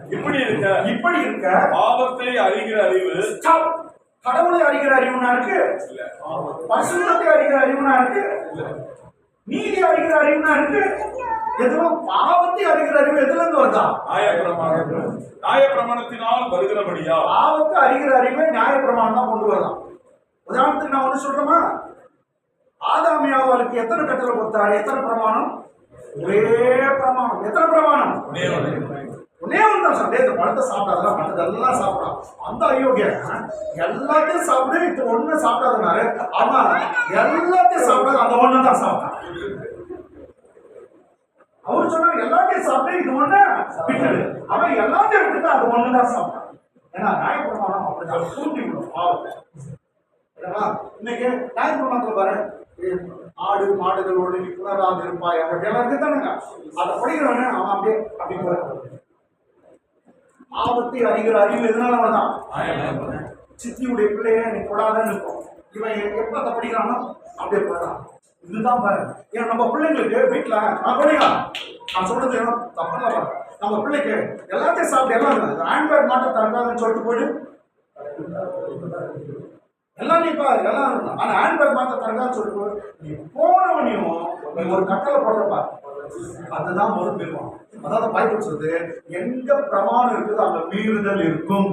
இப்படி இருக்க பாவத்தை அறிகிற அறிவு. கடவுளை அறிகிற அறிவுனா இருக்கு, பரிசுத்தத்தை அறிகிற அறிவுனா இருக்கு, நீதி அறிகிற அறிவுனா இருக்கு. எதுவும் பாவத்தை அறிகிற அறிவு எதுல இருந்து வருதா? நியாயப்பிரமாணத்தினால் வருகிறபடியா? பாவத்தை அறிகிற அறிவை நியாயப்பிரமாணம் தான் கொண்டு வரலாம். உதாரணத்துக்கு நான் ஒண்ணு சொல்றேமா? ஆதாமியாவுக்கு எத்தனை கட்டளை கொடுத்தாரு? எத்தனை பிரமாணம்? ஒரே பிரமாணம். எத்தனை பிரமாணம்? ஒன்னே ஒன்று தான் சாப்பிட்டே இந்த பழத்தை சாப்பிடாதான் மற்றதெல்லாம் சாப்பிடான். அந்த அயோக்கியன் எல்லாத்தையும் சாப்பிட்டு இது ஒண்ணு சாப்பிடாதனாரு. ஆமா, எல்லாத்தையும் சாப்பிடாது அந்த ஒண்ணு தான் சாப்பிட்டான். அவர் சொன்னார் எல்லாத்தையும் சாப்பிட்டு இது ஒண்ணு விட்டுடு. அவன் எல்லாத்தையும் விட்டுட்டு அது ஒண்ணு தான் சாப்பிட்டான். ஏன்னா நியாயப்பிரமாணம் அப்படிதான் தூண்டி விடும் பாவத்தை. இன்னைக்கு நியாயப்பிரமாணத்துல பாரு, ஆடு மாடுகளோடு நீ புனராது இருப்பாய் அப்படியெல்லாம் இருக்குதானுங்க. அதை படிக்கிறவன அவன் அப்படியே அப்படி போறான். ஆபத்தை அறிகிற அறிவு எதனால வரதான்? சித்தியுடைய பிள்ளைய நீ கொடாதன்னு இருக்கும். இவன் எப்ப அதை படிக்கிறானோ அப்படியே போறான். இதுதான் பாரு. ஏன்னா நம்ம பிள்ளைங்களுக்கு வீட்டுல நான் படிக்கலாம், நான் சொல்றது தப்பா பாரு. நம்ம பிள்ளைக்கு எல்லாத்தையும் சாப்பிட்டு எல்லாம் ஆண்ட்ராய்டு மாட்ட தரக்காதுன்னு சொல்லிட்டு போயிடு எல்லாம் நீப்பா எல்லாம். ஆனா ஆண்ட்ராய்டு மாட்ட தரக்காதுன்னு சொல்லிட்டு போயிடு. நீ போனவனையும் நீ ஒரு கட்டளை போடுறப்பா, அதுதான் ஒரு பெருமான். அதாவது பைபிள் சொல்றது எங்க பிரமாணம் இருக்குது அங்க மீறுதல் இருக்கும்.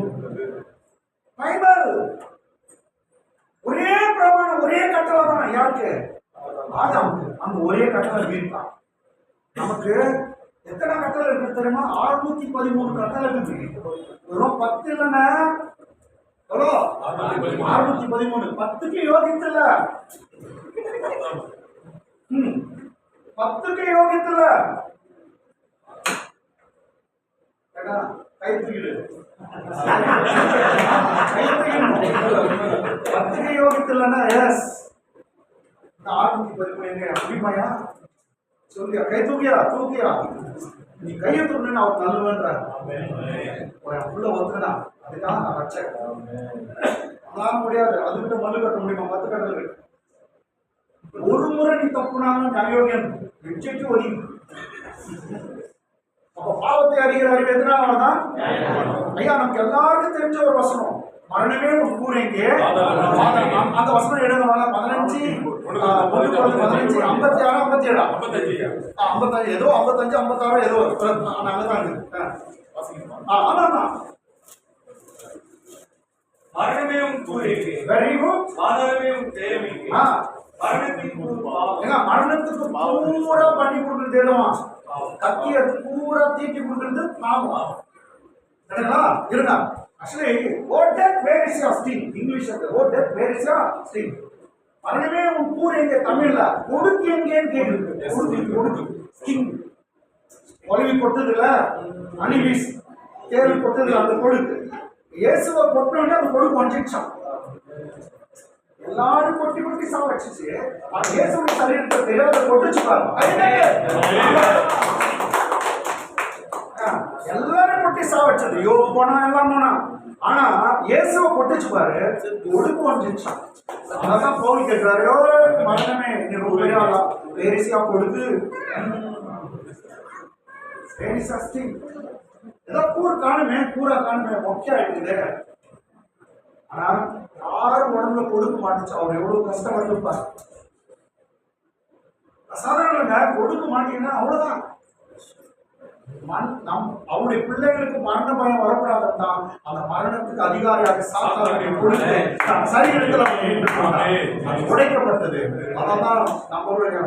பைபிள் ஒரே பிரமாணம் ஒரே கட்டளை தான். யாருக்கு? ஆதாம். அங்க ஒரே கட்டளை மீறிட்டான். நமக்கு எத்தனை கட்டளை இருக்கு தெரியுமா? 613 கட்டளை இருக்கு. வெறும் 10 இல்லைன்னா எவ்வளோ? 613. 10க்கு யோகித்துல 10க்கு யோகித்துல கை தூக்கிடு. 10க்கு யோகித்துலன்னா எஸ் 613 அப்படிமாயா சொல்லியா? கை தூக்கியா நீ கையை தூக்கினா அவர் நல்லவன்ற உள்ள ஒத்துனா அதுக்காக நான் வச்சேன். அதெல்லாம் முடியாது. அதுக்கிட்ட மல்லு கட்ட முடியுமா? 10 கட்டல் இருக்கு. ஒரு முறை நீ தப்புனாலும் அயோக்கியன் வெற்றிக்கு ஒதுங்கி. அப்ப பாவத்தை அறிகிற அறிவு எதனால வரதான்? ஐயா நமக்கு எல்லாருக்கும் தெரிஞ்ச ஒரு வசனம், மரணமே உன் கூரைங்க. அந்த வசனம் எடுங்க. 15 15 56 57 55 ஏதோ 55 56 ஏதோ அங்கதான் இருக்கு. ஆமா மரணமேயும் கூறிக்கு வெரி குட். ஆதாரமேயும் தேவைக்கு மரணத்துக்கு பூரா பண்ணி கொடுக்குறது எதுவா? கத்திய பூரா தீட்டி கொடுக்குறது பாவம். இருங்க. Actually what death where is your sting? இங்கிலீஷ்ல what death where is your sting? மரணமே உன் கூர் எங்க? தமிழ்ல கொடுக்கு எங்கேன்னு கேக்குது. கொடுக்கு ஸ்டிங் ஒலிவி கொட்டது இல்ல, அனிவிஸ் தேர்வு கொட்டது அந்த கொடுக்கு. இயேசுவை கொட்டோன்னே அந்த கொடுக்கு வந்துச்சான். எல்லாரும் கொட்டி கொட்டி சாவடிச்சு இயேசுவின் சரீரத்தை தெரியாத கொட்டுச்சு பாருங்க. எல்லாரும் கொட்டி சாவடிச்சது. யோபு போனா எல்லாம் போனா. ஆனா இயேசுவை கொட்டுச்சு பாரு, ஒடுக்கு வந்துச்சான். அதான் பவுல் கேட்கிறாரு, மரணமே நீ ரொம்ப பெரிய ஆளா? பேரிசியா கொடுக்கு ஏதோ கூர் காணுமே, கூரா காணுமே மொக்கையா இருக்குது. ஆனா யாரும் உடம்புல கொடுக்க மாட்டுச்சு. அவர் எவ்வளவு கஷ்டப்பட்டிருப்பார். சாதாரண கொடுக்க மாட்டீங்கன்னா அவ்வளவுதான். அவருடைய பிள்ளைகளுக்கு மரண பயம் வரக்கூடாதுன்னா அந்த மரணத்துக்கு அதிகாரியாக சாத்தானுடைய கொடுத்து சரீரத்தில் உடைக்கப்பட்டது. அதான் நம்மளுடைய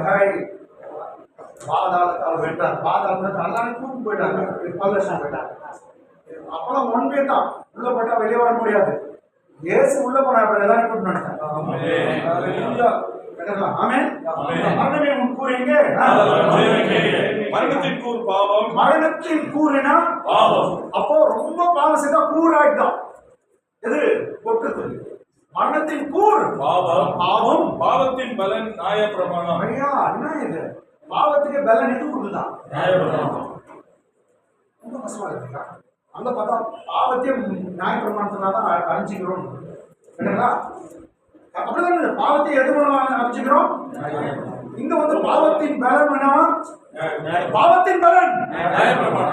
பாதாளத்தால் வெட்டார். பாதாளத்தை எல்லாரும் கூட்டு போயிட்டாங்க, 10 லட்சம் போயிட்டாங்க. அப்பெல்லாம் ஒன்பே தான், உள்ள போட்டா வெளியே வர முடியாது. இயேசு உள்ள போனா எல்லாரும் கூட்டு மரணத்தின் கூர் பாவம். மரணத்தின் கூறுனா அப்போ ரொம்ப பாவம் செய்தா கூர் ஆயிட்டான். எது கொட்டுறது? மரணத்தின் கூர் பாவம். பாவம். பாவத்தின் பலன் நியாயப்பிரமாணம். ஐயா என்ன இது? பாவத்துக்கு பலன் இது கொடுதான் நியாயப்பிரமாணம். ரொம்ப கஷ்டமா இருக்குங்களா? அங்க பார்த்தா பாவத்தையும் நியாயப்பிரமாணத்தினால்தான் அறிஞ்சிக்கிறோம். அப்படிதான் பாவத்தை எது மூலம் அறிஞ்சிக்கிறோம்? இங்க வந்து பாவத்தின் பலன் என்ன? பாவத்தின் பலன்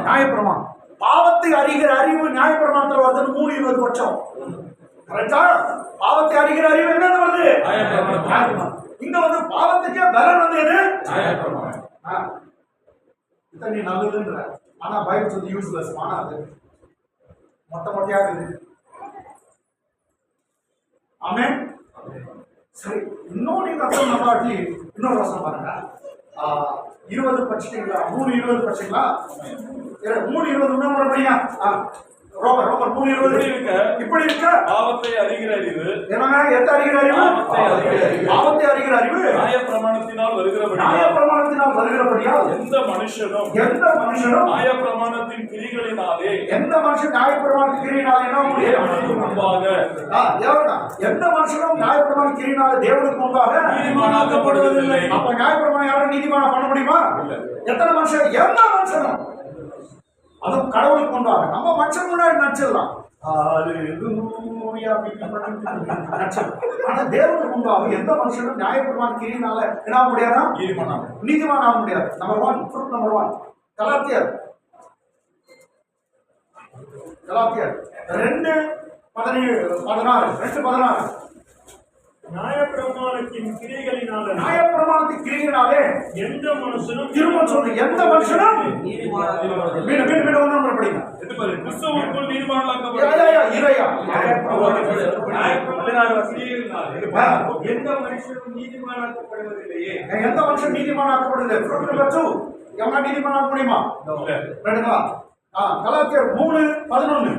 நியாயப்பிரமாணம். பாவத்தை அறிகிற அறிவு நியாயப்பிரமாணத்தில் வருது 3:20 வருஷம். கரெக்டா? பாவத்தை அறிகிற அறிவு என்ன வருது? நியாயப்பிரமாணம். இங்க வந்து பாவத்துக்கே பலன் வந்து எது? நியாயப்பிரமாணம். இத்தனை நல்லதுன்ற. ஆனா பைபிள் சொல்லி யூஸ்லெஸ். ஆனா அது மொட்டை மொட்டையா இருக்குது. ஆமென். சரி, இன்னொரு நீங்க அர்த்தம் நம்பாட்டி இன்னொரு வருஷம் பாருங்க. 20 படிச்சிட்டீங்களா? 3:20 படிச்சிங்களா? 3:20 முன்னாடி படிங்க. ரோமர் 3:20 இப்படி இருக்க பாவத்தை அறிகிற அறிவு என்னங்க எந்த அறிகிற அறிவு? பாவத்தை அறிகிற அறிவு நியாயப்பிரமாணத்தினால் வருகிறபடியால் நியாயப்பிரமாணத்தினால் வருகிறபடியால் எந்த மனுஷனும் நியாயப்பிரமாணத்தின் கிரிகளினாலே எந்த மனுஷன் நியாயப்பிரமாணத்தின் கிரியினாலே என்ன முடியும்? தேவனுக்கு முன்பாக எந்த மனுஷனும் நியாயப்பிரமாண கிரியினாலே தேவனுக்கு முன்பாக நீதிமானாக்கப்படுவதில்லை. அப்ப நியாயப்பிரமாணம் யாரும் நீதிமானம் பண்ண முடியுமா? எத்தனை மனுஷன்? எந்த மனுஷனும். அதுவும் கடவுளுக்கு முன்பாக நம்ம மனுஷன் முன்னாடி நடிச்சிடலாம். ஆனா தேவனுக்கு முன்பாக எந்த மனுஷனும் நியாயப்பிரமாண கிரியினால என்ன முடியாதா? நீதிமான் ஆக முடியாது. நம்பர் 1 கலாத்தியர் 2:16 நியாயப்பிரமாணத்தின் கிரியைகளினாலே எந்த மனுஷனும் திரும்ப சொல்லு, எந்த மனுஷனும் படிங்க. கிறிஸ்துவுக்குள் நீதிமானாக்கப்படுவதில்லை. எந்த மனுஷனும் நீதிமானாக்கப்படுவதில்லையே. எந்த மனுஷன் நீதிமானாக்கப்படுது? எவனா நீதிமானாக்க முடியுமா? கலாத்தியர் 3:11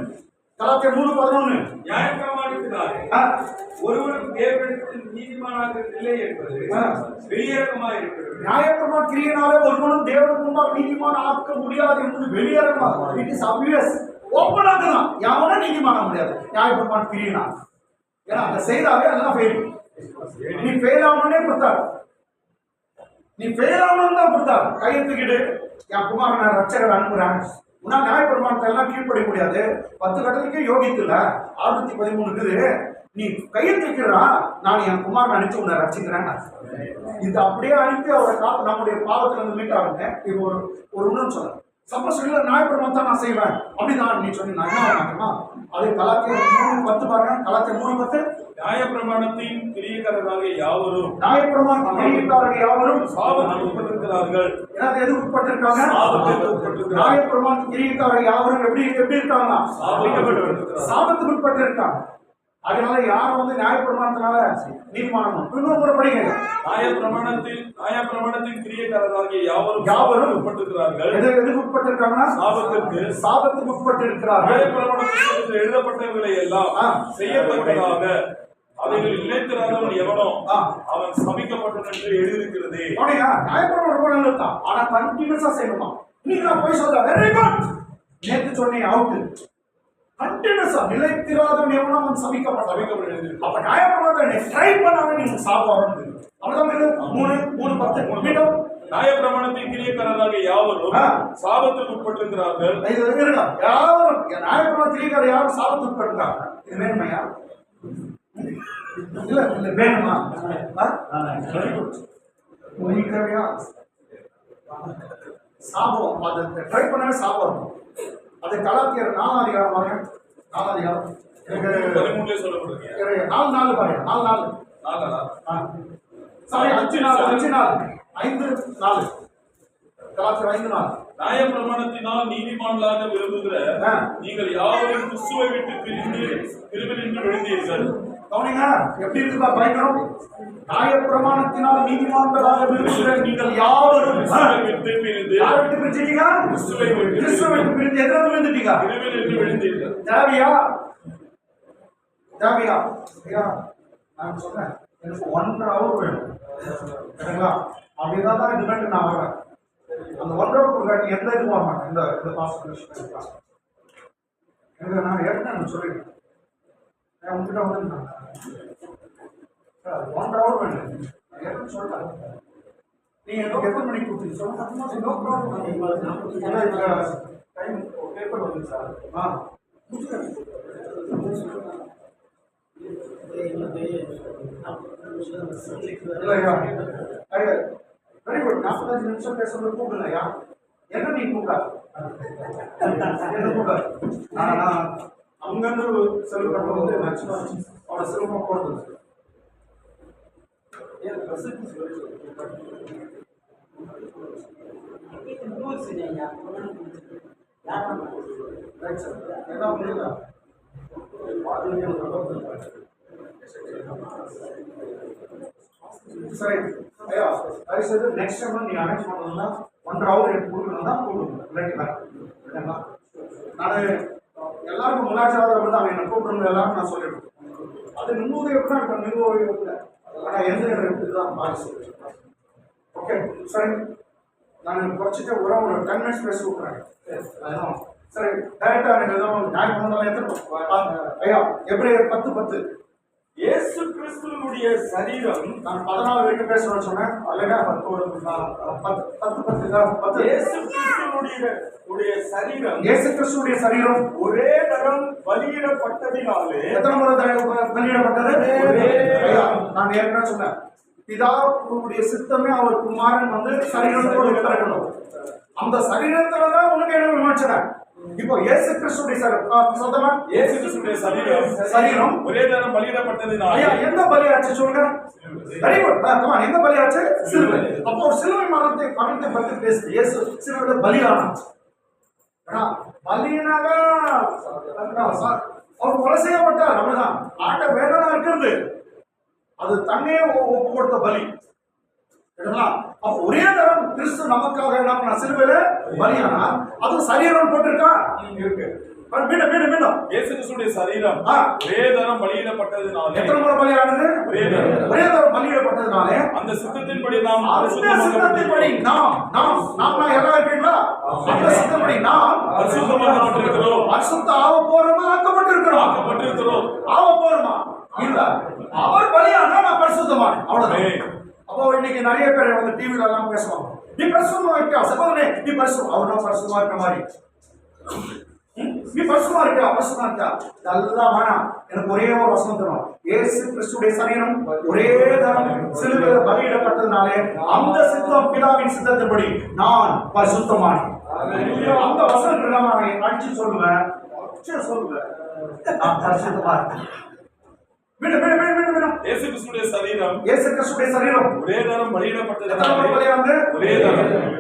ஒருவனுக்கு தேவனிடத்தில் நீதிமானாக இல்லை என்பது வெளியரங்கமாக இருக்கிறது. நியாயப்பிரமாண கிரியையினாலே ஒருவனும் தேவனுக்கு முன்பாக நீதிமான் ஆக்க முடியாது என்பது வெளியரங்கமாக. It is obvious. ஓப்பனாக தான் யாவனா நீதிமான முடியாது நியாயப்பிரமாண கிரியையினால். ஏன்னா அந்த செய்தாவே அதெல்லாம் ஃபெயில். நீ ஃபெயில் ஆகணும்னே கொடுத்தாரு. நீ ஃபெயில் ஆகணும்னு தான் கொடுத்தாரு. கையை தூக்கிட்டு என் குமாரன் நான் ரட்சகர் அனுப்புறேன். உன்னால் நியாயப்பிரமாணத்தை எல்லாம் கீழ்ப்படிய முடியாது. 10 கட்டளைக்கே யோகித்துல 613 இருக்குது. நீ கையை தூக்கிறா, நான் என் குமாரன் அனுப்பிச்சு உன்னை ரட்சிக்கிறேன். இது அப்படியே அனுப்பி அவரை காப்பு நம்முடைய பாவத்துல இருந்து மீட்டாருங்க. இப்போ ஒரு உணர்வு சொல்ல சப்போஸ் இல்லை நியாயப்பிரமாணம் தான் நான் செய்வேன் அப்படிதான் நீ சொல்லி நான் என்ன ஆகணுமா? அதே கலாத்தியர் 3:10 பாருங்க. கலாத்தியர் 3:10 நியாயப்பிரமாணத்தின் கிரியைக்காரராக யாவரும் சாபத்துக்கு உட்பட்டிருக்கிறார்கள். எதுக்கு உட்பட்டிருக்காங்க? நியாயப்பிரமாணத்தின் கிரியைக்காரர் யாவரும் எப்படி இருக்காங்க? சாபத்துக்கு உட்பட்டிருக்காங்க. அதனால யாரும் வந்து நியாயப்பிரமாணத்தினால நீதிமானம் இன்னொரு முறை படிங்க. நியாயப்பிரமாணத்தின் கிரியைக்காரராகிய யாவரும் உட்பட்டிருக்கிறார்கள். எதுக்கு உட்பட்டிருக்காங்க? சாபத்துக்கு உட்பட்டிருக்கிறார்கள். நியாயப்பிரமாணத்தில் எழுதப்பட்டவர்களை எல்லாம் செய்யத்தக்கதாக அவைகள் நிலைத்திராதவன் எவனோ அவன் சபிக்கப்பட்டான் என்று எழுதியிருக்கிறது. நியாயப்பிரமாணம் ரொம்ப நல்லது தான், ஆனா கண்டினியூஸா செய்யணுமா? நீங்க போய் சொல்ல வெரி குட் நேற்று சொன்னேன் அவுட் கண்டினியூஸா நிலைத்திராதவன் எவனோ அவன் சபிக்கப்பட்டான். அப்ப நியாயப்பிரமாணத்தை ட்ரை பண்ணாம நீங்க சாப்பிடணும். அவ்வளவுதான். 3:10 மீண்டும் நியாயப்பிரமாணத்தின் கிரியைக்காரராக யாவரும் சாபத்துக்கு உட்பட்டிருக்கிறார்கள். யாரும் நியாயப்பிரமாண கிரியைக்காரர் யாரும் சாபத்துக்கு உட்பட்டிருக்காங்க. இது வேணுமையா? இல்ல வேணுமா? சாபம் அதை ட்ரை பண்ணவே சாபம். அது கலாத்தியர் 4 அதிகாரம் பாருங்க. 4 அதிகாரம் 13 சொல்லப்படுது. 4 பாருங்க. 4 சாரி 5:4 கலாத்தியர் 5:4 நியாயப்பிரமாணத்தினால் நீதிமான்களாக விரும்புகிற நீங்கள் யாவரும் கிறிஸ்துவை விட்டு பிரிந்து கிருபையினின்று விழுந்தீர்கள். கவனிங்க எப்படி இருக்குதா பயங்கரம். நியாயப்பிரமாணத்தினால் நீதிமான்களாக விரும்புகிற நீங்கள் யாவரும் விட்டு பிரிந்து யாரை விட்டு பிரிச்சிட்டீங்க? கிறிஸ்துவை விட்டு பிரிந்து எதிராக விழுந்துட்டீங்க. கிருபையினின்று விழுந்தீர்கள். தேவையா? ஐயா நான் சொன்னேன் எனக்கு 1.5 hour வேணும். சரிங்களா? அப்படிதான் தான் இந்த நான் வரேன். அந்த 1.5 hour காட்டி எந்த இதுவும் வர மாட்டேன். இந்த பாசிபிலிட்டி எனக்கு நான் ஏற்கனவே சொல்லிட்டேன். நான் உங்ககிட்ட வந்து 1.5 hour வேணும். ஏற்கனவே சொல்லிட்டேன். நீங்க எனக்கு எத்தனை மணிக்கு கொடுத்தீங்க சொல்லுங்க. டைம் பேப்பர் வந்து சார் இல்லையா? Very good. 45 நிமிஷம் பேசுறது கூப்பிடலையா? என்ன நீ கூப்பிடாது என்ன கூப்பிடாது. நான் அங்கிருந்து செலவு பண்ணுறது வந்து மேக்சிமம் அவட செலவு போடுறது. என்ன புரியுதா? சரி ஐயா தயவுசெய்து நெக்ஸ்ட் டைம் நீ அரேஞ்ச் பண்ணணும்னா 1.5 hour எனக்கு கொடுக்கணும் தான் கூப்பிடுங்க. இல்லாட்டி நான் எல்லாருக்கும் முன்னாச்சாரம் வந்து அவன் என்ன கூப்பிடுறது எல்லாரும் நான் சொல்லிடுவேன். அது நிம்மதி எப்படி இருக்கும், நிம்மதி இல்லை. ஆனால் எந்த இதுதான் பாலிசி. ஓகே சரி, நான் குறைச்சிட்டு ஒரு 10 minutes பேசி விட்டுறேன். சரி டைரக்டா எனக்கு எதுவும் நியாயம் பண்ணாலும் எத்தனை ஐயா எப்படி 10:10 இயேசு கிறிஸ்துவினுடைய சரீரம் நான் 14 வரைக்கும் பேசணும்னு சொன்னேன். இல்லைன்னா 10:10 இயேசு கிறிஸ்துவினுடைய சரீரம் இயேசு கிறிஸ்துவுடைய சரீரம் ஒரே தரம் பலியிடப்பட்டதினாலே எத்தனை முறை வெளியிடப்பட்டது? ஐயா நான் ஏற்கனவே சொன்னேன், பிதாவுடைய சித்தமே அவர் குமாரன் வந்து சரீரத்தோடு பிறக்கணும். அந்த சரீரத்துலதான் உனக்கு என்ன விமர்சனம்? இப்போ இயேசு கிறிஸ்துடைய சத்தமா இயேசு கிறிஸ்துவினுடைய சரீரம் ஒரே தரம் பலியிடப்பட்டதினாலே ஐயா எந்த பலியாச்சு சொல்லுங்க? Very good. கமான், எந்த பலியாச்சு? சிலுவை. அப்போ ஒரு சிலுவை மரணத்தை பத்தி பேசுது. இயேசு சிலுவையில பலியானார். பலியினாக அவர் கொலை செய்யப்பட்டார். அப்படிதான் ஆட்ட வேதனா இருக்கிறது. அது தன்னையே ஒப்பு கொடுத்த பலி. அப்ப ஒரே தரம் கிறிஸ்து நமக்காக நம்ம சிலுவையில பலியானா அது சரீரம் போட்டிருக்கா? இருக்கு. மீண்டும் இயேசு கிறிஸ்துவினுடைய சரீரம் ஒரே தரம் பலியிடப்பட்டதினாலே எத்தனை முறை பலியானது? ஒரே தரம் பலியிடப்பட்டதினாலே அந்த சித்தத்தின்படி நாம் எல்லாம் இருக்கீங்களா? அந்த சித்தத்தின்படி நாம் பரிசுத்தமாக்கப்பட்டிருக்கிறோம். பரிசுத்த ஆவ போறோமா? ஆக்கப்பட்டிருக்கிறோம். ஆவ போறோமா? இல்ல, அவர் பலியானா நான் பரிசுத்தமான அவ்வளவுதான். அப்போ இன்னைக்கு நிறைய பேர் வந்து டிவில எல்லாம் பேசுவாங்க, நீ பரிசுத்தமா இருக்கியா சகோதரனே, நீ பரிசுத்தம். அவர்தான் பரிசுத்தமா இருக்க மாதிரி, நீ பரிசுத்தமா இருக்கியா பரிசுத்தமா இருக்கியா இதெல்லாம் வேணாம். எனக்கு ஒரே ஒரு வசனம் தரும், இயேசு கிறிஸ்துடைய சரீரம் ஒரே தரம் சிலுவையில் பலியிடப்பட்டதுனாலே அந்த சித்தம் பிதாவின் சித்தத்தின்படி நான் பரிசுத்தமானேன். அந்த வசனத்துல நான் அடிச்சு சொல்லுவேன், நான் பரிசுத்தமா இருக்கேன். இயேசு கிறிஸ்துவினுடைய சரீரம் ஒரே தரம் பலியிடப்பட்டதினாலே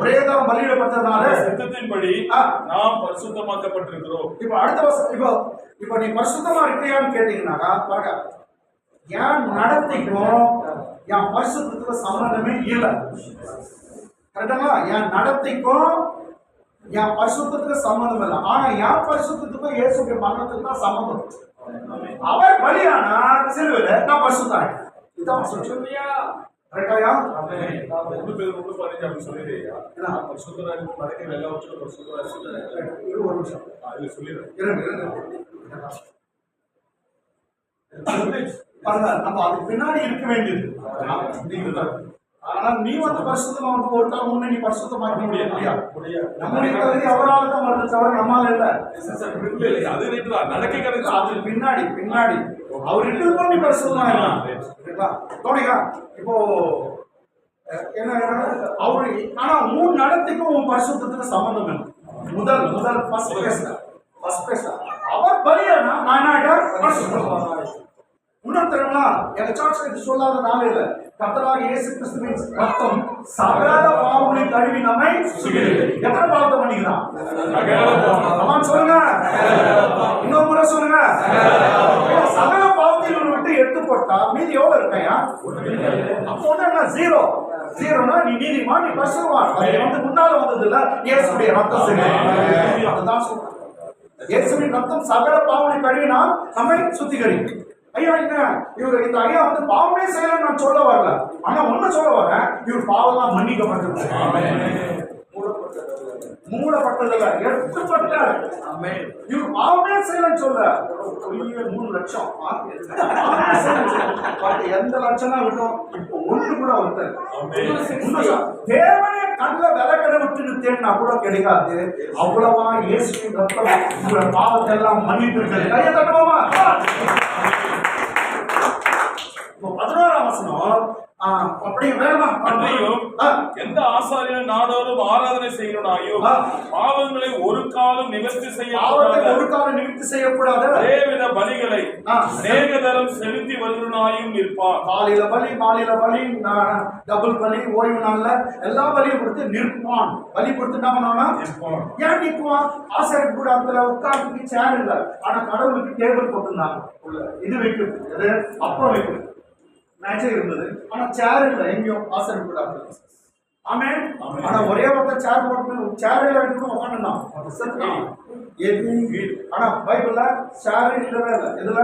ஒரே தரம் பலியிடப்பட்டதினாலே சித்தத்தின்படி நாம் பரிசுத்தமாக்கப்பட்டிருக்கிறோம். இப்போ அடுத்த வருஷம் இப்போ நீ பரிசுத்தமா இருக்கியான்னு கேட்டீங்கன்னா பாருங்க, என் நடத்தைக்கும் என் பரிசுத்தத்துக்கு சம்பந்தமே இல்லை. கரெக்டுங்களா? என் நடத்தைக்கும் என் பரிசுத்தத்துக்கு சம்பந்தம் இல்லை. ஆனா என் பரிசுத்தத்துக்கும் இயேசுடைய மரணத்துக்கு தான் சம்பந்தம். அவர் பலியானா சிலுவையில நான் பரிசுத்தம். இதுதான் சொல்லியா? கரெக்டாயா? ஒன்று பேர் 1:15 அப்படி சொல்லிடுறியா? பரிசுத்தரா இருக்கும் நடக்கிற எல்லா விஷயமும் பரிசுத்தரா சொல்லுறேன். ஒரு நிமிஷம் அதுல சொல்லிடுறேன். நம்ம அதுக்கு பின்னாடி இருக்க வேண்டியது. ஆனா நீ வந்து பரிசுத்தமா வந்து ஒரு காலம் முன்னே நீ பரிசுத்தமா இருக்க முடியாது. நம்முடைய தகுதி அவரால் தான் வருது, தவிர நம்மால இல்ல. அது நடக்க அது பின்னாடி அவர் இட்டு நீ பரிசுத்தமா இருக்கலாம். தோணிக்கா இப்போ என்ன அவரு, ஆனா உன் நடத்தைக்கும் உன் பரிசுத்தத்துக்கு சம்பந்தம் இல்லை. முதல் ஃபர்ஸ்ட் பேச அவர் பலியானா நான் உணர்த்தா எங்க சர்ச்ல இது சொல்லாத நாள் இல்ல. கர்த்தராகிய இயேசு கிறிஸ்துவின் ரத்தம் சகல பாவங்களை கழுவி நம்மை எத்தனை பாவத்தை மன்னிக்கிறான்? சொல்லுங்க, இன்னொரு முறை சொல்லுங்க. சகல பாவத்தை விட்டு எடுத்து போட்டா மீதி எவ்வளவு இருக்கையா? அப்போ என்ன ஜீரோனா நீ நீதிமான், நீ பரிசுத்தவான். அது வந்து முன்னால வந்தது இல்ல, இயேசுடைய ரத்தம். அதுதான் சொல்றேன், இயேசுவின் ரத்தம் சகல பாவங்களை கழுவினா நம்மை சுத்திகரிக்கும். ஐயா என்ன இவர் இந்த ஐயா வந்து பாவமே செய்யலாம் நான் சொல்ல வரல, ஆனா ஒண்ணு சொல்ல வரேன், இவர் பாவம்லாம் மன்னிக்கப்பட்டிருக்கு. மூடப்பட்டதில்ல, எடுத்துப்பட்டார். இவர் பாவமே செய்யலன்னு சொல்ல 3 லட்சம் எந்த லட்சம் தான் விட்டோம், இப்போ ஒண்ணு கூட வந்து தேவனே கண்ல விலகட விட்டு தேடினா கூட கிடைக்காது. அவ்வளவா இயேசுவின் ரத்தம் உங்களோட பாவத்தை எல்லாம் மன்னித்து இருக்கிறது. கையை தட்டுவோமா? 11ஆம் வசனம் அப்படியே வேகமா எந்த ஆசாரியன் நாடோறும் ஆராதனை செய்யணும்னாயோ பாவங்களை ஒரு காலம் நிவர்த்தி செய்யக்கூடாது. அதேவித பலிகளை அநேக தரம் செலுத்தி வருவனாயும் இருப்பான். காலையில பலி டபுள் பலி, ஓய்வு நாள்ல எல்லா பலியும் கொடுத்து நிற்பான். பலி கொடுத்து என்ன பண்ணுவானா? ஏன் நிற்குவான்? ஆசாரியர் கூடாரத்துல உட்கார்ந்து சேர் இல்ல, ஆனா கடவுளுக்கு டேபிள் போட்டுருந்தாங்க. இது வைக்கிறது, அப்போ வைக்கிறது மேட்சே இருந்தது, ஆனா சேர் இல்லை எங்கேயும் ஆசாரியர் கூடாரத்துல. ஆமென். ஆனா ஒரே ஒருத்தர் சேர் போட்டு சேரில் எடுத்து உட்காந்துருந்தான். செத்துட்டான். ஆனா பைபிள்ல சேர் இல்லவே இல்லை. எதுல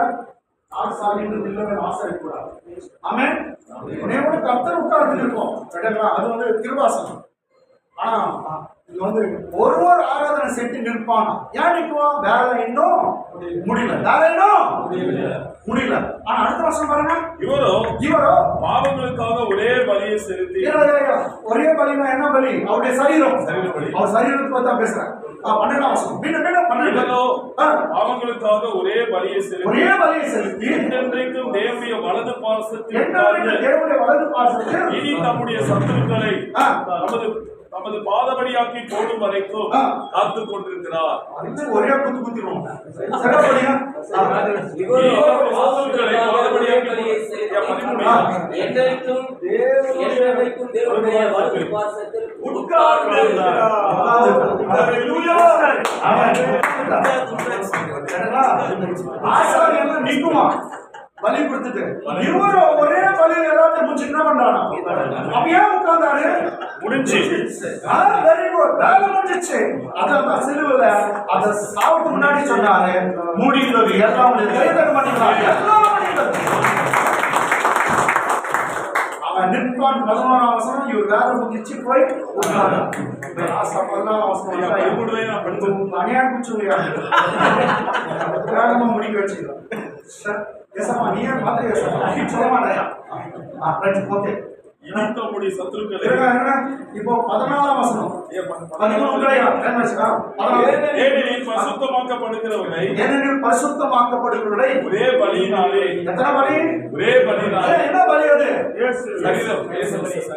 ஆசாரின்றது இல்லவே ஆசாரி கூட. ஆமென். உன்னையோட கர்த்தர் உட்கார்ந்து இருக்கும். அது வந்து திருவாசனம். ஆனா இது வந்து ஒரு ஆராதனை செட்டு நிற்பானா. ஏன் நிற்குவான்? வேலை இன்னும் முடியல. வேலை இன்னும் முடியல. ஆனா அடுத்த வருஷம் பாருங்க, இவரோ பாவங்களுக்காக ஒரே பலியை செலுத்தி. ஒரே பலினா என்ன பலி? அவருடைய சரீரம். அவர் சரீரத்தை பத்தி தான் பேசுறேன். 12ஆம் வசனம். பாவங்களுக்காக ஒரே பலியை செலுத்தி என்றென்றைக்கும் தேவனுடைய வலது பாசத்தில் இனி தம்முடைய சத்துருக்களை தமது பாதபடியாக்கி போடும் வரைக்கும் காத்து கொண்டிருக்கிறார். ஒரே குத்து குத்திடுவோம். நீக்குமா பலி கொடுத்துட்டு இவரு ஒரே பலியில் எல்லாத்தையும் முடிச்சு என்ன பண்றானா? அப்படியே உட்கார்ந்தாரு. முடிஞ்சு வெரி குட், வேலை முடிஞ்சிச்சு. அதான் சிலுவையில அத சாவுக்கு முன்னாடி சொன்னாரு, முடிந்தது எல்லாம் கைதட்ட மாட்டேங்கிறாங்க. எல்லாம் முடிந்தது. அவன் நிற்பான். 11ஆம் வசனம். இவர் வேலை முடிச்சு போய் உட்கார்ந்தார். 11ஆம் வசனம் அநியாயம் பிடிச்சுயா வேகமா முடிக்க வச்சுக்கலாம். ஏசமா நீ ஏன் மாதிரி சொல்ல மாட்டாயா? ஓகே. இப்போ 14ஆம் வசனம். பரிசுத்தமாக்கப்படுகிறவரை ஒரே பலியினாலே. எத்தனை பலி? ஒரே பலியினாலே. என்ன பலி அது? சரீரம்.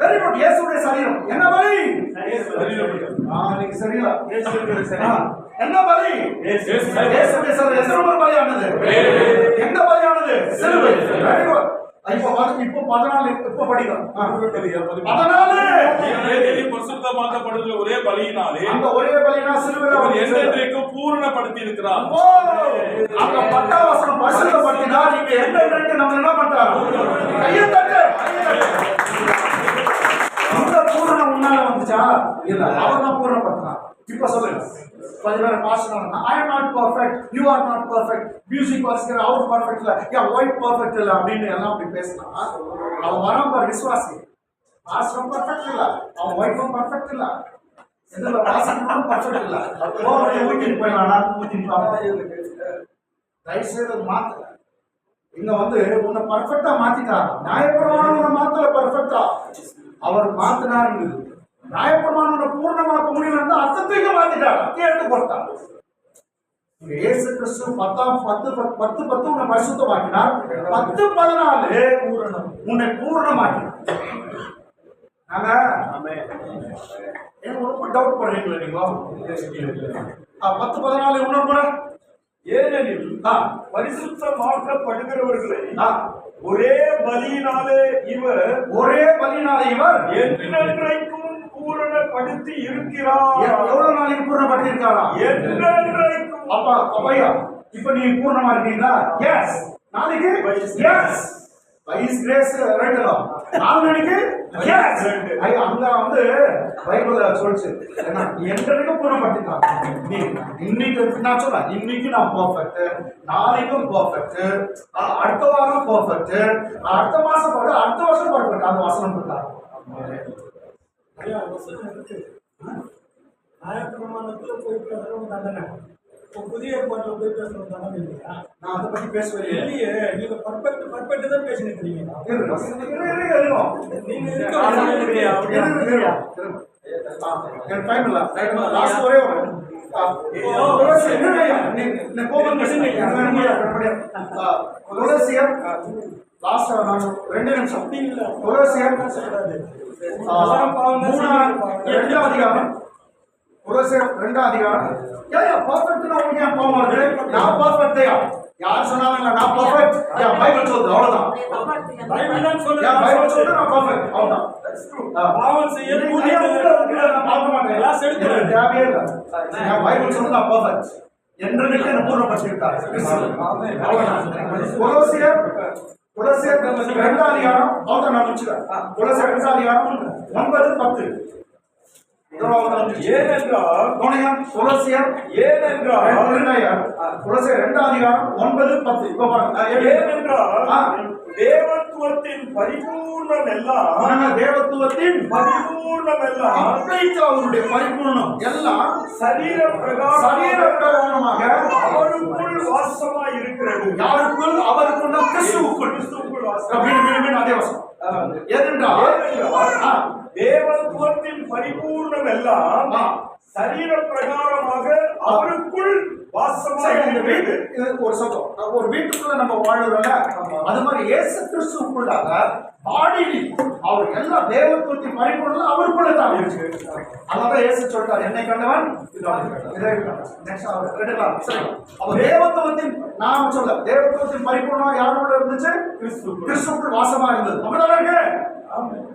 Very good. இயேசுவுடைய சரீரம். என்ன பலி? சரியா? என்ன பலி? இயேசுவுடைய சரீரம். எத்தனை பலியானது? எந்த பலியானது? சிலுவை. Very good. இப்போ 14 இப்போ படிக்கிறோம். 14 பரிசுத்தமாக்கப்படுகிற ஒரே பலியினாலே. அந்த ஒரே பலியினா சிலுவையில அவர் என்றென்றைக்கும் பூரணப்படுத்தி இருக்கிறார். அந்த 10ஆம் வசனம் பரிசுத்தப்படுத்தினா நீங்க என்றென்றைக்கும் நம்ம என்ன பண்றாரு? கையை தட்டு. இந்த பூரணம் உன்னால வந்துச்சா? இல்ல, அவர் தான் பூரணப்படுத்தினார். இப்ப சொல்லுங்க. பதிவேற pastor I am not perfect, you are not perfect, music வாசிக்கிற அவர் பர்ஃபெக்ட் இல்ல, ஒயிட் பர்ஃபெக்ட் இல்ல அப்படின்னு எல்லாம் அப்படி பேசினா அவன் வராம விசுவாசி. பாஸ்டர் பர்ஃபெக்ட் இல்ல, அவன் ஒய்ஃபும் பர்ஃபெக்ட் இல்ல, இதுல வாசிக்கிறவனும் பர்ஃபெக்ட் இல்ல. ஓவரே ஊத்திட்டு போயிடலாம். நான் ஊத்திட்டு ரைட் சைடு மாத்தல. இங்க வந்து உன்னை பர்ஃபெக்டா மாத்திட்டாரு. நியாயப்பிரமாணம் உன்னை மாத்தல பர்ஃபெக்டா, அவர் மாத்தினாரு. நியாயப்பிரமாணம் பூர்ணமாக்க முடியல, அர்த்தத்தையும் மாத்திட்டார். எடுத்து போட்டார். இயேசு கிறிஸ்து 10 உன்னை பரிசுத்தமாக்கினார். 10-14 உன்னை பூர்ணமாக்கினார். ரொம்ப டவுட் பண்றீங்களா நீங்க? 10-14 இன்னும் கூட. ஏனெனில் பரிசுத்தமாக்கப்படுகிறவர்களை ஒரே பலியினாலே இவர் என்றென்றைக்கும் பூரணப்படுத்தி இருக்கிறார். எவ்வளவு நாளைக்கு பூரணப்படுத்தி இருக்காரா? என்றென்றைக்கும். அப்பையா இப்ப நீ பூர்ணமா இருக்கீங்களா? எஸ். நாளைக்கு எஸ். பை ஹிஸ் கிரேஸ் ரைட்லா. நாளைக்கு எஸ். அங்க வந்து பைபிள்ல சொல்லுச்சு என்ன? என்றைக்கும் பூர்ணப்படுத்திட்டாங்க. நீ இன்னைக்கு நான் சொல்றேன், இன்னைக்கு நான் பெர்ஃபெக்ட், நாளைக்கும் பெர்ஃபெக்ட், அடுத்த வாரம் பெர்ஃபெக்ட், அடுத்த மாசம் பெர்ஃபெக்ட், அடுத்த வருஷம் பெர்ஃபெக்ட். அந்த வசனம் இருக்காங்க. நியாயப்பிரமாணத்துல போய் பேசுறவங்க தண்டனை, புதிய ஏற்பாட்டில் போய் பேசுறவங்க தண்டனை இல்லையா? நான் அதை பத்தி பேசுவேன் இல்லையே. நீங்க பர்ஃபெக்ட் தான் பேசினீங்க. எனக்கு டைம் இல்ல. லாஸ்ட் ஒரே ஒரு லாஸ்ட் நான் 2 நிமிஷம். கொலோசியர் 2ஆம் அதிகாரம். கொலோசியர் 2ஆம் அதிகாரம். பர்ஃபெக்ட்னா உங்களுக்கு ஏன் கோவம் வருது? நான் பர்ஃபெக்ட்யா? யார் சொன்னாங்க நான் பர்ஃபெக்ட்? பைபிள் சொல்லுது, அவ்வளவுதான். பைபிள் தான் சொல்லுது, பைபிள் சொல்லுது நான் பர்ஃபெக்ட், அவ்வளவுதான். That's true. பாவம் செய்ய நான் பார்க்க மாட்டேன். கிளாஸ் எடுக்கிறேன் தேவையே இல்ல. பைபிள் சொல்லுது நான் பர்ஃபெக்ட். என்றைக்கு என்ன பூர்ணப்படுத்தியிருக்கார். ஆமென். அவ்வளவுதான். கொலோசியர் 2 அதிகாரம் அவ்வளவுதான் நான் முடிச்சுக்கிறேன். கொலோசியர் 2 அதிகாரம் 9-10. ஏனென்றால் கொலோசியர் ஏனென்றால் 2 அதிகாரம் 9-10. இப்ப பாருங்க. ஏனென்றால் தேவத்துவத்தின் பரிபூர்ணம் எல்லாம் தேவத்துவத்தின் பரிபூர்ணம் எல்லாம் அவருடைய பரிபூர்ணம் எல்லாம் சரீர பிரகாரமாக அவருக்குள் வாசமாய் இருக்கிறது. யாருக்குள்? அவருக்குள், கிறிஸ்துவுக்குள். அதே வசனம். ஏனென்றால் தேவத்துவத்தின் பரிபூர்ணம் எல்லாம் சரீர பிரகாரமாக அவருக்குள் வாசமாய் இருக்கிறது. ஒரு சொல்றோம், ஒரு வீட்டுக்குள்ள நம்ம வாழ்றோம்ல, அது மாதிரி இயேசு கிறிஸ்துவுக்குள்ளாக பாடியில் அவர் எல்லா தேவத்துவத்தின் பரிபூர்ணம் அவருக்குள்ள தான் இருக்கு. அதான் இயேசு சொல்றார், என்னை கண்டவன் அவர் தேவத்துவத்தின், நான் சொல்ல தேவத்துவத்தின் பரிபூர்ணம் யாரோட இருந்துச்சு? கிறிஸ்துவுக்குள் வாசமா இருந்தது. அப்படிதான் இருக்கு.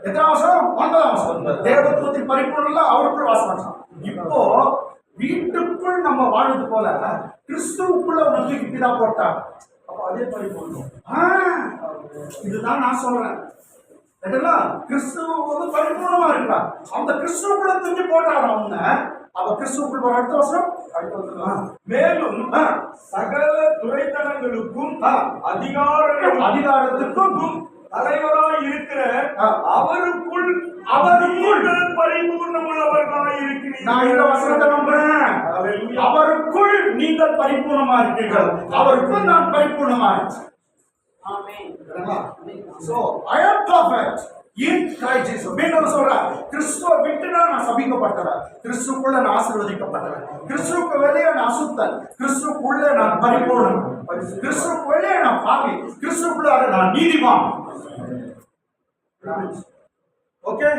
எத்தனாம் வருஷம்? 9ஆம் வருஷம். தேவத்துவத்தின் பரிபூர்ணம் அவருக்குள் வாசமா. இப்போ வீட்டுக்குள் நம்ம வாழ்றது போல கிறிஸ்துவுக்குள்ள ஒரு தூக்கி தான் போட்டாங்க. அப்ப அதே பரிபூர்ணம். இதுதான் நான் சொல்றேன். கிறிஸ்துவ வந்து பரிபூர்ணமா இருக்கிறார். அந்த கிறிஸ்துவுக்குள்ள தூக்கி போட்டார் அவங்க. அப்ப கிறிஸ்துவுக்குள் ஒரு அடுத்த வருஷம் மேலும் சகல துரைத்தனங்களுக்கும் அதிகாரத்துக்கும் தலைவராய் இருக்கிற அவருக்குள் பரிபூர்ணமுள்ளவர்களாய் இருக்கிறீர்கள். நான் இந்த வசனத்தை நம்புறேன். அவருக்குள் நீங்கள் பரிபூர்ணமா இருக்கீர்கள். அவருக்குள் நான் பரிபூர்ணமா இருக்கேன். So I am perfect in Christ Jesus. மீண்டும் சொல்றேன், கிறிஸ்துவ விட்டுனா நான் சபிக்கப்பட்டவன், கிறிஸ்துக்குள்ள நான் ஆசீர்வதிக்கப்பட்டவன், கிறிஸ்துவுக்கு வெளியே நான் அசுத்தன், கிறிஸ்துக்குள்ள நான் பரிபூர்ணன், கிறிஸ்துவுக்கு வெளியே நான் பாவி, கிறிஸ்துக்குள்ள நான் நீதிமான். ஓகே,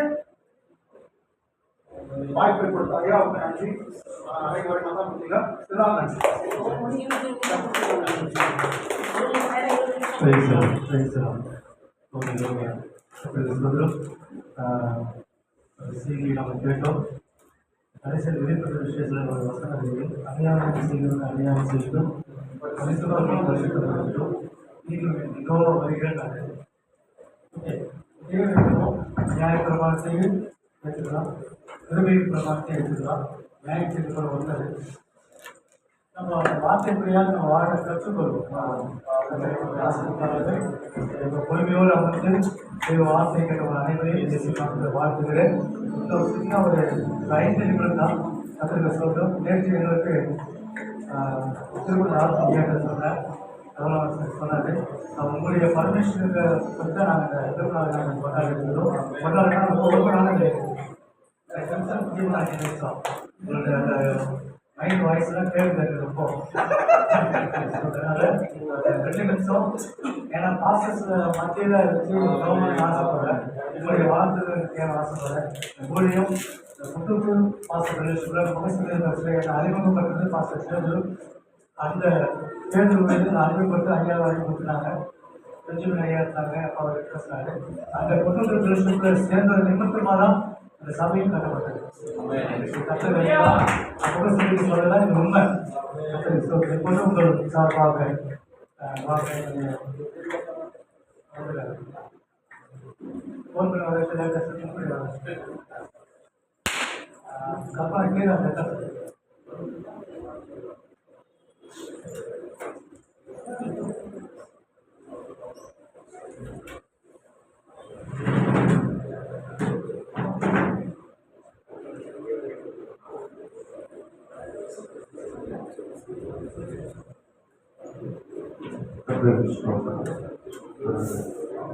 வாய்ப்பை கொடுத்த ஐயாவுக்கு நன்றி. அனைவரும் நல்லா புரியுங்க. இதுதான் நன்றி. செய்தி நம்ம கேட்டோம். கடைசியில் வெளிப்பட்ட விஷயத்தில் ஒரு வசனம் இருக்குது, அநியாயம் செய்கிறோம் அநியாயம் செய்கிறோம் பரிசுத்தமாக பரிசுத்தப்பட்டோம் நீங்கள் இதோ வருகிறாங்க. நியாய பிரமாணத்தையும் எடுத்துக்கலாம், திருவை பிரமாணத்தையும் எடுத்துக்கலாம். நியாயம் செய்கிற ஒன்றது நம்ம வார்த்தைப்படியாக நம்ம வாழ கற்றுக்கொள்வோம். பொறுமையோடு அமர்ந்து வார்த்தை கேட்ட அனைவரையும் வாழ்த்துகிறேன். ஒரு சின்ன ஒரு 5 நிமிடம் தான் கற்றுக்க சொல்றோம். நேற்று எங்களுக்கு திருமண ஆசிரியர் சொன்னேன், சொன்னாரு உங்களுடைய பர்மிஷனுக்கு வந்து நாங்கள் திருமணம் கொண்டாடிக்கிறோம். கொண்டாடினா உங்களுடைய அந்த மைண்ட் வாய்ஸ்லாம் கேட்குறது ரொம்ப அதனால 2 நிமிஷம். ஏன்னா பாசஸ் மத்தியில் வச்சு கவர்மெண்ட் ஆசைப்படுறேன், உங்களுடைய வாழ்த்துக்கு ஆசைப்படுறேன். ஊழியம் புதுப்பு பாசத்தில் முகசில அறிமுகப்பட்டது பாச தேர்தல். அந்த தேர்தல் வந்து அறிமுகப்பட்டு ஐயாவை அறிமுகப்படுத்தினாங்க. பெஞ்சமின் ஐயா இருந்தாங்க, அப்பா பேசினாரு. அந்த புதுப்பு திருஷ்டில் சேர்ந்த நிமித்தமாக தான் இந்த சபையும் கட்டப்பட்டது. சொல்லலாம், இது உண்மை. எப்போதும் உங்கள் சார்பாக கப்பா கீழே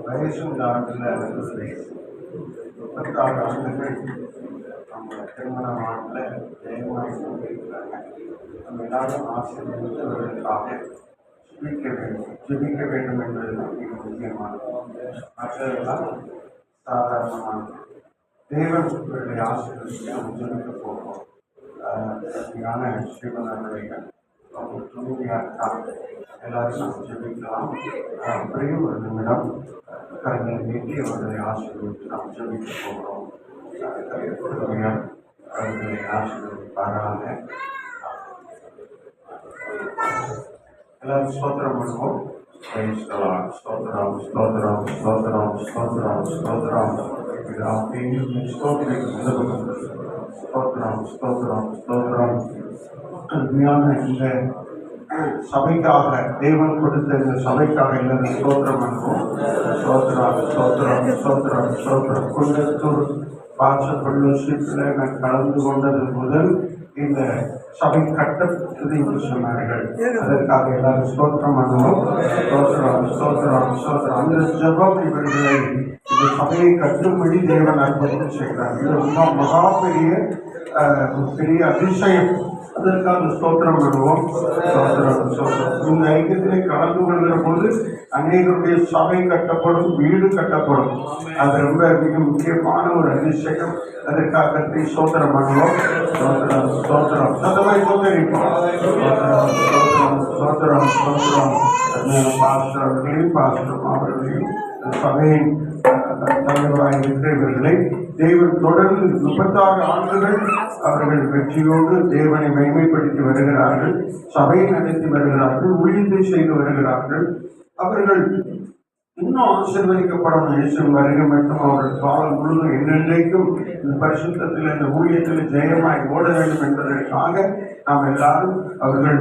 வயசு இந்த ஆண்டில் 36 ஆண்டுகள் நம்ம திருமண ஆண்டில் ஜெயமாக இருக்கிறாங்க. நம்ம எல்லாரும் ஆசீர்வதித்து அவர்களுக்காக ஜெபிக்க வேண்டும் என்பதுதான் மிக முக்கியமானது. மற்றதெல்லாம் சாதாரணமானது. தேவனுடைய ஆசீர்வதித்து நம்ம ஜெபிக்க போகிறோம். ஸ்ரீமன் அவங்க துணியாக இருக்காங்க. எல்லாரும் நம்ம ஜெபிக்கலாம். அப்படியே ஒரு நிமிடம் கரங்களை நீட்டி அவர்களை ஆசீர்வதித்து நாம் ஜெபிக்க போகிறோம். அவர்களை ஆசீர்வதிப்பாராக. எல்லாரும் ஸ்தோத்திரம் பண்ணுவோம். Praise the Lord. ஸ்தோத்திரம், ஸ்தோத்திரம், ஸ்தோத்திரம், ஸ்தோத்திரம், ஸ்தோத்திரம். ஸ்தோத்திரம், ஸ்தோத்திரம், ஸ்தோத்திரம். அருமையான இந்த சபைக்காக தேவன் கொடுத்த இந்த சபைக்காக எல்லாரும் ஸ்தோத்திரம் பண்ணுவோம். ஸ்தோத்திரம், ஸ்தோத்திரம், ஸ்தோத்திரம், ஸ்தோத்திரம். குன்றத்தூர் பாஸ்டர் ஃபெல்லோஷிப்பில் நான் கலந்து கொண்டது முதல் இந்த சபை கட்டப்பட்டது என்று சொன்னார்கள். அதற்காக எல்லாரும் ஸ்தோத்திரம் பண்ணுவோம். ஸ்தோத்திரம், ஸ்தோத்திரம், ஸ்தோத்திரம். அந்த ஜெபம் இவர்களை இந்த சபையை கட்டும்படி தேவன் அற்புதம் செய்கிறார். இது ரொம்ப மகா பெரிய அதிசயம். அதற்காக ஸ்தோத்திரம் பண்ணுவோம். ஸ்தோத்திரம், ஸ்தோத்திரம். இந்த ஐக்கியத்திலே கலந்து கொள்கிற போது அநேகருடைய சபை கட்டப்படும், வீடு கட்டப்படும். அது ரொம்ப மிக முக்கியமான ஒரு அதிசயம். அதற்காக ஸ்தோத்திரம் பண்ணுவோம். ஸ்தோத்திரம், ஸ்தோத்திரம். சத்தமாய் ஸ்தோத்திரிப்போம். ஸ்தோத்திரம், ஸ்தோத்திரம், ஸ்தோத்திரம், ஸ்தோத்திரம். பாஸ்டர் அவர்களையும் பாஸ்டர் அவர்களையும் சபையின் தலைவராக இருக்கிறவர்களை தேவன் தொடர்ந்து 36 ஆண்டுகள் அவர்கள் வெற்றியோடு தேவனை மேன்மைப்படுத்தி வருகிறார்கள். சபையை நடத்தி வருகிறார்கள். ஊழியத்தை செய்து வருகிறார்கள். அவர்கள் இன்னும் ஆசீர்வதிக்கப்படணும். இயேசு வருகை மட்டும் அவர்கள் காலம் முழுவதும் என்னென்றைக்கும் இந்த பரிசுத்தத்தில் இந்த ஊழியத்தில் ஜெயமாய் ஓட வேண்டும் என்பதற்காக நாம் எல்லாரும் அவர்கள்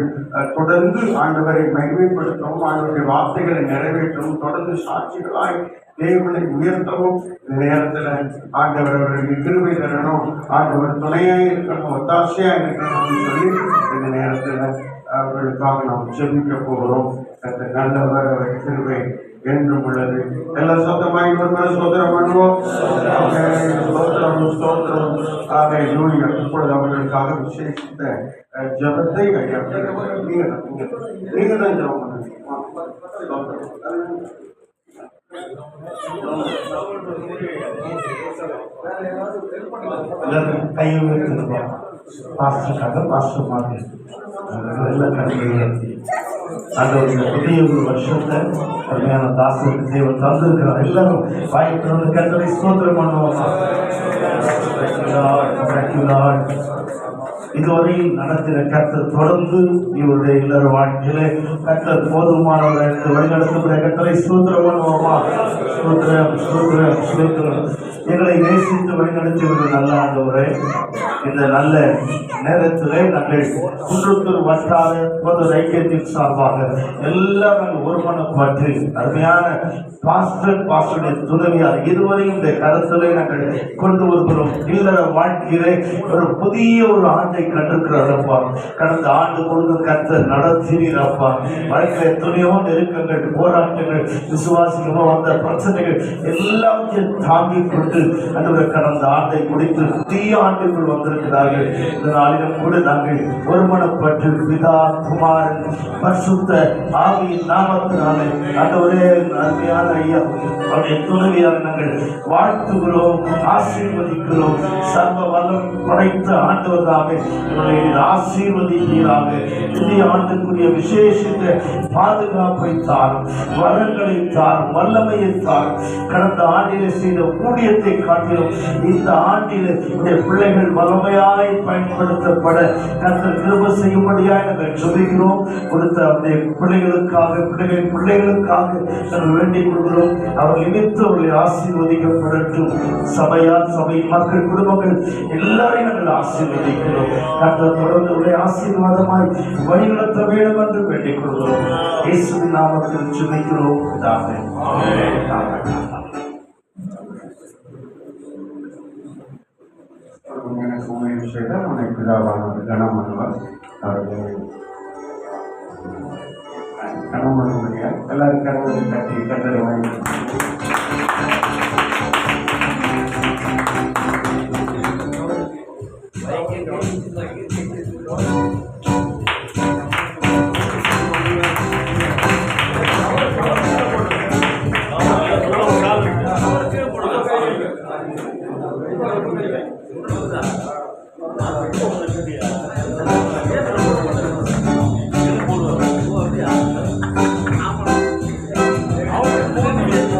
தொடர்ந்து ஆண்டவரை மகிமைப்படுத்தவும், ஆண்டவருடைய வார்த்தைகளை நிறைவேற்றவும், தொடர்ந்து சாட்சிகளாய் தேவனை உயர்த்தவும், இந்த நேரத்தில் ஆண்டவர் அவர்களுக்கு கிருபை தரணும், ஆண்டவர் துணையாக இருக்கணும், ஒத்தாசையா இருக்கணும்னு சொல்லி இந்த நேரத்தில் அவர்களுக்காக நாம் செபிக்க போகிறோம். அந்த நல்லவர் அவர் கிருபை என்றும் உள்ளது. எல்லா சொந்தமாய் ஒரு சோதரம் பண்ணுவோம். ஸ்தோத்திரம், ஸ்தோத்திரம். ஹல்லேலூயா. இப்பொழுது அவர்களுக்காக விசேஷித்த ஜெபத்தை நீங்க தான் ஜெபம் பண்ணுவீங்க. கையை உயர்த்திருக்கோம். பாஸ்டருக்காக பாஸ்டர் மாதிரி நல்ல கல்வியை உயர்த்தி அந்த ஒரு புதிய ஒரு வருஷத்தை அருமையான தாசனுக்கு தேவன் தந்திருக்கிறார். எல்லாரும் வாய்ப்பு கத்தரை ஸ்தோத்திரம் பண்ணுவோம். இதுவரையும் நடத்தின கர்த்தர் தொடர்ந்து இவருடைய எல்லாரும் வாழ்க்கையில கர்த்தர் போதுமானவர் என்று வழிநடத்தக்கூடிய கர்த்தரை ஸ்தோத்திரம் பண்ணுவோமா? ஸ்தோத்திரம், ஸ்தோத்திரம், ஸ்தோத்திரம். எங்களை நேசித்து வழிநடத்தியவர்கள் நல்ல ஆண்டவரே, இந்த நல்ல நேரத்திலே நாங்கள் குன்றத்தூர் வட்டார பொது ஐக்கியத்தின் சார்பாக எல்லாரும் ஒருமனப்பட்டு அருமையான பாஸ்டருடைய துணைவியார் இதுவரையும் இந்த கருத்திலே நாங்கள் கொண்டு வருகிறோம். இல்லற வாழ்க்கையிலே ஒரு புதிய ஒரு ஆண்டை கண்டிருக்கிறாரப்பா. கடந்த ஆண்டு பொழுது கர்த்தர் நடத்தினீரப்பா. வாழ்க்கையில துணையோ நெருக்கங்கள், போராட்டங்கள், விசுவாசிகமோ வந்த பிரச்சனைகள் எல்லாத்தையும் தாங்கிக் கொண்டு அந்த கடந்த ஆண்டை முடித்து புதிய ஆண்டுகள் வந்திருக்கிறார்கள். இந்த நாளிலும் கூட நாங்கள் ஒருமனப்பட்டு பிதா, குமாரன், பரிசுத்த ஆவியின் நாமத்தினாலே அந்த ஒரே அருமையான ஐயா அவருடைய துணைவியாக நாங்கள் வாழ்த்துகிறோம், ஆசீர்வதிக்கிறோம். சர்வ வல்லம் படைத்த ஆண்டவராக இவர்களை ஆசீர்வதிப்பீராக. புதிய ஆண்டுக்குரிய விசேஷித்த பாதுகாப்பை தாரும், வரங்களை தாரும், வல்லமையை தாரும். கடந்த ஆண்டிலே செய்த ஊழியத்தை காட்டிலும் இந்த ஆண்டிலே பிள்ளைகள் வல்லமையாய் பயன்படுத்தப்பட கர்த்தர் கிருபை செய்யும்படியாக நாங்கள் ஜெபிக்கிறோம். கொடுத்த அந்த பிள்ளைகளுக்காக, பிள்ளைகளுக்காக நாங்கள் வேண்டிக் கொள்கிறோம். அவர்கள் நிமித்து அவர்களை ஆசீர்வதிக்கப்படட்டும். சபையார், சபை மக்கள், குடும்பங்கள் எல்லாரையும் நாங்கள் ஆசீர்வதிக்கிறோம். கர்த்தர் தொடர்ந்து அவர்களை ஆசீர்வாதமாய் வழிநடத்த வேண்டும் என்று வேண்டிக் கொள்கிறோம். இயேசுவின் நாமத்தில் ஜெபிக்கிறோம். எனக்கு உண்மையை செய்தால் உன்னை பிதாவானவர் கனம் பண்ணுவார். அவர்களை கனம் பண்ண முடியாது. எல்லாரும் கரங்களை கட்டி கட்டளை வாங்கி அவர்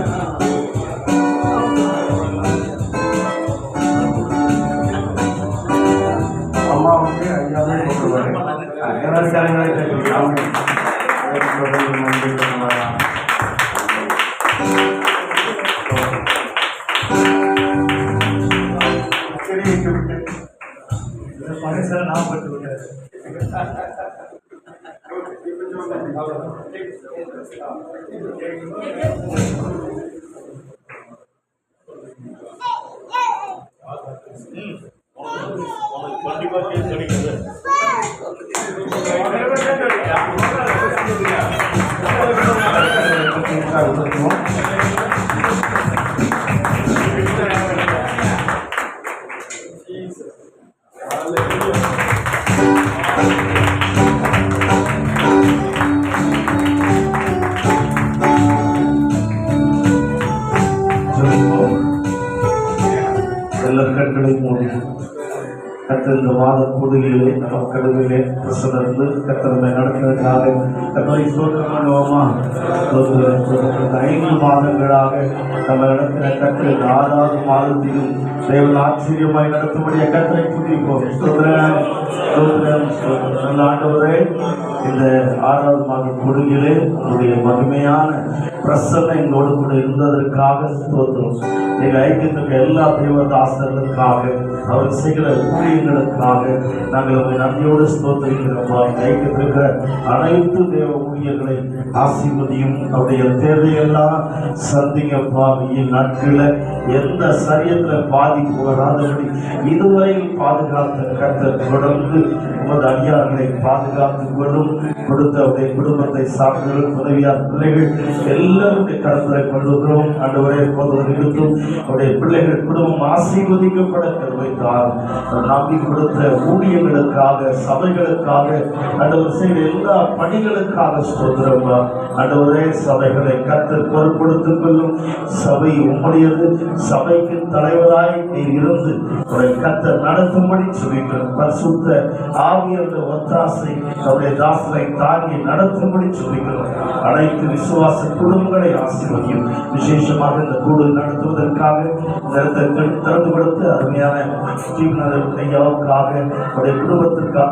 எல்லா கண்களை மூடி கர்த்தர் இந்த மாத கூடுதலிலே மக்களிலே பிரசனர்ந்து கர்த்தரை நடத்துவதற்காக கர்த்தரை ஸ்தோத்திரம் பண்ணுவோமா? 5 மாதங்களாக நம்ம நடத்தின கர்த்தர் இந்த 6வது மாதத்திலும் தேவன் ஆச்சரியமாய் நடத்தும்படிய கர்த்தரை துதிப்போம். ஆண்டவரே, இந்த 6வது மாத கூடுதலிலே உங்களுடைய மகிமையான பிரசன்னம் எங்களோடு கூட இருந்ததற்காக ஸ்தோத்திரம். நீங்கள் ஐக்கியத்துக்கு எல்லா தேவதாசர்களுக்காக அவர் செய்கிற ஊழியர்களுக்காக நாங்கள் உங்களை நன்றியோடு ஸ்தோத்திரிக்கிறோம். ஐக்கியத்திற்கிற அனைத்து தேவ ஊழியர்களை ஆசீர்வதியும் அவருடைய தேவையெல்லாம் சந்திங்கப்பா. நாட்களில் எந்த சரியத்தில் பாதிப்பு வராதபடி இதுவரையில் பாதுகாத்த கர்த்தர் தொடர்ந்து உமது அடியார்களை பாதுகாத்துக் கொள்ளும். கொடுத்த அவருடைய குடும்பத்தை சார்ந்தவர்கள், உதவியார் பிள்ளைகள் எல்லாருடைய கருத்தரை கொள்ளுகிறோம். ஆண்டவரே, போதும் இருக்கும் அவருடைய பிள்ளைகள் குடும்பம் ஆசீர்வதிக்கப்பட கருவைத்தார். நம்பி கொடுத்த ஊழியர்களுக்காக, சபைகளுக்காக, ஆண்டவர் செய்த எல்லா பணிகளுக்காக ஸ்தோத்திரமா. ஆண்டவரே, சபைகளை கர்த்தர் பொறுப்படுத்திக் கொள்ளும். சபை உம்முடையது. சபைக்கு தலைவராய் நீர் இருந்து கர்த்தர் நடத்தும்படி சொல்லிக்கிறோம். பரிசுத்த ஆவியருடைய ஒத்தாசை அவருடைய தாசனை தாங்கி நடத்தும்படி சொல்லிக்கிறோம். அனைத்து விசுவாச குடும்பங்களை ஆசீர்வதியும். விசேஷமாக இந்த கூடு நடத்துவதற்காக திறந்து கொடுத்து அருமையான ஐயாவுக்காக, அவருடைய குடும்பத்திற்காக,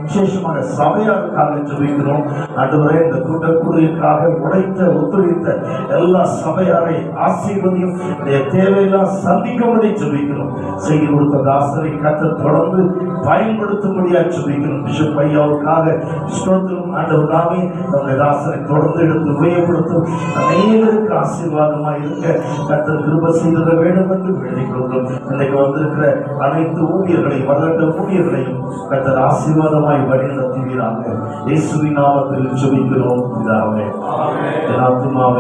விசேஷமாக சபையாருக்காக சொல்லிக்கிறோம். ஆண்டவரே, இந்த கூட்டக்குழுவிற்காக உழைத்த ஒத்துழைத்த எல்லா சபையாரை ஆசீர்வதியும். தேவையெல்லாம் சந்திக்கும்படி சொல்லிக்கிறோம். செய்தி கொடுத்த தாசரை கர்த்தர் தொடர்ந்து பயன்படுத்தும்படியாக சொல்லிக்கிறோம். பிஷப் ஐயாவுக்காக ஸ்தோத்திரம். ஆண்டவராமே, நம்முடைய தாசரை தொடர்ந்து எடுத்து உபயோகப்படுத்தும். அனைவருக்கு ஆசீர்வாதமாக இருக்க கர்த்தர் கிருபை செய்திட வேண்டும் என்று வேண்டிக் கொள்கிறோம். இன்னைக்கு வந்திருக்கிற அனைத்து ஊழியர்களையும், வளர்ந்த ஊழியர்களையும் கர்த்தர் ஆசீர்வாதமாய் வழி நடத்துகிறாங்க. இயேசுவின் நாமத்தில் ஜெபிக்கிறோம்.